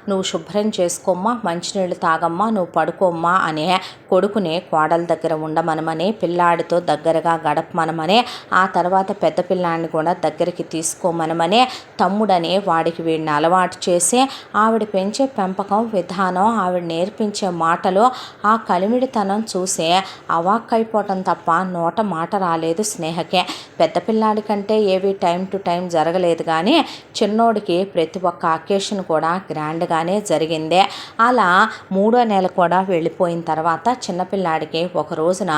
నువ్వు శుభ్రం చేసుకోమ్మా, మంచినీళ్ళు తాగమ్మా, నువ్వు పడుకోమ్మా అని కొడుకుని కోడల దగ్గర ఉండమనమని, పిల్లాడితో దగ్గరగా గడపమనమని, ఆ తర్వాత పెద్ద పిల్లాడిని కూడా దగ్గరికి తీసుకోమనమని, తమ్ముడని వాడికి వీడిని అలవాటు చేసి ఆవిడ పెంచే పెంపకం విధానం, ఆవిడ నేర్పించే మాటలు, ఆ కలిమిడితనం చూసి అవాక్కైపోవటం తప్ప నోట మాట రాలేదు స్నేహకే. పెద్ద పిల్లాడి కంటే ఏవి టైం టు టైం జరగలేదు, కానీ చిన్నోడికి ప్రతి ఒక్క అకేషన్ కూడా గ్రాండ్గానే జరిగిందే. అలా 3వ నెల కూడా వెళ్ళిపోయిన తర్వాత చిన్నపిల్లాడికి ఒక రోజున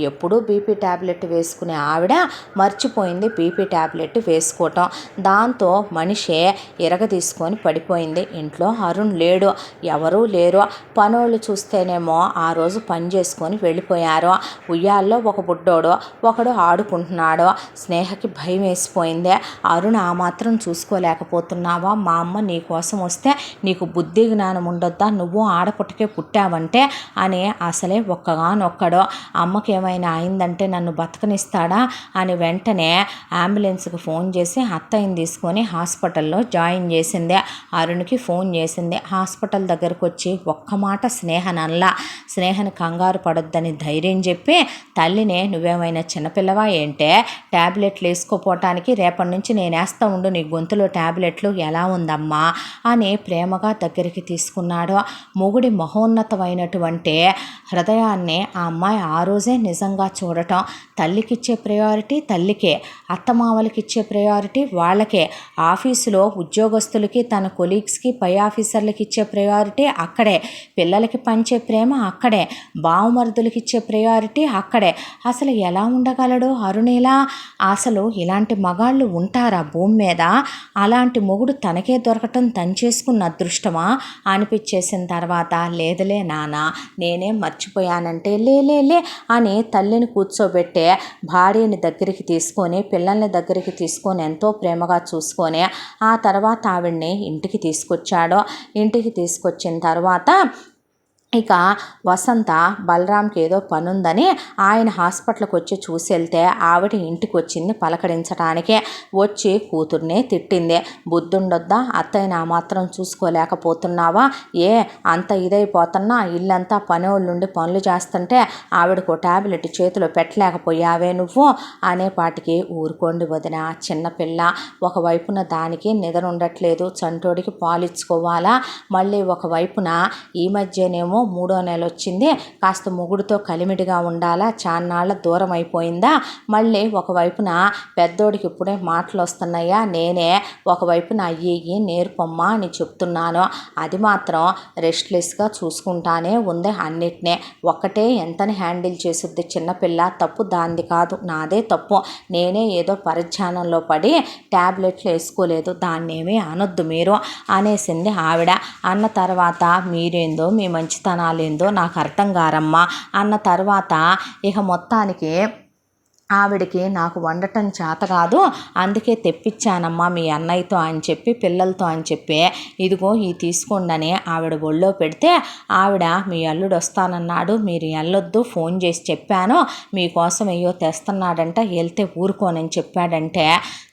ఎప్పుడూ బీపీ ట్యాబ్లెట్ వేసుకునే ఆవిడ మర్చిపోయింది బీపీ ట్యాబ్లెట్ వేసుకోవటం. దాంతో మనిషి ఇరగదీసుకొని పడిపోయింది. ఇంట్లో అరుణ్ లేడు, ఎవరూ లేరు. పనోళ్ళు చూస్తేనేమో ఆ రోజు పని చేసుకొని వెళ్ళిపోయారు. ఉయ్యాల్లో ఒక బుడ్డోడు ఒకడు ఆడుకుంటున్నాడు. స్నేహకి భయం వేసిపోయింది. అరుణ్ ఆ మాత్రం చూసుకోలేకపోతున్నావా? మా అమ్మ నీ కోసం వస్తే నీకు బుద్ధి జ్ఞానం ఉండొద్దా? నువ్వు ఆడపుట్టకే పుట్టావంటే అని అసలే ఒక్కగానొక్కడు. అమ్మకి ఏమైనా అయిందంటే నన్ను బతకనిస్తాడా అని వెంటనే అంబులెన్స్కి ఫోన్ చేసి అత్తయ్యని తీసుకొని హాస్పిటల్లో జాయిన్ చేసింది. అరుణ్కి ఫోన్ చేసింది. హాస్పిటల్ దగ్గరకు వచ్చి ఒక్క మాట స్నేహనల్లా. స్నేహని కంగారు పడొద్దని ధైర్యం చెప్పి తల్లినే నువ్వేమైనా చిన్నపిల్లవా ఏంటే ట్యాబ్లెట్లు వేసుకోపోవటానికి, రేపటి నుంచి నేను వేస్తా ఉండు నీ గొంతులో ట్యాబ్లెట్లు, ఎలా ఉందమ్మా అని ప్రేమగా దగ్గరికి తీసుకున్నాడు. మొగుడి మహోన్నతమైనటువంటి హృదయాన్ని ఆ అమ్మాయి ఆ రోజే నిజంగా చూడటం. తల్లికిచ్చే ప్రయారిటీ తల్లికే, అత్తమామలకి ఇచ్చే ప్రయారిటీ వాళ్ళకే, ఆఫీసులో ఉద్యోగస్తులకి తన కొలీగ్స్కి పై ఆఫీసర్లకి ఇచ్చే ప్రయారిటీ అక్కడే, పిల్లలకి పంచే ప్రేమ అక్కడే, బావమరుదులకి ఇచ్చే ప్రయారిటీ అక్కడే. అసలు ఎలా ఉండగలడు అరుణిలా? అసలు ఇలాంటి మగాళ్ళు ఉంటారా భూమి మీద? అలాంటి మొగుడు తనకే దొరకటం చేసుకున్న అదృష్టమా అనిపించేసిన తర్వాత, లేదులే నాన్న నేనే మర్చిపోయానంటే లే అని తల్లిని కూర్చోబెట్టే భార్యని దగ్గరికి తీసుకొని పిల్లల్ని దగ్గరికి తీసుకొని ఎంతో ప్రేమగా చూసుకొని ఆ తర్వాత ఆవిడ్ని ఇంటికి తీసుకొచ్చాడు. ఇంటికి తీసుకొచ్చిన తర్వాత ఇక వసంత బలరాంకి ఏదో పనుందని ఆయన హాస్పిటల్కి వచ్చి చూసి వెళ్తే ఆవిడ ఇంటికి వచ్చింది పలకరించడానికి. వచ్చి కూతుర్నే తిట్టింది. బుద్ధుండొద్దా? అత్తయ్యని ఆ మాత్రం చూసుకోలేకపోతున్నావా? ఏ అంత ఇదైపోతున్నా ఇల్లంతా పనోళ్ళుండి పనులు చేస్తుంటే ఆవిడకు ట్యాబ్లెట్ చేతిలో పెట్టలేకపోయావే నువ్వు అనేపాటికి, ఊరుకోండి వదిన, చిన్నపిల్ల, ఒకవైపున దానికి నిద్ర ఉండట్లేదు, చంటోడికి పాలిచ్చుకోవాలా, మళ్ళీ ఒకవైపున ఈ మధ్యనేమో 3వ నెల వచ్చింది, కాస్త మొగుడితో కలిమిడిగా ఉండాలా, చాన్నాళ్ళ దూరం అయిపోయిందా, మళ్ళీ ఒకవైపున పెద్దోడికి ఇప్పుడే మాటలు వస్తున్నాయా, నేనే ఒకవైపున అయ్యి నేర్పమ్మా అని చెప్తున్నాను, అది మాత్రం రెస్ట్లెస్గా చూసుకుంటానే ఉంది అన్నిటినే. ఒక్కటే ఎంతని హ్యాండిల్ చేసుద్ది చిన్నపిల్ల, తప్పు దాంది కాదు, నాదే తప్పు, నేనే ఏదో పరిజ్ఞానంలో పడి ట్యాబ్లెట్లు వేసుకోలేదు, దాన్నేమీ అనొద్దు మీరు అనేసింది ఆవిడ. అన్న తర్వాత మీరేందో మీ మంచితనాలేందో నాకు అర్థం కారమ్మా అన్న తర్వాత ఇక మొత్తానికి ఆవిడకి నాకు వండటం చేత కాదు, అందుకే తెప్పించానమ్మా మీ అన్నయ్యతో అని చెప్పి పిల్లలతో అని చెప్పి ఇదిగో ఈ తీసుకోండి అని ఆవిడ ఒళ్ళో పెడితే, ఆవిడ మీ అల్లుడు వస్తానన్నాడు మీరు వెళ్ళొద్దు, ఫోన్ చేసి చెప్పాను మీకోసం అయ్యో తెస్తున్నాడంట, వెళ్తే ఊరుకోనని చెప్పాడంటే,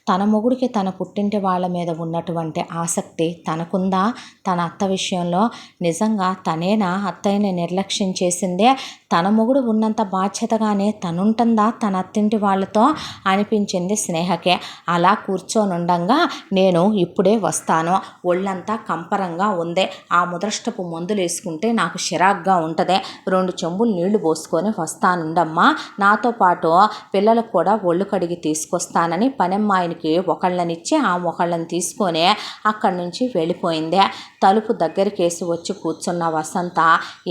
తన మొగుడికి తన పుట్టింటి వాళ్ళ మీద ఉన్నటువంటి ఆసక్తి తనకుందా? తన అత్త విషయంలో నిజంగా తనేనా అత్తయ్యని నిర్లక్ష్యం చేసిందే? తన మొగుడు ఉన్నంత బాధ్యతగానే తనుంటుందా తన అత్తింటి వాళ్ళతో అనిపించింది స్నేహకే. అలా కూర్చొనుండంగా నేను ఇప్పుడే వస్తాను, ఒళ్ళంతా కంపరంగా ఉంది, ఆ ముదరష్టపు మందులు వేసుకుంటే నాకు చిరాగ్గా ఉంటుంది, 2 చెంబులు నీళ్లు పోసుకొని వస్తానుండమ్మా, నాతో పాటు పిల్లలకు కూడా ఒళ్ళు కడిగి తీసుకొస్తానని పనమ్మాయినికి ఒకళ్ళనిచ్చి ఆ ఒకళ్ళని తీసుకొని అక్కడి నుంచి వెళ్ళిపోయింది. తలుపు దగ్గరికేసి వచ్చి కూర్చున్న వసంత,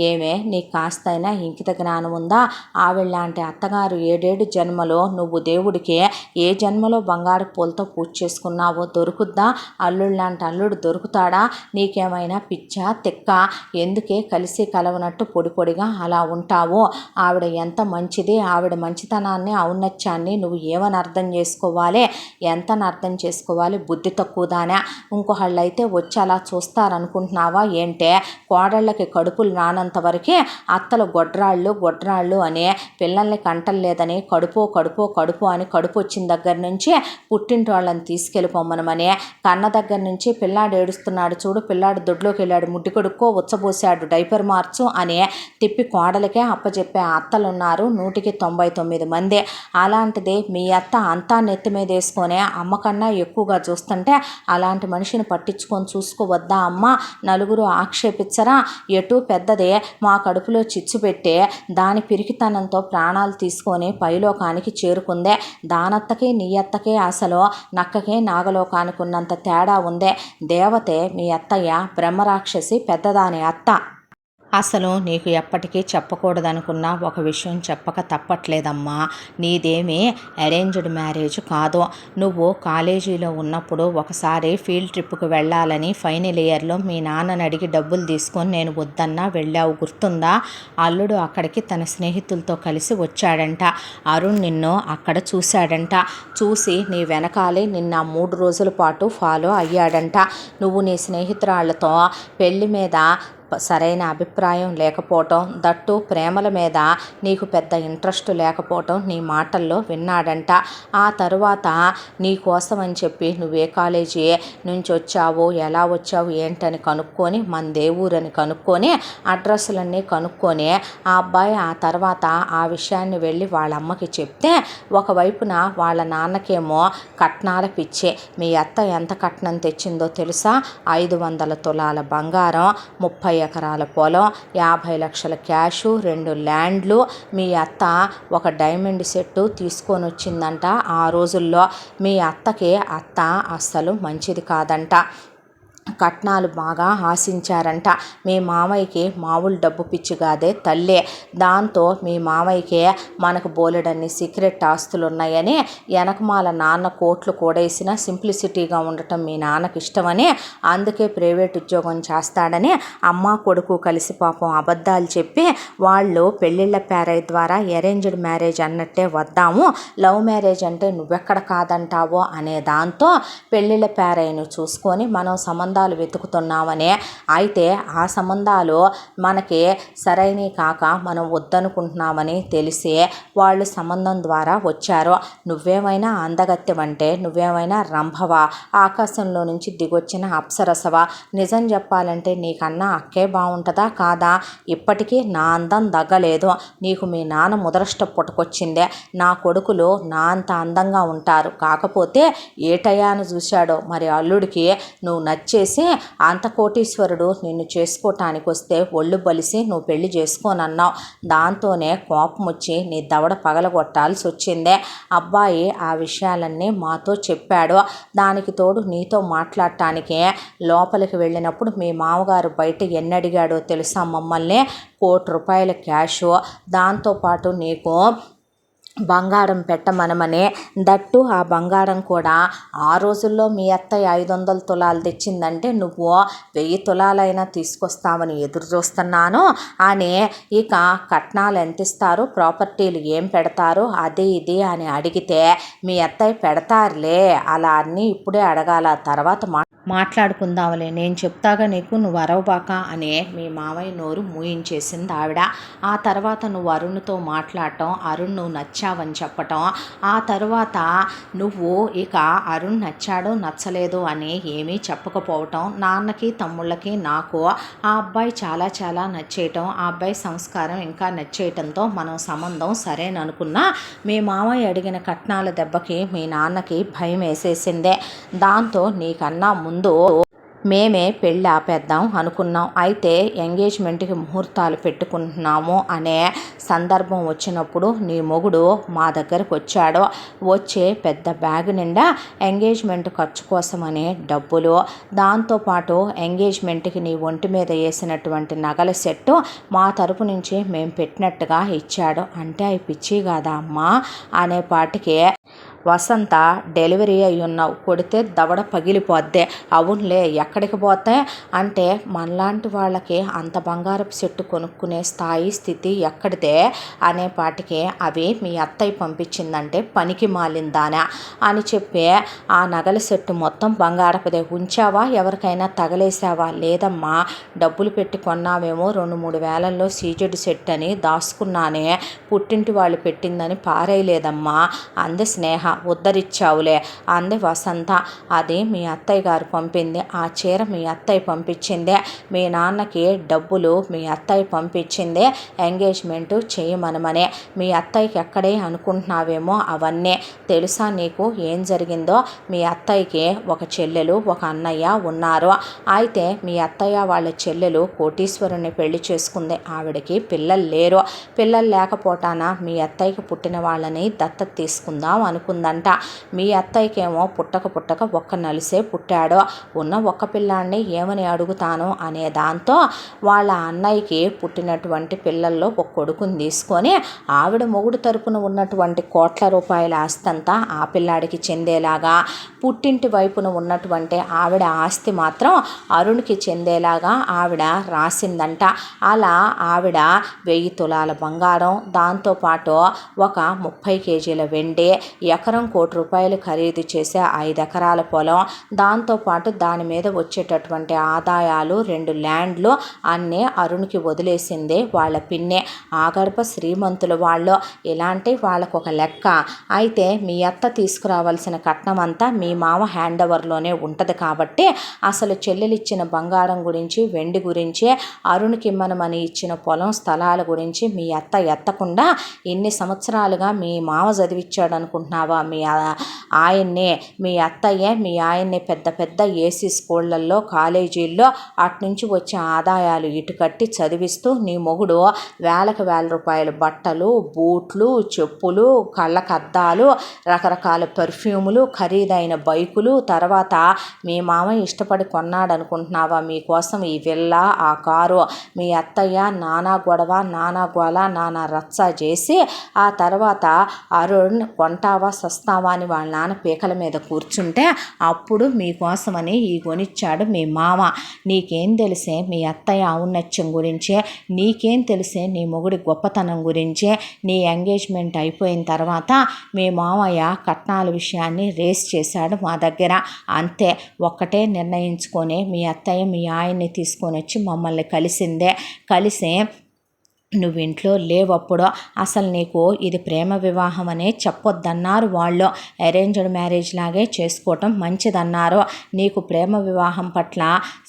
ఏమే నీకు కాస్తైనా ఇంకిత జ్ఞానం ఉందా? ఆవిళ్ళలాంటి అత్తగారు 7 జన్మలో నువ్వు దేవుడికి ఏ జన్మలో బంగారు పూలతో పూజ చేసుకున్నావో దొరుకుద్దా? అల్లుళ్ళలాంటి అల్లుడు దొరుకుతాడా? నీకేమైనా పిచ్చా తిక్క? ఎందుకే కలిసి కలవనట్టు పొడి పొడిగా అలా ఉంటావు? ఆవిడ ఎంత మంచిది, ఆవిడ మంచితనాన్ని ఔన్నత్యాన్ని నువ్వు ఏమని అర్థం చేసుకోవాలి, ఎంతని అర్థం చేసుకోవాలి? బుద్ధి తక్కువదానా? ఇంకొకళ్ళైతే వచ్చి అలా చూస్తారనుకుంటున్నావా ఏంటే? కోడళ్ళకి కడుపులు రానంత వరకే అత్తలు గొడ్రాళ్ళు అని పిల్లల్ని కంటలేదని కడుపు అని కడుపు వచ్చిన దగ్గర నుంచి పుట్టింటి వాళ్ళని తీసుకెళ్ళిపోమ్మనమని, కన్న దగ్గర నుంచి పిల్లాడు ఏడుస్తున్నాడు చూడు, పిల్లాడు దొడ్లోకి వెళ్ళాడు, ముడ్డి కొడుక్కో ఉచ్చబోసాడు, డైపర్ మార్చు అని తిప్పి కోడలకే అప్పచెప్పే అత్తలున్నారు 199 మంది. అలాంటిది మీ అత్త అంతా నెత్తి మీద వేసుకొని అమ్మకన్నా ఎక్కువగా చూస్తుంటే అలాంటి మనిషిని పట్టించుకొని చూసుకోవద్దా అమ్మ? నలుగురు ఆక్షేపించరా? ఎటు పెద్దదే మా కడుపులో చిచ్చు పెట్టి దాని పిరికితనంతో ప్రాణాలు తీసుకొని పైలోకానికి చేరుకుందే. దానత్తకి నీ అత్తకే అసలు నక్కకే నాగలోకానికి ఉన్నంత తేడా ఉందే. దేవతే మీ అత్తయ్య, బ్రహ్మరాక్షసి పెద్దదాని అత్త. అసలు నీకు ఎప్పటికీ చెప్పకూడదనుకున్న ఒక విషయం చెప్పక తప్పట్లేదమ్మా. నీదేమీ అరేంజ్డ్ మ్యారేజ్ కాదు. నువ్వు కాలేజీలో ఉన్నప్పుడు ఒకసారి ఫీల్డ్ ట్రిప్కి వెళ్ళాలని ఫైనల్ ఇయర్లో మీ నాన్నని అడిగి డబ్బులు తీసుకొని నేను వద్దన్నా వెళ్ళావు, గుర్తుందా? అల్లుడు అక్కడికి తన స్నేహితులతో కలిసి వచ్చాడంట. అరుణ్ నిన్ను అక్కడ చూశాడంట. చూసి నీ వెనకాలే నిన్న 3 రోజుల పాటు ఫాలో అయ్యాడంట. నువ్వు నీ స్నేహితురాళ్లతో పెళ్లి మీద సరైన అభిప్రాయం లేకపోవటం, దట్టు ప్రేమల మీద నీకు పెద్ద ఇంట్రెస్ట్ లేకపోవటం నీ మాటల్లో విన్నాడంట. ఆ తరువాత నీ కోసం అని చెప్పి నువ్వే కాలేజీ నుంచి వచ్చావు, ఎలా వచ్చావు ఏంటని కనుక్కొని, మన దేవురని కనుక్కొని అడ్రస్లన్నీ కనుక్కొని ఆ అబ్బాయి ఆ తర్వాత ఆ విషయాన్ని వెళ్ళి వాళ్ళ అమ్మకి చెప్తే, ఒకవైపున వాళ్ళ నాన్నకేమో కట్నాల పిచ్చి. మీ అత్త ఎంత కట్నం తెచ్చిందో తెలుసా? 500 తులాల బంగారం, 30 ఎకరాల పొలం, 50 లక్షల క్యాషు, 2 ల్యాండ్లు. మీ అత్త ఒక డైమండ్ సెట్టు తీసుకొని వచ్చిందంట. ఆ రోజుల్లో మీ అత్తకి అత్త అస్సలు మంచిది కాదంట. కట్నాలు బాగా ఆశించారంట. మీ మామయ్యకి మామూలు డబ్బు పిచ్చి కాదే తల్లే. దాంతో మీ మామయ్యకి మనకు బోలెడన్ని సీక్రెట్ ఆస్తులు ఉన్నాయని వెనకమాల నాన్న కోట్లు కూడేసిన సింప్లిసిటీగా ఉండటం మీ నాన్నకి ఇష్టమని, అందుకే ప్రైవేట్ ఉద్యోగం చేస్తాడని అమ్మ కొడుకు కలిసి పాపం అబద్ధాలు చెప్పి వాళ్ళు పెళ్ళిళ్ళ ప్యారేజ్ ద్వారా అరేంజ్డ్ మ్యారేజ్ అన్నట్టే వద్దాము, లవ్ మ్యారేజ్ అంటే నువ్వెక్కడ కాదంటావో అనే దాంతో పెళ్ళిళ్ళ ప్యారేజ్ను చూసుకొని మనం సంబంధాలు వెతుకుతున్నామని, అయితే ఆ సంబంధాలు మనకి సరైనవి కాక మనం వద్దనుకుంటున్నామని తెలిసి వాళ్ళు సంబంధం ద్వారా వచ్చారు. నువ్వేమైనా అందగత్తెవంటే, నువ్వేమైనా రంభవా, ఆకాశంలో నుంచి దిగొచ్చిన అప్సరసవా? నిజం చెప్పాలంటే నీకన్నా అక్కే బాగుంటుందా కాదా? ఇప్పటికీ నా అందం దగ్గలేదు. నీకు మీ నాన్న ముదరష్ట పుట్టుకొచ్చిందే. నా కొడుకులు నా అంత అందంగా ఉంటారు, కాకపోతే ఏ టయాను చూశాడో మరి అల్లుడికి నువ్వు నచ్చేసి అంత కోటీశ్వరుడు నిన్ను చేసుకోవటానికి వస్తే ఒళ్ళు బలిసి నువ్వు పెళ్లి చేసుకోనన్నావు. దాంతోనే కోపం వచ్చి నీ దవడ పగలగొట్టాల్సి వచ్చిందే. అబ్బాయి ఆ విషయాలన్నీ మాతో చెప్పాడు. దానికి తోడు నీతో మాట్లాడటానికి లోపలికి వెళ్ళినప్పుడు మీ మామగారు బయట ఎన్ని అడిగాడో తెలుసా మమ్మల్ని? 1 కోటి రూపాయల క్యాషు, దాంతోపాటు నీకు బంగారం పెట్టమనమని, దట్టు ఆ బంగారం కూడా ఆ రోజుల్లో మీ అత్తయ్య 500 తులాలు తెచ్చిందంటే నువ్వు 1000 తులాలైనా తీసుకొస్తామని ఎదురు చూస్తున్నాను అని, ఇక కట్నాలు ఎంత ఇస్తారు, ప్రాపర్టీలు ఏం పెడతారు, అది ఇది అని అడిగితే మీ అత్తయ్య పెడతారులే, అలా అన్నీ ఇప్పుడే అడగాల, తర్వాత మాట్లాడుకుందాంలే, నేను చెప్తాగా నీకు, నువ్వు అరవబాక అని మీ మామయ్య నోరు మూయించేసింది ఆవిడ. ఆ తర్వాత నువ్వు అరుణ్తో మాట్లాడటం, అరుణ్ నువ్వు నచ్చావు నచ్చావని చెప్పటం. ఆ తరువాత నువ్వు ఇక అరుణ్ నచ్చాడో నచ్చలేదు అని ఏమీ చెప్పకపోవటం, నాన్నకి తమ్ముళ్ళకి నాకు ఆ అబ్బాయి చాలా చాలా నచ్చేయటం, ఆ అబ్బాయి సంస్కారం ఇంకా నచ్చేయటంతో మనం సంబంధం సరేననుకున్నా మీ మామయ్య అడిగిన కట్నాల దెబ్బకి మీ నాన్నకి భయం వేసేసిందే. దాంతో నీకన్నా ముందు మేమే పెళ్ళి ఆపేద్దాం అనుకున్నాం. అయితే ఎంగేజ్మెంట్కి ముహూర్తాలు పెట్టుకుంటున్నాము అనే సందర్భం వచ్చినప్పుడు నీ మొగుడు మా దగ్గరకు వచ్చాడు. వచ్చే పెద్ద బ్యాగ్ నిండా ఎంగేజ్మెంట్ ఖర్చు కోసమనే డబ్బులు, దాంతోపాటు ఎంగేజ్మెంట్కి నీ ఒంటి మీద వేసినటువంటి నగల సెట్టు మా తరపు నుంచి మేము పెట్టినట్టుగా ఇచ్చాడు. అంటే అవి పిచ్చి కాదా అమ్మా అనేపాటికే వసంత డెలివరీ అయి ఉన్నావు, కొడితే దవడ పగిలిపోద్దే. అవునులే ఎక్కడికి పోతే అంటే మనలాంటి వాళ్ళకి అంత బంగారపు సెట్టు కొనుక్కునే స్థితి ఎక్కడిదే అనేపాటికే అవి మీ అత్తయ్య పంపించిందంటే పనికి మాలిందానా అని చెప్పి ఆ నగల సెట్టు మొత్తం బంగారపుదే. ఉంచావా, ఎవరికైనా తగలేసావా? లేదమ్మా, డబ్బులు పెట్టి కొన్నామేమో 2-3 వేలల్లో సీజెడ్ సెట్ అని దాచుకున్నానే, పుట్టింటి వాళ్ళు పెట్టిందని పారేయలేదమ్మా అంది స్నేహ. ఉద్ధరిచ్చావులే అంది వసంత. అది మీ అత్తయ్య గారు పంపింది, ఆ చీర మీ అత్తయ్య పంపించిందే, మీ నాన్నకి డబ్బులు మీ అత్తయ్య పంపించిందే ఎంగేజ్మెంటు చేయమనమనే. మీ అత్తయ్యకి ఎక్కడే అనుకుంటున్నావేమో అవన్నీ తెలుసా నీకు ఏం జరిగిందో? మీ అత్తయ్యకి ఒక చెల్లెలు ఒక అన్నయ్య ఉన్నారు. అయితే మీ అత్తయ్య వాళ్ళ చెల్లెలు కోటీశ్వరుని పెళ్లి చేసుకుంది. ఆవిడకి పిల్లలు లేరు. పిల్లలు లేకపోటాన మీ అత్తయ్యకి పుట్టిన వాళ్ళని దత్తత తీసుకుందాం అనుకుందంట. మీ అత్తయ్యకేమో పుట్టక ఒక్క నలిసే పుట్టాడు. ఉన్న ఒక్క పిల్లాన్ని ఏమని అడుగుతాను అనే దాంతో వాళ్ళ అన్నయ్యకి పుట్టినటువంటి పిల్లల్లో ఒక కొడుకుని తీసుకొని ఆవిడ మొగుడు తరపున ఉన్నటువంటి కోట్ల రూపాయల ఆస్తంతా ఆ పిల్లాడికి చెందేలాగా, పుట్టింటి వైపున ఉన్నటువంటి ఆవిడ ఆస్తి మాత్రం అరుణ్కి చెందేలాగా ఆవిడ రాసిందంట. అలా ఆవిడ 1000 తులాల బంగారం, దాంతోపాటు ఒక 30 కేజీల వెండి, ఎకరం 1 కోటి రూపాయలు ఖరీదు చేసే 5 ఎకరాల పొలం, దాంతోపాటు దాని మీద వచ్చేటటువంటి ఆదాయాలు 2 ల్యాండ్లు అన్నీ అరుణ్కి వదిలేసింది వాళ్ళ పిన్నే. ఆగర్భ శ్రీమంతులు వాళ్ళు. ఇలాంటి వాళ్ళకు ఒక లెక్క. అయితే మీ అత్త తీసుకురావాల్సిన కట్నం అంతా మీ మామ హ్యాండ్ ఓవర్లోనే ఉంటుంది కాబట్టి అసలు చెల్లెలిచ్చిన బంగారం గురించి వెండి గురించి అరుణ్కి ఇమ్మనమని ఇచ్చిన పొలం స్థలాల గురించి మీ అత్త ఎత్తకుండా ఇన్ని సంవత్సరాలుగా మీ మామ చదివిచ్చాడు అనుకుంటున్నావా? మీ ఆయన్నే, మీ అత్తయ్యే మీ ఆయన్ని పెద్ద పెద్ద ఏసీ స్కూళ్ళల్లో కాలేజీల్లో అట్నుంచి వచ్చే ఆదాయాలు ఇటు కట్టి చదివిస్తూ నీ మొగుడు వేలకు వేల రూపాయలు బట్టలు, బూట్లు, చెప్పులు, కళ్ళకద్దాలు, రకరకాల పెర్ఫ్యూములు, ఖరీదైన బైకులు, తర్వాత మీ మామ ఇష్టపడి కొన్నాడు అనుకుంటున్నావా మీకోసం ఈ విల్లా ఆ కారు? మీ అత్తయ్య నానా గొడవ, నానా గోల, నానా రచ్చ చేసి ఆ తర్వాత అరుణ్ కొంటావా సస్తావా అని వాళ్ళ నాన్న పీకల మీద కూర్చుంటే అప్పుడు మీకోసమని ఈ కొనిచ్చాడు మీ మామ. నీకేం తెలిసే మీ అత్తయ్య ఔన్నత్యం గురించే, నీకేం తెలిసే నీ మొగుడి గొప్పతనం గురించే. నీ ఎంగేజ్మెంట్ అయిపోయిన తర్వాత మీ మామయ్య కట్నాల విషయాన్ని రేస్ చేశాడు మా దగ్గర. అంతే, ఒక్కటే నిర్ణయించుకొని మీ అత్తయ్య మీ ఆయన్ని తీసుకొని వచ్చి మమ్మల్ని కలిసి నువ్వు ఇంట్లో లేవప్పుడు అసలు నీకు ఇది ప్రేమ వివాహం అనే చెప్పొద్దన్నారు వాళ్ళు. అరేంజ్డ్ మ్యారేజ్ లాగే చేసుకోవటం మంచిదన్నారు. నీకు ప్రేమ వివాహం పట్ల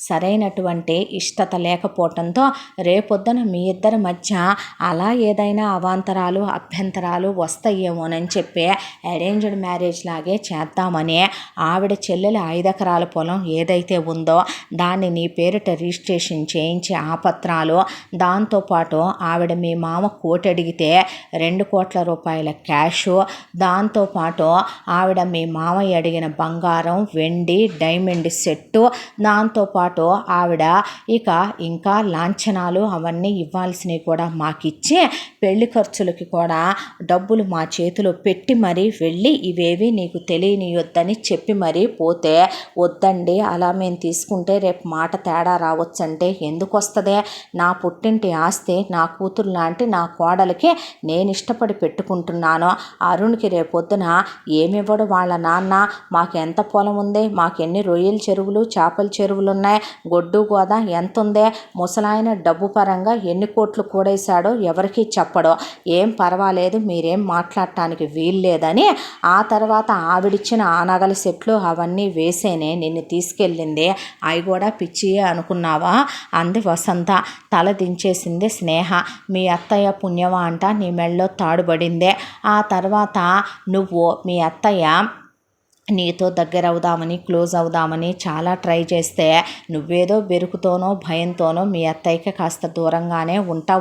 సరైనటువంటి ఇష్టత లేకపోవటంతో రేపొద్దున మీ ఇద్దరి మధ్య అలా ఏదైనా అవాంతరాలు అభ్యంతరాలు వస్తాయేమోనని చెప్పి అరేంజ్డ్ మ్యారేజ్ లాగే చేద్దామని ఆవిడ చెల్లెలు 5 ఎకరాల పొలం ఏదైతే ఉందో దాన్ని నీ పేరిట రిజిస్ట్రేషన్ చేయించి ఆ పత్రాలు, దాంతోపాటు ఆవిడ మీ మామ 1 కోటి అడిగితే 2 కోట్ల రూపాయల క్యాషు, దాంతోపాటు ఆవిడ మీ మామయ్య అడిగిన బంగారం, వెండి, డైమండ్ సెట్టు, దాంతోపాటు ఆవిడ ఇంకా లాంఛనాలు అవన్నీ ఇవ్వాల్సినవి కూడా మాకిచ్చి పెళ్లి ఖర్చులకి కూడా డబ్బులు మా చేతిలో పెట్టి మరీ వెళ్ళి ఇవేవి నీకు తెలియనియొద్దని చెప్పి మరీ పోతే, వద్దండి అలా మేము తీసుకుంటే రేపు మాట తేడా రావచ్చంటే ఎందుకు వస్తుందే? నా పుట్టింటి ఆస్తి నాకు కూతురు లాంటి నా కోడలికి నేను ఇష్టపడి పెట్టుకుంటున్నాను. అరుణ్కి రేపొద్దున ఏమివ్వడు వాళ్ళ నాన్న. మాకు ఎంత పొలం ఉంది, మాకెన్ని రొయ్యల చెరువులు చేపల చెరువులు ఉన్నాయి, గొడ్డు గోద ఎంత ఉందే, ముసలాయన డబ్బు పరంగా ఎన్ని కోట్లు కూడేశాడో ఎవరికీ చెప్పడో. ఏం పర్వాలేదు, మీరేం మాట్లాడటానికి వీల్లేదని ఆ తర్వాత ఆవిడిచ్చిన ఆ నగల సెట్లు అవన్నీ వేసేనే నిన్ను తీసుకెళ్ళింది. అవి కూడా పిచ్చియే అనుకున్నావా అంది వసంత. తల దించేసింది స్నేహ. మీ అత్తయ్య పుణ్యమా అంట నీ మెళ్ళో తాడుబడిందే. ఆ తర్వాత నువ్వు మీ అత్తయ్య నీతో దగ్గర అవుదామని క్లోజ్ అవుదామని చాలా ట్రై చేస్తే నువ్వేదో బెరుకుతోనో భయంతోనో మీ అత్తయ్యకి కాస్త దూరంగానే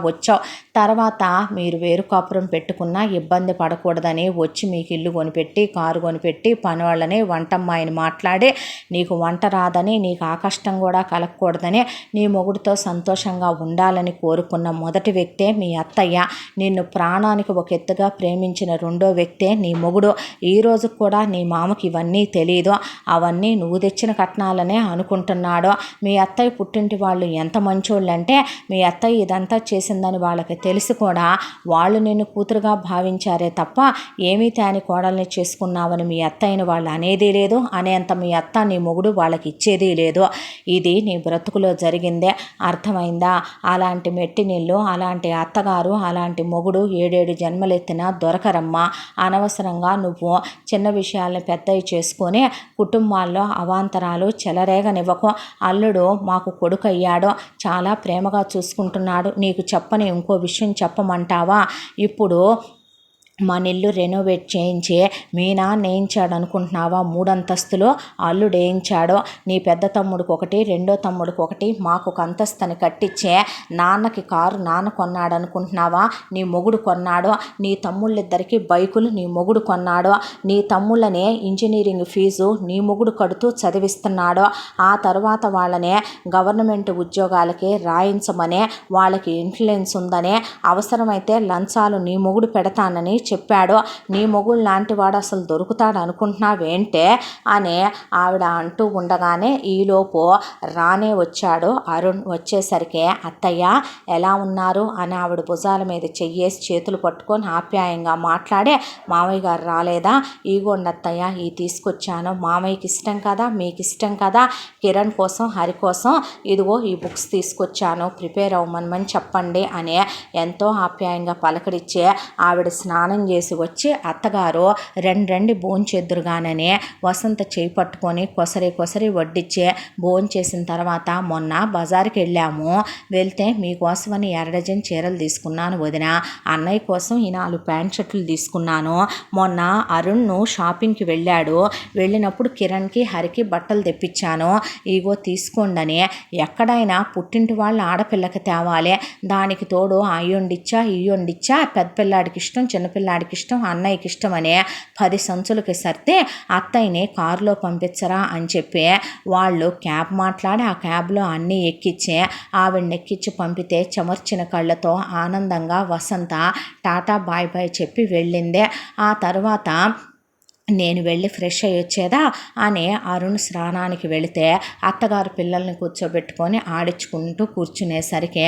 వచ్చావు. తర్వాత మీరు వేరు కాపురం పెట్టుకున్నా ఇబ్బంది పడకూడదని వచ్చి మీకు ఇల్లు కొనిపెట్టి కారు కొనిపెట్టి పని వాళ్ళని వంటమ్మాయిని మాట్లాడి నీకు వంట రాదని నీకు ఆ కష్టం కూడా కలగకూడదని నీ మొగుడితో సంతోషంగా ఉండాలని కోరుకున్న మొదటి వ్యక్తే మీ అత్తయ్య. నిన్ను ప్రాణానికి ఒక ఎత్తుగా ప్రేమించిన రెండో వ్యక్తే నీ మొగుడు. ఈరోజు కూడా నీ మామకి ఇవన్నీ తెలియదు. అవన్నీ నువ్వు తెచ్చిన కట్నాలనే అనుకుంటున్నాడు. మీ అత్తయ్య పుట్టింటి వాళ్ళు ఎంత మంచోళ్ళంటే మీ అత్తయ్య ఇదంతా చేసిందని వాళ్ళకి తెలిసి కూడా వాళ్ళు నిన్ను కూతురుగా భావించారే తప్ప ఏమీ తేని కోడల్ని చేసుకున్నావని మీ అత్తయ్యని వాళ్ళు అనేదే లేదు. అనేంత మీ అత్త నీ మొగుడు వాళ్ళకి ఇచ్చేది లేదు. ఇది నీ బ్రతుకులో జరిగిందే. అర్థమైందా? అలాంటి మెట్టి నీళ్ళు, అలాంటి అత్తగారు, అలాంటి మొగుడు 7 జన్మలెత్తినా దొరకరమ్మా. అనవసరంగా నువ్వు చిన్న విషయాల్ని పెద్దవి చేసుకొని కుటుంబాల్లో అవాంతరాలు చెలరేగనివ్వకు. అల్లుడు మాకు కొడుకు అయ్యాడు, చాలా ప్రేమగా చూసుకుంటున్నాడు. నీకు చెప్పని ఇంకో విషయం చెప్పమంటావా? ఇప్పుడు మన ఇల్లు రెనోవేట్ చేయించి మీ నాన్న వేయించాడు అనుకుంటున్నావా? 3 అంతస్తులు అల్లుడు వేయించాడు. నీ పెద్ద తమ్ముడికి ఒకటి, రెండో తమ్ముడికి ఒకటి, మాకు ఒక అంతస్తుని కట్టించే నాన్నకి కారు నాన్న కొన్నాడు అనుకుంటున్నావా? నీ మొగుడు కొన్నాడు. నీ తమ్ముళ్ళిద్దరికీ బైకులు నీ మొగుడు కొన్నాడు. నీ తమ్ముళ్ళనే ఇంజనీరింగ్ ఫీజు నీ మొగుడు కడుతూ చదివిస్తున్నాడు. ఆ తర్వాత వాళ్ళనే గవర్నమెంట్ ఉద్యోగాలకి రాయించమనే వాళ్ళకి ఇన్ఫ్లుయెన్స్ ఉందనే అవసరమైతే లంచాలు నీ మొగుడు పెడతానని చెప్పాడు. నీ మొగుడు లాంటి వాడు అసలు దొరుకుతాడు అనుకుంటున్నావేంటే అని ఆవిడ అంటూ ఉండగానే ఈలోపు రానే వచ్చాడు అరుణ్. వచ్చేసరికి అత్తయ్య ఎలా ఉన్నారు అని ఆవిడ భుజాల మీద చెయ్యేసి చేతులు పట్టుకొని ఆప్యాయంగా మాట్లాడే, మామయ్య గారు రాలేదా? ఈగోండి అత్తయ్య, ఈ తీసుకొచ్చాను. మామయ్యకి ఇష్టం కదా, మీకు ఇష్టం కదా, కిరణ్ కోసం హరి కోసం ఇదిగో ఈ బుక్స్ తీసుకొచ్చాను, ప్రిపేర్ అవ్వమని చెప్పండి అని ఎంతో ఆప్యాయంగా పలకరించే ఆవిడ స్నానం చేసి వచ్చి అత్తగారు రండి భోంచేద్దురుగానని వసంత చేయి పట్టుకొని కొసరి వడ్డిచ్చే భోంచేసిన తర్వాత మొన్న బజార్కి వెళ్తే మీకోసమని 2 డజన్ చీరలు తీసుకున్నాను వదిన, అన్నయ్య కోసం ఈ 4 ప్యాంట్ షర్ట్లు తీసుకున్నాను. మొన్న అరుణ్ను షాపింగ్కి వెళ్ళినప్పుడు కిరణ్కి హరికి బట్టలు తెప్పించాను, ఇగో తీసుకోండి. ఎక్కడైనా పుట్టింటి వాళ్ళ ఆడపిల్లకి తేవాలి, దానికి తోడు అయ్యొండిచ్చా ఇయ్యొండిచ్చా పెద్ద పిల్లాడికి ఇష్టం, చిన్నపిల్లాడికి ఇష్టం, అన్నయ్యకి ఇష్టం అనే 10 సంచులకి సర్తే అత్తయ్యని కారులో పంపించరా అని చెప్పి వాళ్ళు క్యాబ్ మాట్లాడి ఆ క్యాబ్లో అన్నీ ఎక్కించి ఆవిడని ఎక్కించి పంపితే చెమర్చిన కళ్ళతో ఆనందంగా వసంత టాటా బాయ్ బాయ్ చెప్పి వెళ్ళిందే. ఆ తర్వాత నేను వెళ్ళి ఫ్రెష్ అయ్యి వచ్చేదా అని అరుణ్ స్నానానికి వెళితే అత్తగారు పిల్లల్ని కూర్చోబెట్టుకొని ఆడించుకుంటూ కూర్చునేసరికి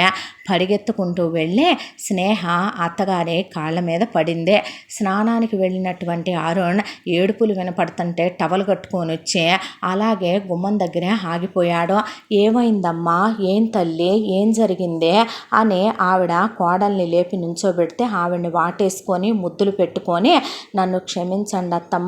పరిగెత్తుకుంటూ వెళ్ళి స్నేహ అత్తగారి కాళ్ళ మీద పడింది. స్నానానికి వెళ్ళినటువంటి అరుణ్ ఏడుపులు వినపడుతుంటే టవల్ కట్టుకొని వచ్చి అలాగే గుమ్మం దగ్గరే ఆగిపోయాడు. ఏమైందమ్మా, ఏం తల్లి, ఏం జరిగింది అని ఆవిడ కోడల్ని లేపి నుంచోబెడితే ఆవిడని వాటేసుకొని ముద్దులు పెట్టుకొని, నన్ను క్షమించండి అత్తమ్మ,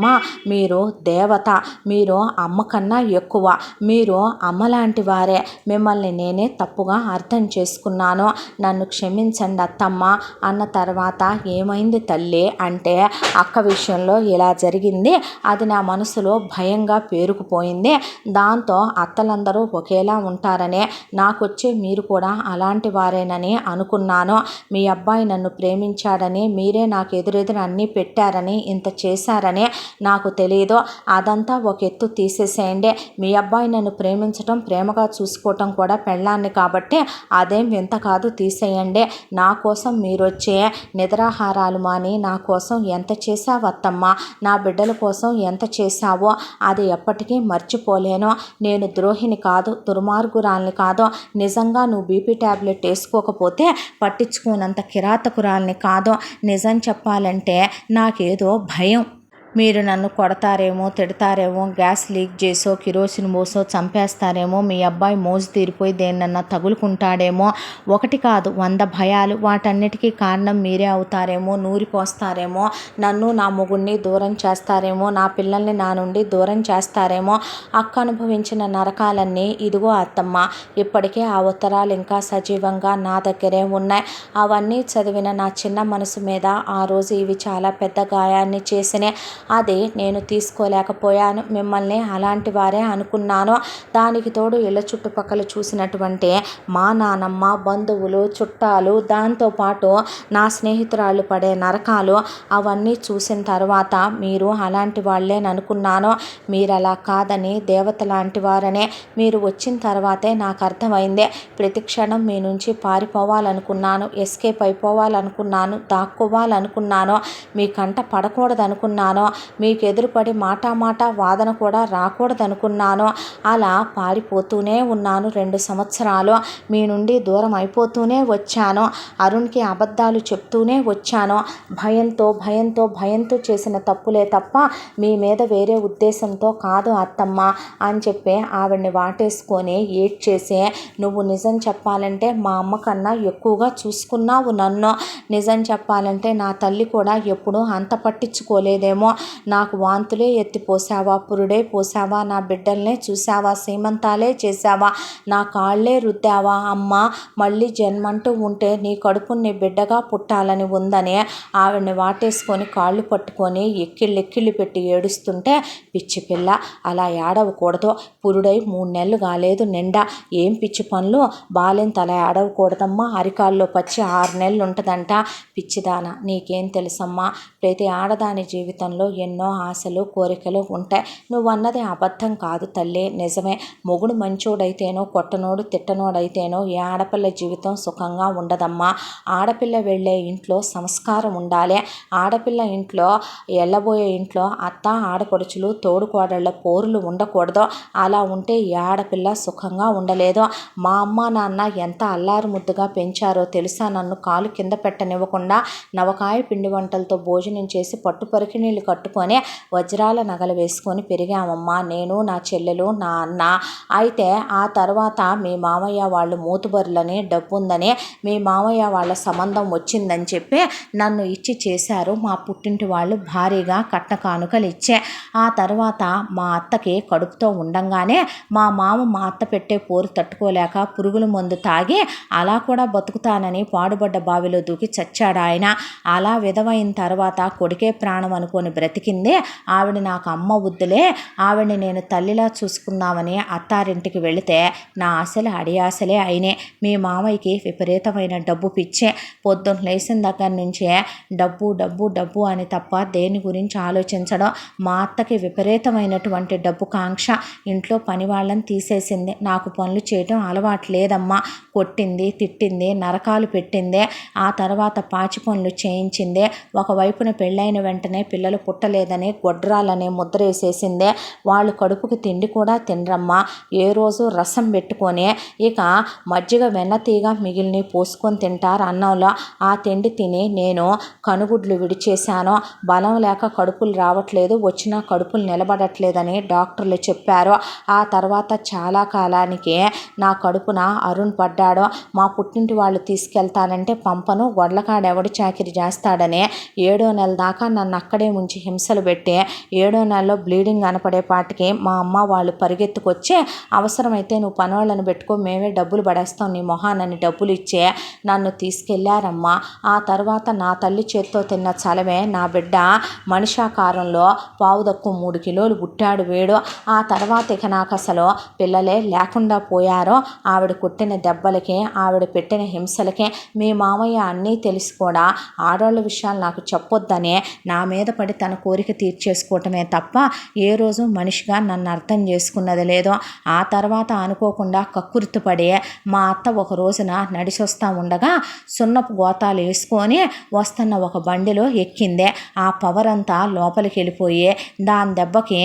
మీరు దేవత, మీరు అమ్మ కన్నా ఎక్కువ, మీరు అమ్మలాంటి వారే, మిమ్మల్ని నేనే తప్పుగా అర్థం చేసుకున్నాను, నన్ను క్షమించండి అత్తమ్మ అన్న తర్వాత ఏమైంది తల్లి అంటే అక్క విషయంలో ఇలా జరిగింది, అది నా మనసులో భయంగా పేరుకుపోయింది, దాంతో అత్తలందరూ ఒకేలా ఉంటారనే నాకొచ్చే మీరు కూడా అలాంటి వారేనని అనుకున్నాను, మీ అబ్బాయి నన్ను ప్రేమించాడని, మీరే నాకు ఎదురెదురు అన్నీ పెట్టారని, ఇంత చేశారని నాకు తెలియదు. అదంతా ఒక ఎత్తు తీసేసేయండి. మీ అబ్బాయి నన్ను ప్రేమించటం, ప్రేమగా చూసుకోవటం కూడా పెళ్ళాన్ని కాబట్టి అదేం వింత కాదు, తీసేయండి. నా కోసం మీరొచ్చే నిద్రాహారాలు మాని నా కోసం ఎంత చేశావు అత్తమ్మ, నా బిడ్డల కోసం ఎంత చేశావో అది ఎప్పటికీ మర్చిపోలేను. నేను ద్రోహిని కాదు, దుర్మార్గురాల్ని కాదు. నిజంగా నువ్వు బీపీ ట్యాబ్లెట్ వేసుకోకపోతే పట్టించుకోనంత కిరాతకురాల్ని కాదు. నిజం చెప్పాలంటే నాకేదో భయం. మీరు నన్ను కొడతారేమో, తిడతారేమో, గ్యాస్ లీక్ చేసో, కిరోసిన్ పోసో చంపేస్తారేమో, మీ అబ్బాయి మోజు తీరిపోయి దేన్నన్నా తగులుకుంటాడేమో, ఒకటి కాదు 100 భయాలు. వాటన్నిటికీ కారణం మీరే అవుతారేమో, నూరిపోస్తారేమో, నన్ను నా మొగుడిని దూరం చేస్తారేమో, నా పిల్లల్ని నా నుండి దూరం చేస్తారేమో. అక్క అనుభవించిన నరకాలన్నీ ఇదిగో అత్తమ్మ, ఇప్పటికే ఆ ఉత్తరాలు ఇంకా సజీవంగా నా దగ్గరే ఉన్నాయి. అవన్నీ చదివిన నా చిన్న మనసు మీద ఆ రోజు ఇవి చాలా పెద్ద గాయాన్ని చేసినాయి. అది నేను తీసుకోలేకపోయాను. మిమ్మల్ని అలాంటి వారే అనుకున్నాను. దానికి తోడు ఇళ్ళ చుట్టుపక్కల చూసినటువంటి మా నానమ్మ, బంధువులు, చుట్టాలు, దాంతోపాటు నా స్నేహితురాళ్ళు పడే నరకాలు అవన్నీ చూసిన తర్వాత మీరు అలాంటి వాళ్ళేననుకున్నాను. మీరు అలా కాదని, దేవత లాంటి వారనే మీరు వచ్చిన తర్వాతే నాకు అర్థమైంది. ప్రతి క్షణం మీ నుంచి పారిపోవాలనుకున్నాను, ఎస్కేప్ అయిపోవాలనుకున్నాను, దాక్కోవాలనుకున్నాను, మీ కంట పడకూడదనుకున్నాను, మీకు ఎదురుపడి మాట వాదన కూడా రాకూడదనుకున్నాను. అలా పారిపోతూనే ఉన్నాను 2 సంవత్సరాలు. మీ నుండి దూరం అయిపోతూనే వచ్చాను. అరుణ్కి అబద్ధాలు చెప్తూనే వచ్చాను. భయంతో చేసిన తప్పులే తప్ప మీ మీద వేరే ఉద్దేశంతో కాదు అత్తమ్మ అని చెప్పి ఆవిడ్ని వాటేసుకొని ఏడ్చేసి, నువ్వు నిజం చెప్పాలంటే మా అమ్మ కన్నా ఎక్కువగా చూసుకున్నావు నన్ను. నిజం చెప్పాలంటే నా తల్లి కూడా ఎప్పుడూ అంత పట్టించుకోలేదేమో. నాకు వాంతులే ఎత్తిపోసావా, పురుడే పోసావా, నా బిడ్డల్నే చూసావా, సీమంతాలే చేసావా, నా కాళ్ళే రుద్దావా. అమ్మ, మళ్ళీ జన్మంటూ ఉంటే నీ కడుపుని నీ బిడ్డగా పుట్టాలని ఉందని ఆవిడ్ని వాటేసుకొని కాళ్ళు పట్టుకొని ఎక్కిళ్ళు పెట్టి ఏడుస్తుంటే, పిచ్చి పిల్ల అలా ఏడవకూడదు, పురుడై 3 నెలలు కాలేదు నిండా, ఏం పిచ్చి పనులు, బాలింత అలా ఏడవకూడదమ్మా, అరికాల్లో పచ్చి 6 నెలలు ఉంటుందంట. పిచ్చిదాన, నీకేం తెలుసమ్మా, ప్రతి ఆడదాని జీవితంలో ఎన్నో ఆశలు, కోరికలు ఉంటాయి. నువ్వు అన్నది అబద్ధం కాదు తల్లి, నిజమే. మొగుడు మంచోడైతేనో, కొట్టనోడు తిట్టనోడైతేనో ఏ ఆడపిల్ల జీవితం సుఖంగా ఉండదమ్మా. ఆడపిల్ల వెళ్ళే ఇంట్లో సంస్కారం ఉండాలి. ఆడపిల్ల ఇంట్లో, వెళ్ళబోయే ఇంట్లో అత్త, ఆడపడుచులు, తోడుకోడళ్ళ పోరులు ఉండకూడదు. అలా ఉంటే ఏ ఆడపిల్ల సుఖంగా ఉండలేదు. మా అమ్మ నాన్న ఎంత అల్లారు ముద్దుగా పెంచారో తెలుసా. నన్ను కాలు కింద పెట్టనివ్వకుండా నవకాయ పిండి వంటలతో భోజనం చేసి పట్టు పరికిణీళ్ళు కట్టుకొని వజ్రాల నగలు వేసుకొని పెరిగామమ్మా, నేను, నా చెల్లెలు, నా అన్న. అయితే ఆ తర్వాత మీ మామయ్య వాళ్ళు మూతుబరులని, డబ్బుందని మీ మామయ్య వాళ్ళ సంబంధం వచ్చిందని చెప్పి నన్ను ఇచ్చి చేశారు మా పుట్టింటి వాళ్ళు భారీగా కట్న కానుకలు ఇచ్చే. ఆ తర్వాత మా అత్తకి కడుపుతో ఉండంగానే మా మామ మా అత్త పెట్టే పోరు తట్టుకోలేక పురుగుల మందు తాగి అలా కూడా బతుకుతానని పాడుబడ్డ బావిలో దూకి చచ్చాడు ఆయన. అలా విధవైన తర్వాత కొడుకే ప్రాణం అనుకొని బ్రతికింది ఆవిడ. నాకు అమ్మ వద్దులే, ఆవిడని నేను తల్లిలా చూసుకుందామని అత్తారింటికి వెళితే నా ఆశలు అడియాసలే అయినాయి. మీ మామయ్యకి విపరీతమైన డబ్బు పిచ్చే. పొద్దున్న లేచిన దగ్గర నుంచే డబ్బు డబ్బు డబ్బు అని తప్ప దేని గురించి ఆలోచించడం. మా అత్తకి విపరీతమైనటువంటి డబ్బు కాంక్ష. ఇంట్లో పని వాళ్ళని తీసేసింది. నాకు పనులు చేయడం అలవాటు లేదమ్మా. కొట్టింది, తిట్టింది, నరకాలు పెట్టింది. ఆ తర్వాత పాచి పనులు చేయించింది. ఒకవైపున పెళ్ళైన వెంటనే పిల్లలు పుట్టలేదని గొడ్రాలనే ముద్ర వేసేసిందే. వాళ్ళు కడుపుకి తిండి కూడా తినరమ్మా. ఏ రోజు రసం పెట్టుకొని ఇక మజ్జిగ వెన్నతీగ మిగిలిని పోసుకొని తింటారు అన్నంలో. ఆ తిండి తిని నేను కనుగుడ్లు విడిచేశాను. బలం లేక కడుపులు రావట్లేదు, వచ్చినా కడుపులు నిలబడట్లేదని డాక్టర్లు చెప్పారు. ఆ తర్వాత చాలా కాలానికి నా కడుపున అరుణ్ పడ్డాడు. మా పుట్టింటి వాళ్ళు తీసుకెళ్తానంటే పంపను, గొడ్లకాడెవడు చాకిరి చేస్తాడని 7వ నెల దాకా నన్ను అక్కడే ఉంచి హింసలు పెట్టి 7వ నెలలో బ్లీడింగ్ కనపడేపాటికి మా అమ్మ వాళ్ళు పరిగెత్తుకొచ్చి, అవసరమైతే నువ్వు పనోళ్ళని పెట్టుకో, మేమే డబ్బులు పడేస్తాం నీ మొహానని డబ్బులు ఇచ్చే నన్ను తీసుకెళ్లారమ్మా. ఆ తర్వాత నా తల్లి చేత్తో తిన్న చలమే నా బిడ్డ మనిషాకారంలో 3 కిలోలు పుట్టాడు వేడు. ఆ తర్వాత ఇక నాకు అసలు పిల్లలే లేకుండా పోయారో. ఆవిడ కొట్టిన దెబ్బలకి, ఆవిడ పెట్టిన హింసలకి మీ మామయ్య అన్నీ తెలిసి కూడా ఆడవాళ్ళ విషయాలు నాకు చెప్పొద్దని నా మీద పడి తన కోరిక తీర్చేసుకోవటమే తప్ప ఏ రోజు మనిషిగా నన్ను అర్థం చేసుకున్నది లేదు. ఆ తర్వాత అనుకోకుండా కక్కుర్తిపడి మా అత్త ఒక రోజున నడిచొస్తా ఉండగా సున్నపు గోతాలు వేసుకొని వస్తున్న ఒక బండిలో ఎక్కిందే. ఆ పవర్ అంతా లోపలికి వెళ్ళిపోయి దాని దెబ్బకి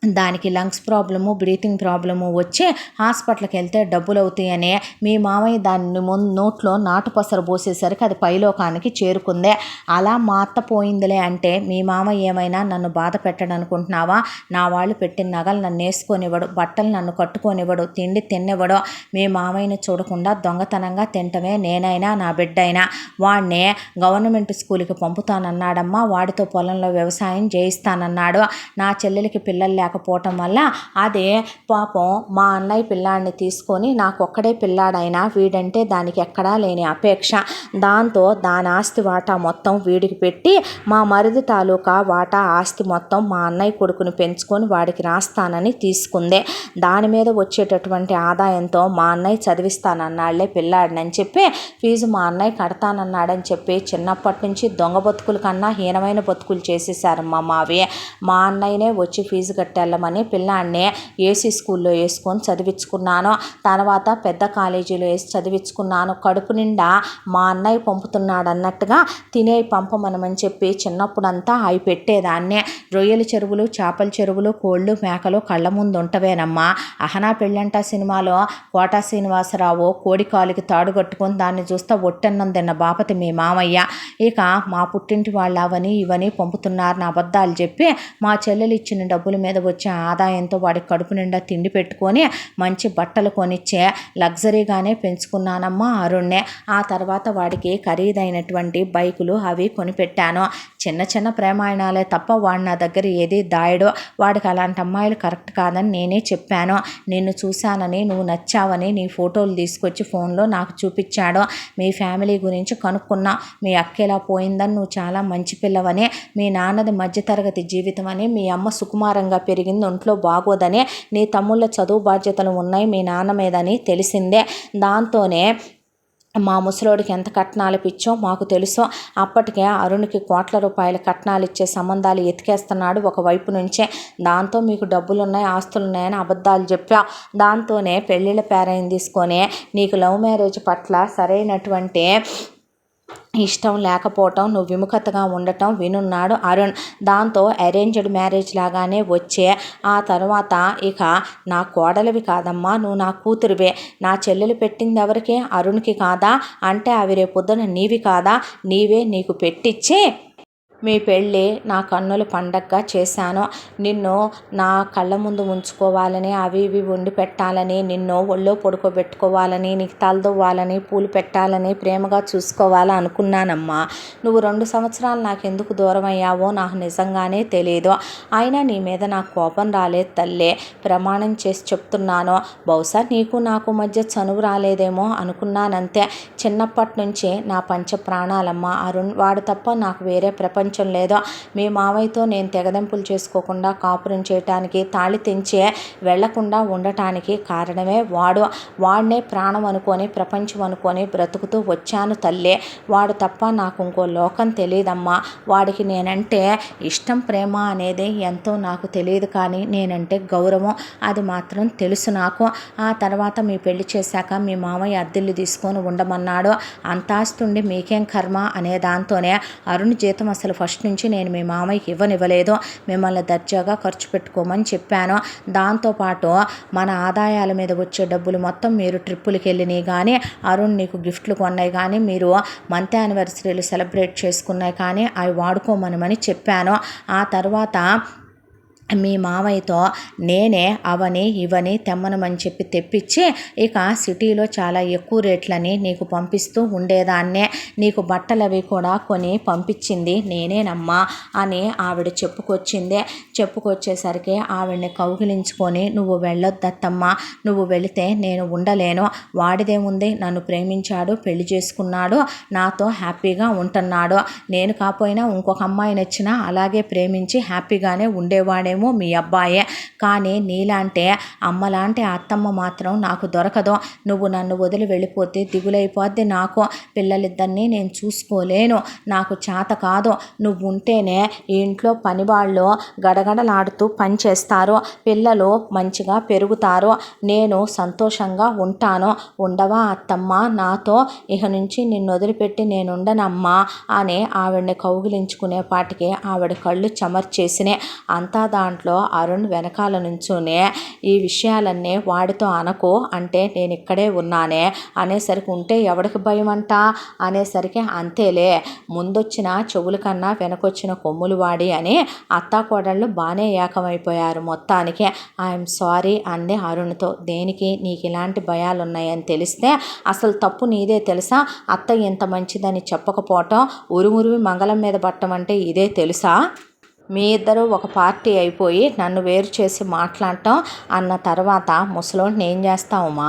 దానికి లంగ్స్ ప్రాబ్లము, బ్రీతింగ్ ప్రాబ్లము వచ్చి హాస్పిటల్కి వెళ్తే డబ్బులు అవుతాయని మీ మామయ్య దాన్ని నోట్లో నాటు పసరు పోసేసరికి అది పైలోకానికి చేరుకుందే. అలా మా అత్త పోయిందిలే అంటే మీ మామయ్య ఏమైనా నన్ను బాధ పెట్టడం అనుకుంటున్నావా? నా వాళ్ళు పెట్టిన నగలు నన్ను వేసుకొనివ్వడు, బట్టలు నన్ను కట్టుకొనివ్వడు, తిండి తిన్నివ్వడు. మీ మామయ్యని చూడకుండా దొంగతనంగా తింటమే నేనైనా నా బిడ్డైనా. వాడిని గవర్నమెంట్ స్కూల్కి పంపుతానన్నాడమ్మా, వాడితో పొలంలో వ్యవసాయం చేయిస్తానన్నాడు. నా చెల్లెలకి పిల్లలు లేకపోవటం వల్ల అదే పాపం మా అన్నయ్య పిల్లాడిని తీసుకొని నాకు ఒక్కడే పిల్లాడైనా వీడంటే దానికి ఎక్కడా లేని అపేక్ష. దాంతో దాని ఆస్తి వాటా మొత్తం వీడికి పెట్టి మా మరిది తాలూకా వాటా ఆస్తి మొత్తం మా అన్నయ్య కొడుకుని పెంచుకొని వాడికి రాస్తానని తీసుకుందే. దాని మీద వచ్చేటటువంటి ఆదాయంతో మా అన్నయ్య చదివిస్తానన్నాళ్లే పిల్లాడినని చెప్పి ఫీజు మా అన్నయ్య కడతానన్నాడని చెప్పి చిన్నప్పటి నుంచి దొంగ బతుకుల కన్నా హీనమైన బతుకులు చేసేసారమ్మా మావి. మా అన్నయ్యనే వచ్చి ఫీజు కట్టెళ్ళమని పిల్లాడిని ఏసీ స్కూల్లో వేసుకొని చదివించుకున్నాను. తర్వాత పెద్ద కాలేజీలో వేసి చదివించుకున్నాను. కడుపు నిండా మా అన్నయ్య పంపుతున్నాడు అన్నట్టుగా తినే పంపమనమని చెప్పి చిన్నప్పుడంతా అవి పెట్టేదాన్నే. రొయ్యల చెరువులు, చేపల చెరువులు, కోళ్ళు, మేకలు కళ్ళ ముందు ఉంటవేనమ్మా. అహనా పెళ్ళంట సినిమాలో కోటా శ్రీనివాసరావు కోడి కాలికి తాడు కట్టుకొని దాన్ని చూస్తే ఒట్టెన్నం తిన్న బాపతి మీ మామయ్య. ఇక మా పుట్టింటి వాళ్ళు అవని ఇవని పంపుతున్నారని అబద్ధాలు చెప్పి మా చెల్లెలు ఇచ్చిన డబ్బుల మీద వచ్చే ఆదాయంతో వాడికి కడుపు నిండా తిండి పెట్టుకొని మంచి బట్టలు కొనిచ్చే లగ్జరీగానే పెంచుకున్నానమ్మా అరుణ్ణే. ఆ తర్వాత వాడికి ఖరీదైనటువంటి బైకులు అవి కొనిపెట్టాను. చిన్న చిన్న ప్రేమాయణాలే తప్ప వాడు నా దగ్గర ఏది దాయడో. వాడికి అలాంటి అమ్మాయిలు కరెక్ట్ కాదని నేనే చెప్పాను. నిన్ను చూశానని, నువ్వు నచ్చావని నీ ఫోటోలు తీసుకొచ్చి ఫోన్లో నాకు చూపించాడు. మీ ఫ్యామిలీ గురించి కనుక్కున్నా. మీ అక్క ఎలా పోయిందని, నువ్వు చాలా మంచి పిల్లవని, మీ నాన్నది మధ్యతరగతి జీవితం అని, మీ అమ్మ సుకుమారంగా పెరిగింది, ఒంట్లో బాగోదని, నీ తమ్ముళ్ళ చదువు బాధ్యతలు ఉన్నాయి మీ నాన్న మీదని తెలిసిందే. దాంతోనే మా ముసలోడికి ఎంత కట్నాలు పిచ్చో మాకు తెలుసు. అప్పటికే అరుణ్కి కోట్ల రూపాయల కట్నాలు ఇచ్చే సంబంధాలు ఎతికేస్తున్నాడు ఒకవైపు నుంచే. దాంతో మీకు డబ్బులున్నాయి, ఆస్తులున్నాయని అబద్ధాలు చెప్పా. దాంతోనే పెళ్ళిళ్ళ పేరైన తీసుకొని నీకు లవ్ మ్యారేజ్ పట్ల సరైనటువంటి ఇష్టం లేకపోవటం, నువ్వు విముఖతగా ఉండటం వినున్నాడు అరుణ్. దాంతో అరేంజ్డ్ మ్యారేజ్ లాగానే వచ్చే ఆ తర్వాత ఇక నా కోడలివి కాదమ్మా, నువ్వు నా కూతురువే. నా చెల్లెలు పెట్టింది ఎవరికి? అరుణ్కి కాదా అంటే అవి రేపొద్దున నీవి కాదా? నీవే నీకు పెట్టించి మీ పెళ్ళి నా కన్నుల పండగగా చేశాను. నిన్ను నా కళ్ళ ముందు ఉంచుకోవాలని, అవి ఇవి వండి పెట్టాలని, నిన్ను ఒళ్ళో పడుకోబెట్టుకోవాలని, నీకు తలదవ్వాలని, పూలు పెట్టాలని, ప్రేమగా చూసుకోవాలని అనుకున్నానమ్మా. నువ్వు 2 సంవత్సరాలు నాకెందుకు దూరం అయ్యావో నాకు నిజంగానే తెలియదు. అయినా నీ మీద నాకు కోపం రాలేదు తల్లే, ప్రమాణం చేసి చెప్తున్నాను. బహుశా నీకు నాకు మధ్య చనువు రాలేదేమో అనుకున్నానంతే. చిన్నప్పటి నుంచి నా పంచ ప్రాణాలమ్మ అరుణ్. వాడు తప్ప నాకు వేరే ప్రపంచం లేదు. మీ మావయ్యతో నేను తెగదెంపులు చేసుకోకుండా కాపురం చేయటానికి, తాళి తెంచే వెళ్లకుండా ఉండటానికి కారణమే వాడు. వాడినే ప్రాణం అనుకొని, ప్రపంచం అనుకొని బ్రతుకుతూ వచ్చాను తల్లే. వాడు తప్ప నాకు ఇంకో లోకం తెలియదమ్మా. వాడికి నేనంటే ఇష్టం, ప్రేమ అనేది ఎంతో నాకు తెలియదు, కానీ నేనంటే గౌరవం అది మాత్రం తెలుసు నాకు. ఆ తర్వాత మీ పెళ్లి చేశాక మీ మామయ్య అద్దెల్లు తీసుకొని ఉండమన్నాడు. అంతాస్తుండి మీకేం కర్మ అనే దాంతోనే అరుణ్ జీతం అసలు ఫస్ట్ నుంచి నేను మీ మామయ్యకి ఇవ్వలేదు. మిమ్మల్ని దర్జాగా ఖర్చు పెట్టుకోమని చెప్పాను. దాంతోపాటు మన ఆదాయాల మీద వచ్చే డబ్బులు మొత్తం మీరు ట్రిప్పులకి వెళ్ళినాయి కానీ, అరుణ్ నీకు గిఫ్ట్లు కొన్నాయి కానీ, మీరు మంత్ యానివర్సరీలు సెలబ్రేట్ చేసుకున్నాయి కానీ అవి వాడుకోమనమని చెప్పాను. ఆ తర్వాత మీ మామయ్యతో నేనే అవని ఇవని తెమ్మనమని చెప్పి తెప్పించి ఇక సిటీలో చాలా ఎక్కువ రేట్లని నీకు పంపిస్తూ ఉండేదాన్నే. నీకు బట్టలు అవి కూడా కొని పంపించింది నేనేనమ్మా అని ఆవిడ చెప్పుకొచ్చేసరికి ఆవిడని కౌగిలించుకొని నువ్వు వెళ్ళొద్దత్తమ్మా, నువ్వు వెళితే నేను ఉండలేను. వాడిదేముంది, నన్ను ప్రేమించాడు, పెళ్లి చేసుకున్నాడు, నాతో హ్యాపీగా ఉంటున్నాడు. నేను కాకపోయినా ఇంకొక అమ్మాయి నచ్చినా అలాగే ప్రేమించి హ్యాపీగానే ఉండేవాడే అబ్బాయేమో మీ అబ్బాయే, కానీ నీలాంటి అమ్మలాంటి అత్తమ్మ మాత్రం నాకు దొరకదు. నువ్వు నన్ను వదిలి వెళ్ళిపోతే దిగులైపోద్ది నాకు. పిల్లలిద్దరినీ నేను చూసుకోలేను, నాకు చేత కాదు. నువ్వు ఉంటేనే ఈ ఇంట్లో పనివాళ్ళు గడగడలాడుతూ పనిచేస్తారు, పిల్లలు మంచిగా పెరుగుతారు, నేను సంతోషంగా ఉంటాను. ఉండవా అత్తమ్మ నాతో? ఇక నుంచి నిన్ను వదిలిపెట్టి నేనుండనమ్మా అని ఆవిడని కౌగిలించుకునేపాటికి ఆవిడ కళ్ళు చెమర్చేసినాయి. అంతా దాంట్లో అరుణ్ వెనకాల నుంచునే ఈ విషయాలన్నీ వాడితో అనకు అంటే నేను ఇక్కడే ఉన్నానే అనేసరికి, ఉంటే ఎవడికి భయం అంట అనేసరికి, అంతేలే ముందొచ్చిన చెవుల కన్నా వెనకొచ్చిన కొమ్ములు వాడి అని అత్తాకోడళ్ళు బాగానే ఏకమైపోయారు మొత్తానికి. ఐఎమ్ సారీ అంది అరుణ్తో. దేనికి? నీకు ఇలాంటి భయాలు ఉన్నాయని తెలిస్తే అసలు తప్పు నీదే తెలుసా? అత్త ఎంత మంచిదని చెప్పకపోవటం, ఉరుమురివి మంగళం మీద పట్టం అంటే ఇదే తెలుసా? మీ ఇద్దరు ఒక పార్టీ అయిపోయి నన్ను వేరు చేసి మాట్లాడటం అన్న తర్వాత ముసలోడిని ఏం చేస్తావుమా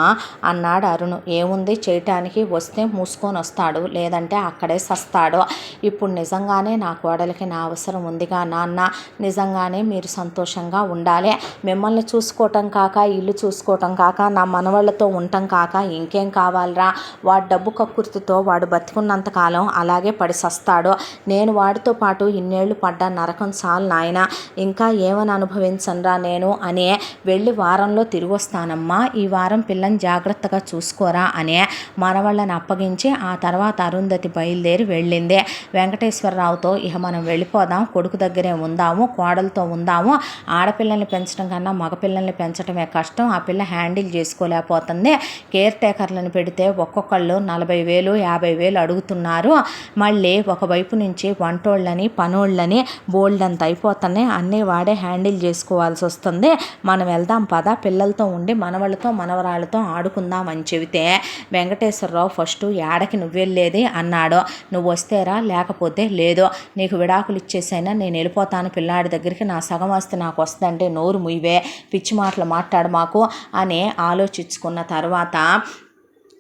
అన్నాడు అరుణ్. ఏముంది చేయటానికి, వస్తే మూసుకొని వస్తాడు, లేదంటే అక్కడే సస్తాడు. ఇప్పుడు నిజంగానే నా కోడలికి నా అవసరం ఉందిగా నాన్న, నిజంగానే మీరు సంతోషంగా ఉండాలి. మిమ్మల్ని చూసుకోవటం కాక, ఇల్లు చూసుకోవటం కాక, నా మనవాళ్ళతో ఉండటం కాక ఇంకేం కావాలరా? వాడు డబ్బు కక్కుర్తితో వాడు బతికున్నంతకాలం అలాగే పడి సస్తాడు. నేను వాడితో పాటు ఇన్నేళ్లు పడ్డ నరకం చాలు నాయన, ఇంకా ఏమని అనుభవించనరా నేను అని వెళ్ళి వారంలో తిరిగి వస్తానమ్మా, ఈ వారం పిల్లని జాగ్రత్తగా చూసుకోరా అనే మనవాళ్ళని అప్పగించి ఆ తర్వాత అరుంధతి బయలుదేరి వెళ్ళింది. వెంకటేశ్వరరావుతో ఇక మనం వెళ్ళిపోదాం, కొడుకు దగ్గరే ఉందాము, కోడలతో ఉందాము, ఆడపిల్లల్ని పెంచడం కన్నా మగపిల్లల్ని పెంచడమే కష్టం, ఆ పిల్ల హ్యాండిల్ చేసుకోలేకపోతుంది, కేర్ టేకర్లను పెడితే ఒక్కొక్కళ్ళు 40,000 50,000 అడుగుతున్నారు, మళ్ళీ ఒకవైపు నుంచి వంటోళ్ళని పనోళ్ళని బోల్డంత అయిపోతానే, అన్నీ వాడే హ్యాండిల్ చేసుకోవాల్సి వస్తుంది, మనం వెళ్దాం పద, పిల్లలతో ఉండి మనవాళ్ళతో మనవరాళ్ళతో ఆడుకుందాం అని చెబితే వెంకటేశ్వరరావు ఫస్ట్ ఏడకి నువ్వెళ్ళేది అన్నాడు. నువ్వు వస్తేరా లేకపోతే లేదు, నీకు విడాకులు ఇచ్చేసైనా నేను వెళ్ళిపోతాను పిల్లాడి దగ్గరికి, నా సగం వస్తే నాకు వస్తుందంటే నోరు ముయ్యవే, పిచ్చి మాటలు మాట్లాడు మాకు అని ఆలోచించుకున్న తర్వాత,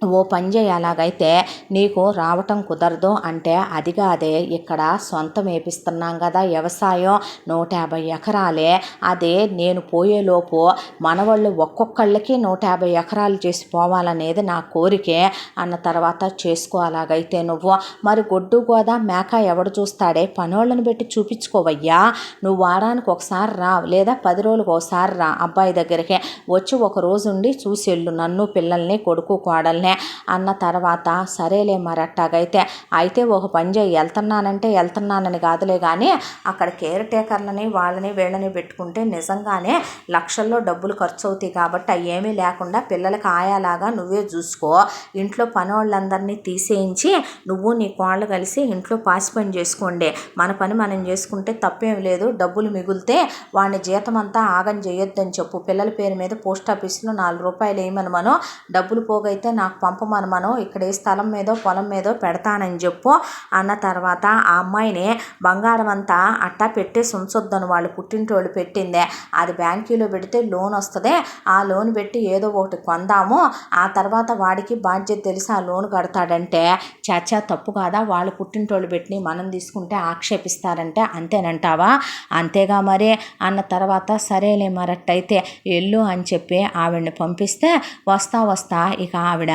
ఓ పని చేయాలాగైతే నీకు రావటం కుదరదు అంటే, అది కాదే ఇక్కడ సొంతం వేపిస్తున్నాం కదా వ్యవసాయం 150 ఎకరాలే, అదే నేను పోయేలోపు మనవాళ్ళు ఒక్కొక్కళ్ళకి 150 ఎకరాలు చేసి పోవాలనేది నా కోరికే అన్న తర్వాత, చేసుకోవాలాగైతే నువ్వు మరి గొడ్డు గోదా మేక ఎవడు చూస్తాడే, పనోళ్ళని పెట్టి చూపించుకోవయ్యా, నువ్వు వారానికి ఒకసారి రా, లేదా 10 రోజులకు ఒకసారి రా అబ్బాయి దగ్గరికి వచ్చి ఒక రోజు ఉండి చూసి వెళ్ళు నన్ను పిల్లల్ని కొడుకు కోడల్ని అన్న తర్వాత, సరేలే మరి అట్టాగైతే, అయితే ఒక పని చేయి, వెళ్తున్నానని కాదులే కానీ అక్కడ కేర్ టేకర్లని వాళ్ళని వీళ్ళని పెట్టుకుంటే నిజంగానే లక్షల్లో డబ్బులు ఖర్చు అవుతాయి కాబట్టి అవి ఏమీ లేకుండా పిల్లలకి ఆయాలాగా నువ్వే చూసుకో, ఇంట్లో పనోళ్ళందరినీ తీసేయించి నువ్వు నీ కోళ్ళు కలిసి ఇంట్లో పాసి పని చేసుకోండి, మన పని మనం చేసుకుంటే తప్పేం లేదు, డబ్బులు మిగిలితే వాడిని జీతం అంతా ఆగం చేయొద్దని చెప్పు, పిల్లల పేరు మీద పోస్ట్ ఆఫీస్లో 4 రూపాయలు వేయమనమనో, డబ్బులు పోగైతే నాకు పంపమనమనో, ఇక్కడ ఏ స్థలం మీదో పొలం మీదో పెడతానని చెప్పు అన్న తర్వాత, ఆ అమ్మాయిని బంగారం అంతా అట్టా పెట్టేసి ఉంచొద్దని వాళ్ళు పుట్టింటోళ్ళు పెట్టిందే, అది బ్యాంకులో పెడితే లోన్ వస్తుంది, ఆ లోన్ పెట్టి ఏదో ఒకటి కొందాము, ఆ తర్వాత వాడికి బాధ్యత తెలిసి ఆ లోన్ కడతాడంటే, చాచా తప్పు కాదా, వాళ్ళు పుట్టింటోళ్ళు పెట్టి మనం తీసుకుంటే ఆక్షేపిస్తారంటే అంతేనంటావా? అంతేగా మరి అన్న తర్వాత, సరేలే మరట్టయితే ఎల్లు అని చెప్పి ఆవిడని పంపిస్తే, వస్తా ఇక ఆవిడ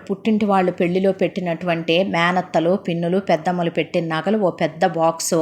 పుట్టింటి వాళ్ళు పెళ్లిలో పెట్టినటువంటి మేనత్తలు పిన్నులు పెద్దమ్మలు పెట్టిన నగలు ఓ పెద్ద బాక్సు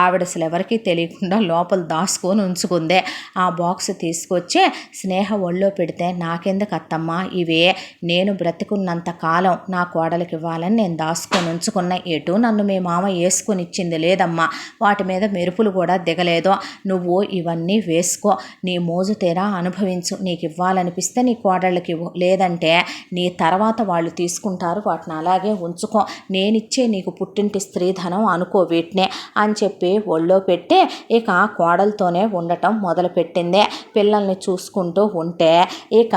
ఆవిడ అసలు ఎవరికీ తెలియకుండా లోపల దాచుకొని ఉంచుకుందే. ఆ బాక్స్ తీసుకొచ్చి స్నేహ ఒళ్ళో పెడితే, నాకెందుకు అత్తమ్మ ఇవే, నేను బ్రతికున్నంత కాలం నా కోడలికి ఇవ్వాలని నేను దాచుకొని ఉంచుకున్న, ఎటు నన్ను మీ మామ వేసుకొని ఇచ్చింది లేదమ్మా, వాటి మీద మెరుపులు కూడా దిగలేదు, నువ్వు ఇవన్నీ వేసుకో, నీ మోజు తీరా అనుభవించు, నీకు ఇవ్వాలనిపిస్తే నీ కోడళ్ళకి ఇవ్వు, లేదంటే నీ తర్వాత వాళ్ళు తీసుకుంటారు, వాటిని అలాగే ఉంచుకో, నేనిచ్చే నీకు పుట్టింటి స్త్రీధనం అనుకో వీటినే అని చెప్పి ఒళ్ళో పెట్టి ఇక కోడలతోనే ఉండటం మొదలుపెట్టింది. పిల్లల్ని చూసుకుంటూ ఉంటే ఇక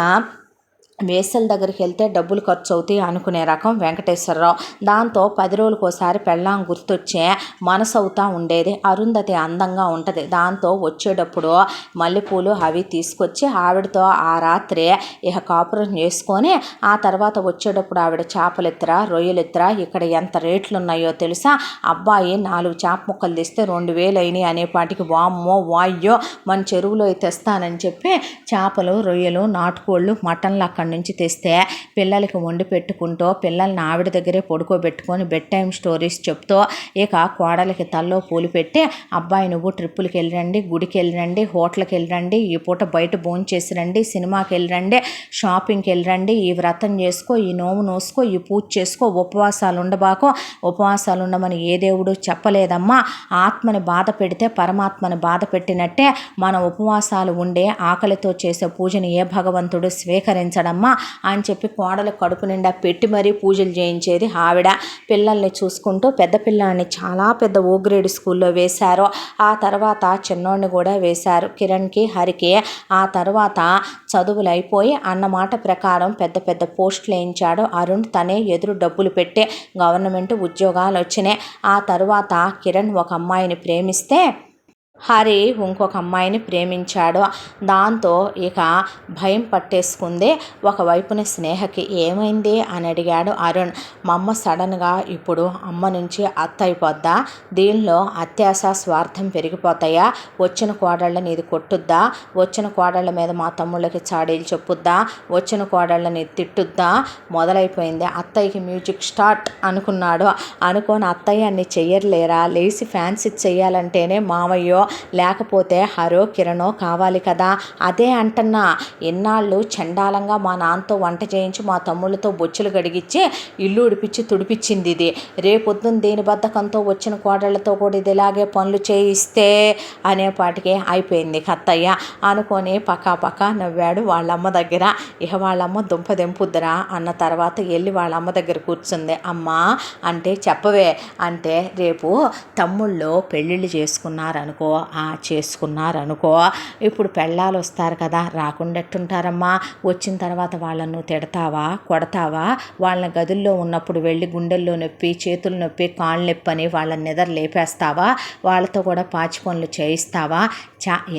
వేసల దగ్గరికి వెళ్తే డబ్బులు ఖర్చు అవుతాయి అనుకునే రకం వెంకటేశ్వరరావు. దాంతో 10 రోజులకోసారి పెళ్ళాం గుర్తొచ్చే మనసు అవుతా ఉండేది. అరుంధతి అందంగా ఉంటుంది. దాంతో వచ్చేటప్పుడు మల్లెపూలు అవి తీసుకొచ్చి ఆవిడతో ఆ రాత్రి ఇక కాపురం చేసుకొని ఆ తర్వాత వచ్చేటప్పుడు ఆవిడ చేపలెత్తరా రొయ్యలెత్తరా ఇక్కడ ఎంత రేట్లు ఉన్నాయో తెలుసా, అబ్బాయి 4 చేప ముక్కలు తెస్తే 2000 అయినాయి అనేపాటికి వామ్మో వాయ్యో మన చెరువులో తెస్తానని చెప్పి చేపలు రొయ్యలు నాటుకోళ్ళు మటన్లు అక్కడి నుంచి తెస్తే పిల్లలకి వండి పెట్టుకుంటూ పిల్లల్ని ఆవిడ దగ్గరే పడుకోబెట్టుకొని బెడ్ టైం స్టోరీస్ చెప్తూ ఇక కోడలికి తల్లో పూలు పెట్టి అబ్బాయి నువ్వు ట్రిప్పులకి వెళ్ళిరండి, గుడికి వెళ్ళిరండి, హోటల్కి వెళ్ళిరండి, ఈ పూట బయట భోంచేసి రండి, సినిమాకి వెళ్ళిరండి, షాపింగ్కి వెళ్ళిరండి, ఈ వ్రతం చేసుకో, ఈ నోము నోసుకో, ఈ పూజ చేసుకో, ఉపవాసాలు ఉండబాకో, ఉపవాసాలు ఉండమని ఏ దేవుడు చెప్పలేదమ్మా. ఆత్మని బాధ పెడితే పరమాత్మని బాధ పెట్టినట్టే మన ఉపవాసాలు ఉండే ఆకలితో చేసే పూజని ఏ భగవంతుడు స్వీకరించడమ్మా అని చెప్పి కోడలు కడుపు నిండా పెట్టి మరీ పూజలు చేయించేది ఆవిడ. పిల్లల్ని చూసుకుంటూ పెద్ద పిల్లాన్ని చాలా పెద్ద ఓ గ్రేడ్ స్కూల్లో వేశారు. ఆ తర్వాత చిన్నోడిని కూడా వేశారు, కిరణ్కి హరికి. ఆ తర్వాత చదువులు అయిపోయి అన్నమాట ప్రకారం పెద్ద పెద్ద పోస్టులు వేయించాడు అరుణ్. తనే ఎదురు డబ్బులు పెట్టి గవర్నమెంట్ ఉద్యోగాలు వచ్చినాయి. ఆ తర్వాత కిరణ్ ఒక అమ్మాయిని ప్రేమిస్తే హరి ఇంకొక అమ్మాయిని ప్రేమించాడు. దాంతో ఇక భయం పట్టేసుకుంది. ఒకవైపున స్నేహకి ఏమైంది అని అడిగాడు అరుణ్. మా అమ్మ సడన్గా ఇప్పుడు అమ్మ నుంచి అత్త అయిపోద్దా, దీనిలో అత్యాశ స్వార్థం పెరిగిపోతాయా, వచ్చిన కోడళ్ళని ఇది కొట్టుద్దా, వచ్చిన కోడళ్ళ మీద మా తమ్ముళ్ళకి చాడీలు చెప్పుద్దా, వచ్చిన కోడళ్ళని తిట్టుద్దా, మొదలైపోయింది. అత్తయ్యకి మ్యూజిక్ స్టార్ట్ అనుకున్నాడు. అనుకోని అత్తయ్య అన్ని చెయ్యర్లేరా, లేచి ఫ్యాన్సీ చెయ్యాలంటేనే మామయ్యో లేకపోతే హరో కిరణో కావాలి కదా. అదే అంటున్నా, ఎన్నాళ్ళు చండాలంగా మా నాన్నతో వంట చేయించి మా తమ్ముళ్ళతో బొచ్చులు గడిగిచ్చి ఇల్లు ఉడిపించి తుడిపించింది ఇది. రేపొద్దున దేని బద్ధకంతో వచ్చిన కోడళ్లతో కూడా ఇది ఇలాగే పనులు చేయిస్తే అనేపాటికే అయిపోయింది కత్తయ్య అనుకొని పక్కా నవ్వాడు వాళ్ళమ్మ దగ్గర. ఇక వాళ్ళమ్మ దుంప దెంపుద్దురా అన్న తర్వాత వెళ్ళి వాళ్ళమ్మ దగ్గర కూర్చుంది. అమ్మ అంటే చెప్పవే అంటే, రేపు తమ్ముళ్ళు పెళ్ళిళ్ళు చేసుకున్నారనుకో, చేసుకున్నారనుకో, ఇప్పుడు పెళ్ళాలు వస్తారు కదా, రాకుండెట్టుంటారమ్మా. వచ్చిన తర్వాత వాళ్ళను తిడతావా కొడతావా, వాళ్ళ గదుల్లో ఉన్నప్పుడు వెళ్ళి గుండెల్లో నొప్పి చేతులు నొప్పి కాళ్ళు నొప్పి అని వాళ్ళని నిద్ర లేపేస్తావా, వాళ్ళతో కూడా పాచి పనులు చేయిస్తావా.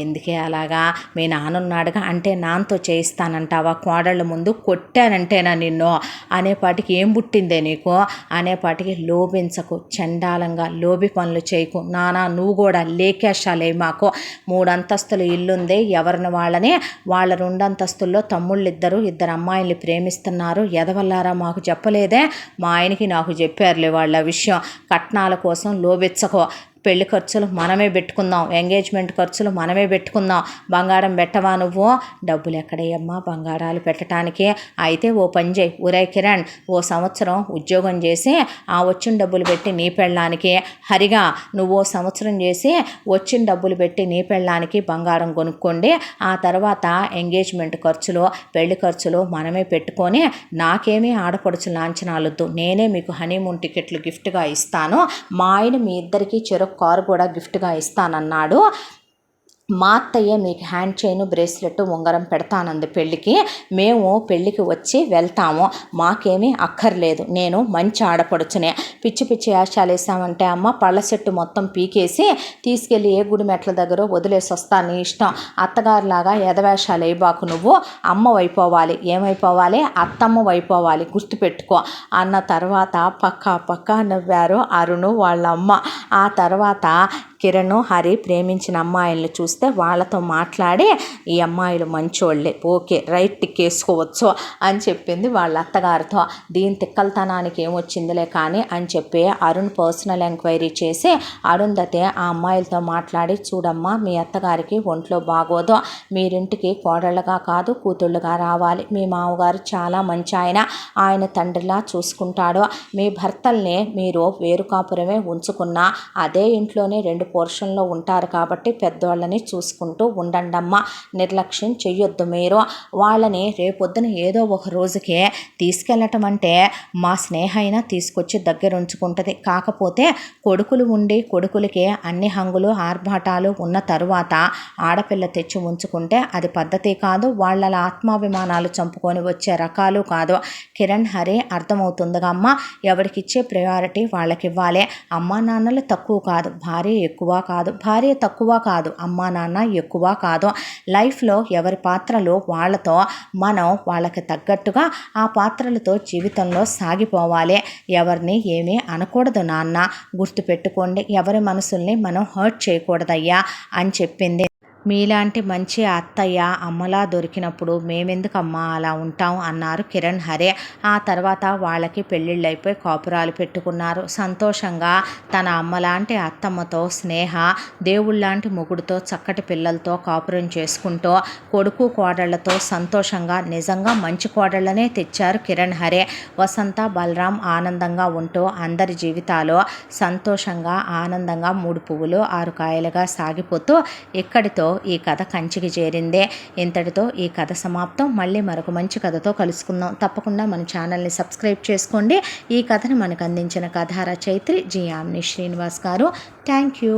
ఎందుకే అలాగా, మీ నాన్నున్నాడుగా అంటే నాన్నతో చేయిస్తానంటావా, కోడళ్ళ ముందు కొట్టానంటేనా నిన్ను అనేపాటికి ఏం పుట్టిందే నీకు అనేపాటికి లోబించకు, చండాలంగా లోబి పనులు చేయకు. నానా నువ్వు కూడా లేకేశాలే మాకు 3 అంతస్తుల ఇల్లుంది, ఎవరిని వాళ్ళని వాళ్ళ 2 అంతస్తుల్లో తమ్ముళ్ళిద్దరు అమ్మాయిల్ని ప్రేమిస్తున్నారు, ఎదవల్లారా మాకు చెప్పలేదే, మా ఆయనకి నాకు చెప్పారులే వాళ్ళ విషయం. కట్నాల కోసం లోబెచ్చకో, పెళ్లి ఖర్చులు మనమే పెట్టుకుందాం, ఎంగేజ్మెంట్ ఖర్చులు మనమే పెట్టుకుందాం, బంగారం పెట్టవా నువ్వు, డబ్బులు ఎక్కడయ్యమ్మా బంగారాలు పెట్టడానికి. అయితే ఓ పని చేయి, ఒరే కిరణ్, ఓ సంవత్సరం ఉద్యోగం చేసి ఆ వచ్చిన డబ్బులు పెట్టి నీ పెళ్ళానికి, హరిగా నువ్వు ఓ సంవత్సరం చేసి వచ్చిన డబ్బులు పెట్టి నీ పెళ్ళానికి బంగారం కొనుక్కోండి. ఆ తర్వాత ఎంగేజ్మెంట్ ఖర్చులు పెళ్లి ఖర్చులు మనమే పెట్టుకొని, నాకేమీ ఆడపడుచు లాంఛనాలొద్దు, నేనే మీకు హనీమూన్ టికెట్లు గిఫ్ట్గా ఇస్తాను, మా ఆయన మీ ఇద్దరికి కారు కూడా గిఫ్ట్గా ఇస్తానన్నాడు. మా అత్తయ్య మీకు హ్యాండ్ చైన్ బ్రేస్లెట్ ఉంగరం పెడతానంది పెళ్ళికి, మేము పెళ్ళికి వచ్చి వెళ్తాము, మాకేమీ అక్కర్లేదు, నేను మంచి ఆడపడుచునే. పిచ్చి పిచ్చి వేషాలు వేసామంటే అమ్మ పళ్ళ చెట్టు మొత్తం పీకేసి తీసుకెళ్ళి ఏ గుడి మెట్ల దగ్గర వదిలేసి వస్తా, నీ ఇష్టం. అత్తగారిలాగా ఎదవేషాలు వేయబాకు, నువ్వు అమ్మ వైపోవాలి. ఏమైపోవాలి, అత్తమ్మ వైపోవాలి, గుర్తుపెట్టుకో అన్న తర్వాత పక్కా నవ్వారు అరుణు వాళ్ళ అమ్మ. ఆ తర్వాత కిరణ్ హరి ప్రేమించిన అమ్మాయిలను చూస్తే వాళ్ళతో మాట్లాడి, ఈ అమ్మాయిలు మంచోళ్ళే, ఓకే రైట్ టిక్కేసుకోవచ్చు అని చెప్పింది వాళ్ళ అత్తగారితో. దీని తిక్కలతనానికి ఏమొచ్చిందిలే కానీ అని చెప్పి అరుణ్ పర్సనల్ ఎంక్వైరీ చేసి అరుంధతి ఆ అమ్మాయిలతో మాట్లాడి, చూడమ్మా మీ అత్తగారికి ఒంట్లో బాగోదు, మీరింటికి కోడళ్ళగా కాదు కూతుళ్ళుగా రావాలి, మీ మామగారు చాలా మంచి ఆయన తండ్రిలా చూసుకుంటాడు, మీ భర్తల్ని మీరు వేరు కాపురమే ఉంచుకున్నా అదే ఇంట్లోనే 2 పోర్షన్లో ఉంటారు కాబట్టి పెద్దవాళ్ళని చూసుకుంటూ ఉండండమ్మా, నిర్లక్ష్యం చెయ్యొద్దు మీరు. వాళ్ళని రేపొద్దున ఏదో ఒక రోజుకే తీసుకెళ్ళటం అంటే మా స్నేహ అయినా తీసుకొచ్చి దగ్గర ఉంచుకుంటుంది. కాకపోతే కొడుకులు ఉండి కొడుకులకే అన్ని హంగులు ఆర్భాటాలు ఉన్న తరువాత ఆడపిల్ల తెచ్చి ఉంచుకుంటే అది పద్ధతి కాదు, వాళ్ళ ఆత్మాభిమానాలు చంపుకొని వచ్చే రకాలు కాదు. కిరణ్ హరి అర్థమవుతుందిగా అమ్మ, ఎవరికిచ్చే ప్రయారిటీ వాళ్ళకి ఇవ్వాలి. అమ్మా నాన్నలు తక్కువ కాదు, భార్య ఎక్కువ కాదు, భార్య తక్కువ కాదు, అమ్మా నాన్న ఎక్కువ కాదు. లైఫ్లో ఎవరి పాత్రలు వాళ్ళతో మనం వాళ్ళకి తగ్గట్టుగా ఆ పాత్రలతో జీవితంలో సాగిపోవాలి. ఎవరిని ఏమీ అనకూడదు నాన్న, గుర్తుపెట్టుకోండి, ఎవరి మనసుల్ని మనం హర్ట్ చేయకూడదయ్యా అని చెప్పింది. మీలాంటి మంచి అత్తయ్య అమ్మలా దొరికినప్పుడు మేమెందుకమ్మా అలా ఉంటాం అన్నారు కిరణ్ హరే. ఆ తర్వాత వాళ్ళకి పెళ్ళిళ్ళు అయిపోయి కాపురాలు పెట్టుకున్నారు. సంతోషంగా తన అమ్మలాంటి అత్తమ్మతో స్నేహ దేవుళ్ళలాంటి మొగుడుతో చక్కటి పిల్లలతో కాపురం చేసుకుంటూ కొడుకు కోడళ్లతో సంతోషంగా నిజంగా మంచి కోడళ్ళనే తెచ్చారు కిరణ్ హరే. వసంత బలరాం ఆనందంగా ఉంటూ అందరి జీవితాలు సంతోషంగా ఆనందంగా 3 పువ్వులు 6 కాయలుగా సాగిపోతూ ఇక్కడితో ఈ కథ కంచికి చేరిందే. ఇంతటితో ఈ కథ సమాప్తం. మళ్ళీ మరొక మంచి కథతో కలుసుకుందాం. తప్పకుండా మన ఛానల్ని సబ్స్క్రైబ్ చేసుకోండి. ఈ కథను మనకు అందించిన కథ రచయిత్రి జి యామిని శ్రీనివాస్ గారు. Thank you.